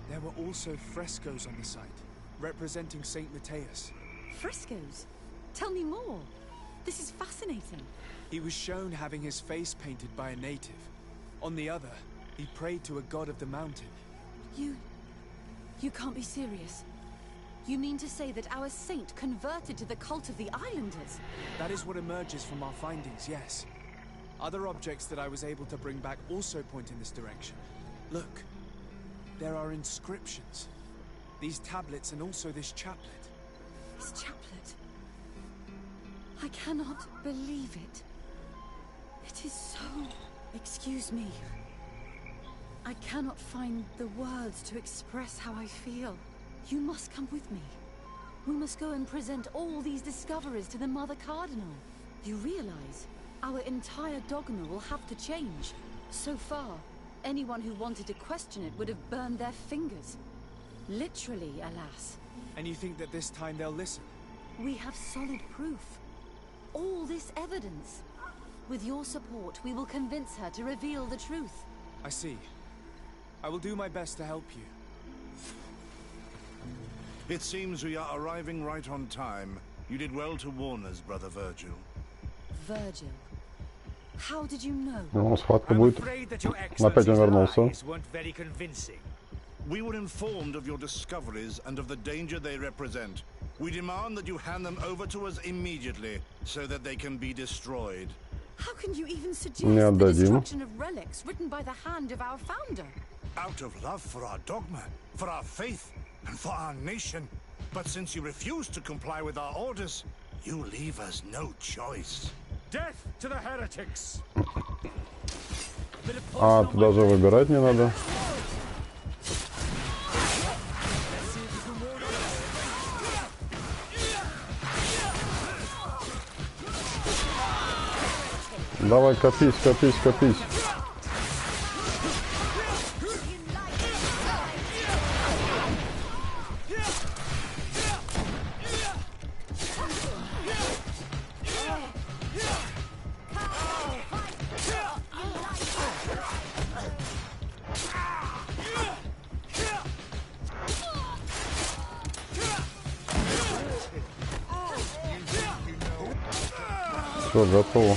Speaker 2: There were also frescoes on the site, representing Saint Matthias.
Speaker 8: Frescoes? Tell me more. This is fascinating.
Speaker 2: He was shown having his face painted by a native. On the other, he prayed to a god of the mountain.
Speaker 8: You can't be serious. You mean to say that our saint converted to the cult of the islanders?
Speaker 2: That is what emerges from our findings, yes. Other objects that I was able to bring back also point in this direction. Look, there are inscriptions. These tablets and also this chaplet.
Speaker 8: This chaplet? I cannot believe it. It is so... Excuse me. I cannot find the words to express how I feel. You must come with me. We must go and present all these discoveries to the Mother Cardinal. You realize our entire dogma will have to change. So far, anyone who wanted to question it would have burned their fingers. Literally, alas.
Speaker 2: And you think that this time they'll listen?
Speaker 8: We have solid proof. All this evidence. With your support, we will convince her to reveal the truth.
Speaker 2: I see. I will do my best to help you.
Speaker 14: It seems we are arriving right on time. You did well to warn us, brother Virgil.
Speaker 8: Virgil? How did you know?
Speaker 1: Ну, схватка будет. Опять он вернулся.
Speaker 14: We were informed of your discoveries and of the danger they represent. We demand that you hand them over to us immediately, so that they can be destroyed.
Speaker 8: How can you even suggest
Speaker 1: Не
Speaker 8: the
Speaker 1: отдадим.
Speaker 8: destruction of relics written by the hand of our founder?
Speaker 14: Out of love for our dogma, for our faith, and for our nation. But since you refuse to comply with our orders, you leave us no choice.
Speaker 7: Death to the heretics.
Speaker 1: А, тут даже выбирать не надо. Давай, копись, копись, копись. Все, готово.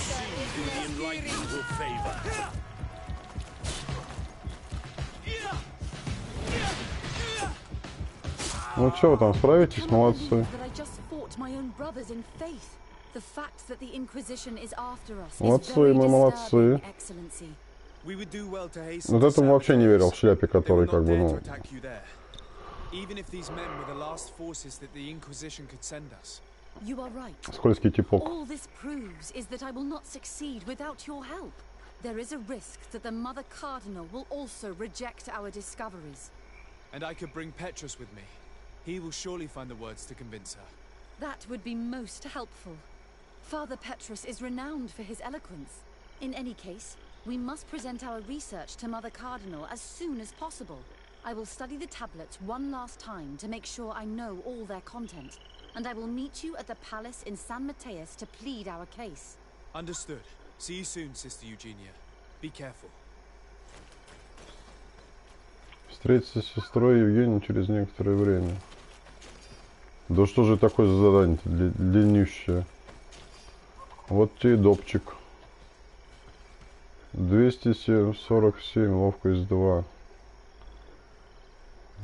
Speaker 1: Ну что вы там, справитесь? Молодцы. Молодцы, мы молодцы. Вот этому вообще не верил, в шляпе, который как бы, ну... Скользкий типок.
Speaker 8: There is a risk that the Mother Cardinal will also reject our discoveries.
Speaker 2: And I could bring Petrus with me. He will surely find the words to convince her.
Speaker 8: That would be most helpful. Father Petrus is renowned for his eloquence. In any case, we must present our research to Mother Cardinal as soon as possible. I will study the tablets one last time to make sure I know all their content. And I will meet you at the palace in San Mateus to plead our case.
Speaker 2: Understood. See you soon, Sister Eugenia. Be careful.
Speaker 1: Встретиться с сестрой Евгенией через некоторое время. Да что же такое за задание-то длиннющее? Вот тебе и допчик. 247, ловкость 2.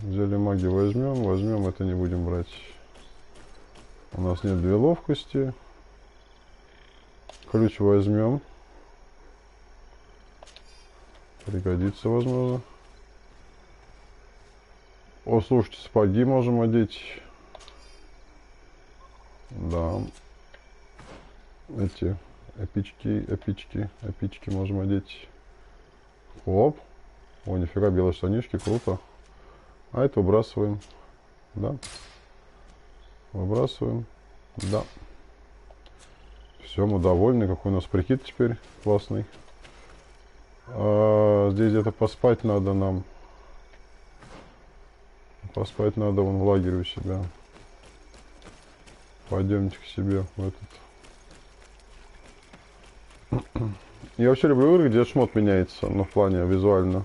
Speaker 1: Взяли магии, возьмем, это не будем брать. У нас нет 2 ловкости. Ключ возьмем. Пригодится, возможно. О, слушайте, сапоги можем одеть. Да. Эти эпички можем одеть. Оп. О, нифига, белые штанишки, круто. А это выбрасываем. Да. Выбрасываем. Да. Все, мы довольны. Какой у нас прикид теперь классный. Здесь где-то поспать надо нам. Поспать надо вон в лагере у себя. Пойдемте к себе в этот. Я вообще люблю игры, где шмот меняется, но в плане визуально.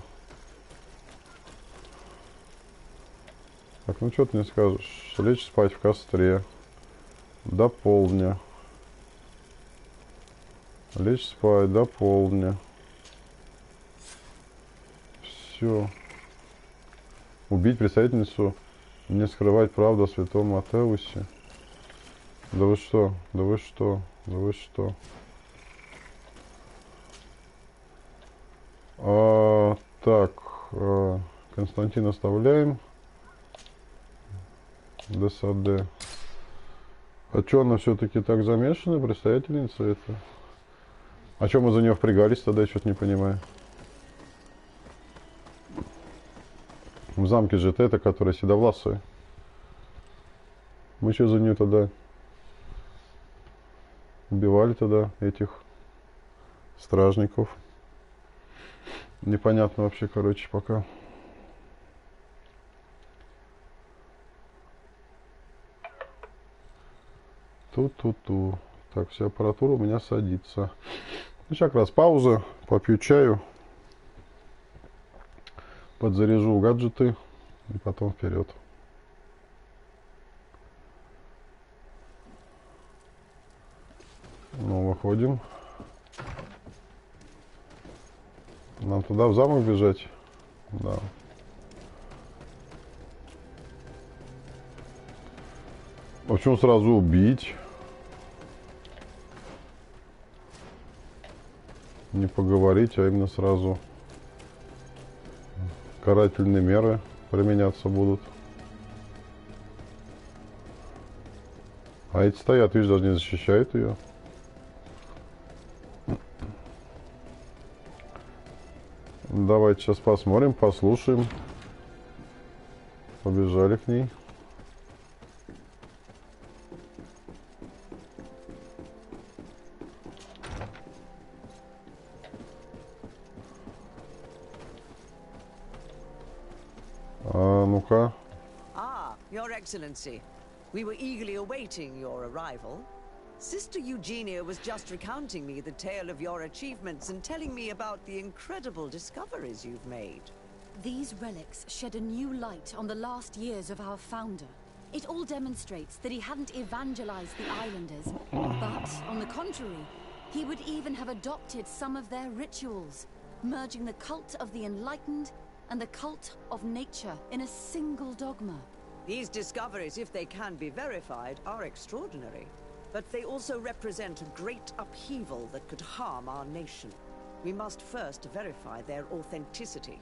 Speaker 1: Так, ну что ты мне скажешь? Лечь спать в костре. До полдня. Лечь спать до полдня. Все. Убить представительницу, не скрывать правду о святом Матеусе. Да вы что? Да вы что? Да вы что? Так, Константин оставляем. ДСАД. А что она все-таки так замешана, представительница это? А что мы за нее впрягались тогда, я что-то не понимаю. В замке же это, которая седовласая. Мы что за нее тогда убивали тогда этих стражников? Непонятно вообще, короче, пока. Ту-ту-ту. Так, вся аппаратура у меня садится. Ну, сейчас как раз пауза, попью чаю, подзаряжу гаджеты и потом вперед. Ну, выходим. Нам туда, в замок бежать? Да. Почему сразу убить? Не поговорить, а именно сразу карательные меры применяться будут. А эти стоят, видишь, даже не защищают ее. Давайте сейчас посмотрим, послушаем. Побежали к ней. Ну-ка.
Speaker 9: Ah, Your Excellency. We were eagerly awaiting your arrival. Sister Eugenia was just recounting me the tale of your achievements and telling me about the incredible discoveries you've made.
Speaker 8: These relics shed a new light on the last years of our founder. It all demonstrates that he hadn't evangelized the islanders, but, on the contrary, he would even have adopted some of their rituals, merging the cult of the enlightened and the cult of nature in a single dogma.
Speaker 9: These discoveries, if they can be verified, are extraordinary. But they also represent a great upheaval that could harm our nation. We must first verify their authenticity.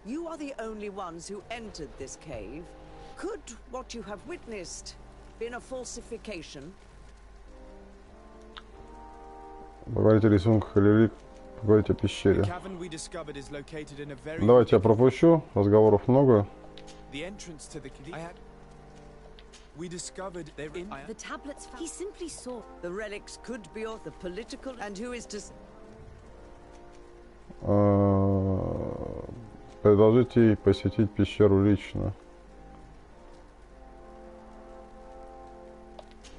Speaker 9: You are the only ones who entered this cave. Could what you have witnessed been a falsification?
Speaker 1: Поговорите о рисунках или поговорите о пещере. Давайте я пропущу, разговоров много.
Speaker 2: We discovered they're in
Speaker 8: the tablets. He simply saw
Speaker 9: the relics could be of the political and who is to.
Speaker 1: Предложите посетить пещеру лично.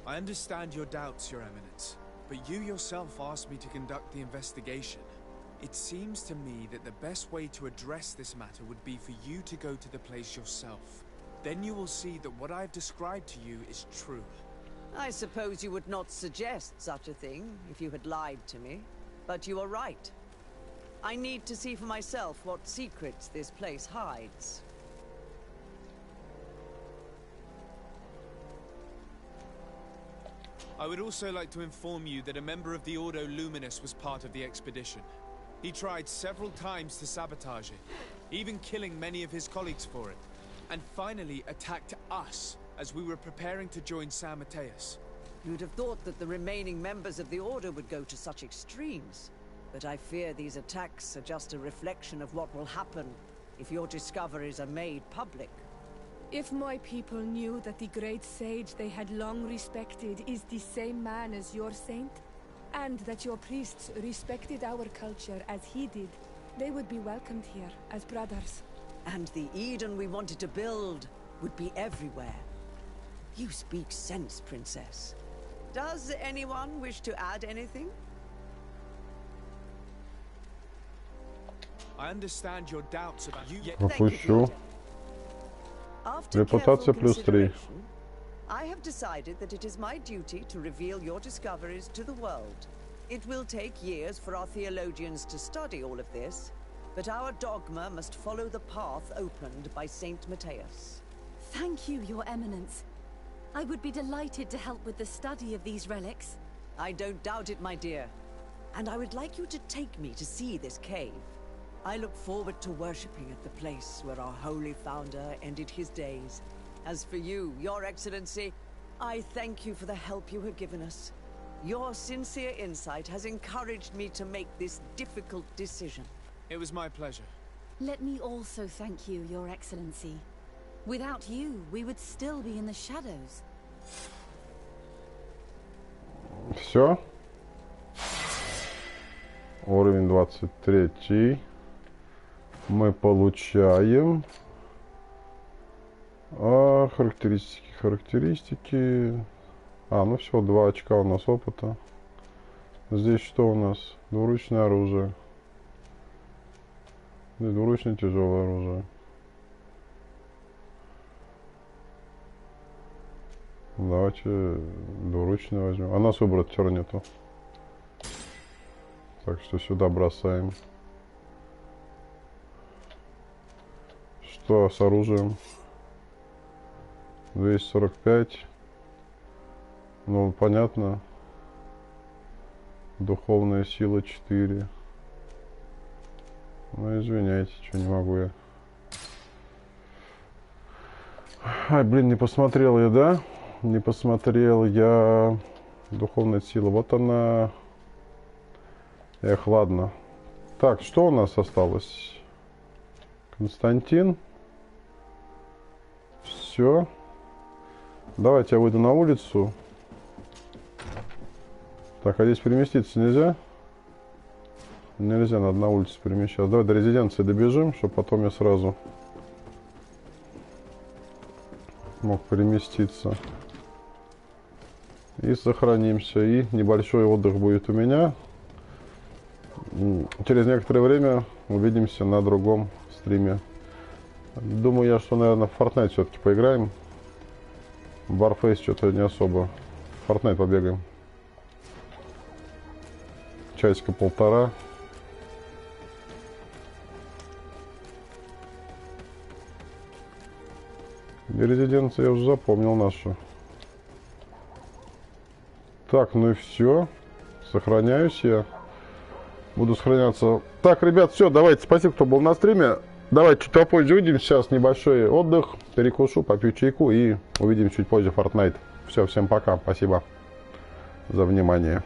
Speaker 2: I understand your doubts, Your Eminence, but you yourself asked me to conduct the investigation. It seems to me that the best way to address this matter would be for you to go to the place yourself. Then you will see that what I've described to you is true.
Speaker 9: I suppose you would not suggest such a thing if you had lied to me. But you are right. I need to see for myself what secrets this place hides.
Speaker 2: I would also like to inform you that a member of the Ordo Luminous was part of the expedition. He tried several times to sabotage it, even killing many of his colleagues for it. And finally attacked us as we were preparing to join San Mateus.
Speaker 9: You'd have thought that the remaining members of the Order would go to such extremes. But I fear these attacks are just a reflection of what will happen if your discoveries are made public.
Speaker 12: If my people knew that the great sage they had long respected is the same man as your saint, and that your priests respected our culture as he did, they would be welcomed here as brothers.
Speaker 9: And the Eden we wanted to build would be everywhere. You speak sense, Princess. Does anyone wish to add anything?
Speaker 2: I understand your doubts about you.
Speaker 1: Пропущу. Репутация плюс 3.
Speaker 9: I have decided that it is my duty to reveal your discoveries to the world. It will take years for our theologians to study all of this, but our dogma must follow the path opened by Saint Mateus.
Speaker 8: Thank you, Your Eminence. I would be delighted to help with the study of these relics.
Speaker 9: I don't doubt it, my dear. And I would like you to take me to see this cave. I look forward to worshipping at the place where our holy founder ended his days. As for you, Your Excellency, I thank you for the help you have given us. Your sincere insight has encouraged me to make this difficult decision.
Speaker 2: It was my pleasure.
Speaker 8: Let me also thank you, Your Excellency. Without you, we would still be in the shadows.
Speaker 1: Все. Уровень 23. Мы получаем характеристики. А, ну все, 2 очка у нас опыта. Здесь что у нас? Двуручное оружие. Здесь двуручное тяжелое оружие. Давайте двуручное возьмем. А нас выбрать все нету. Так что сюда бросаем. Что с оружием? 245. Ну, понятно. Духовная сила 4. Ну, извиняйте, что не могу я. Ай, блин, не посмотрел я, да? Не посмотрел я. Духовная сила. Вот она. Эх, ладно. Так, что у нас осталось? Константин. Все. Давайте я выйду на улицу. Так, а здесь переместиться нельзя? Нельзя, надо на улицу перемещаться. Давай до резиденции добежим, чтобы потом я сразу мог переместиться. И сохранимся. И небольшой отдых будет у меня. Через некоторое время увидимся на другом стриме. Думаю я, что, наверное, в Fortnite все-таки поиграем. В Warface что-то не особо. В Fortnite побегаем. Часика полтора. И резиденцию я уже запомнил нашу. Так, ну и все. Сохраняюсь я. Буду сохраняться. Так, ребят, все, давайте. Спасибо, кто был на стриме. Давайте чуть попозже увидимся. Сейчас небольшой отдых. Перекушу, попью чайку и увидим чуть позже Fortnite. Все, всем пока. Спасибо за внимание.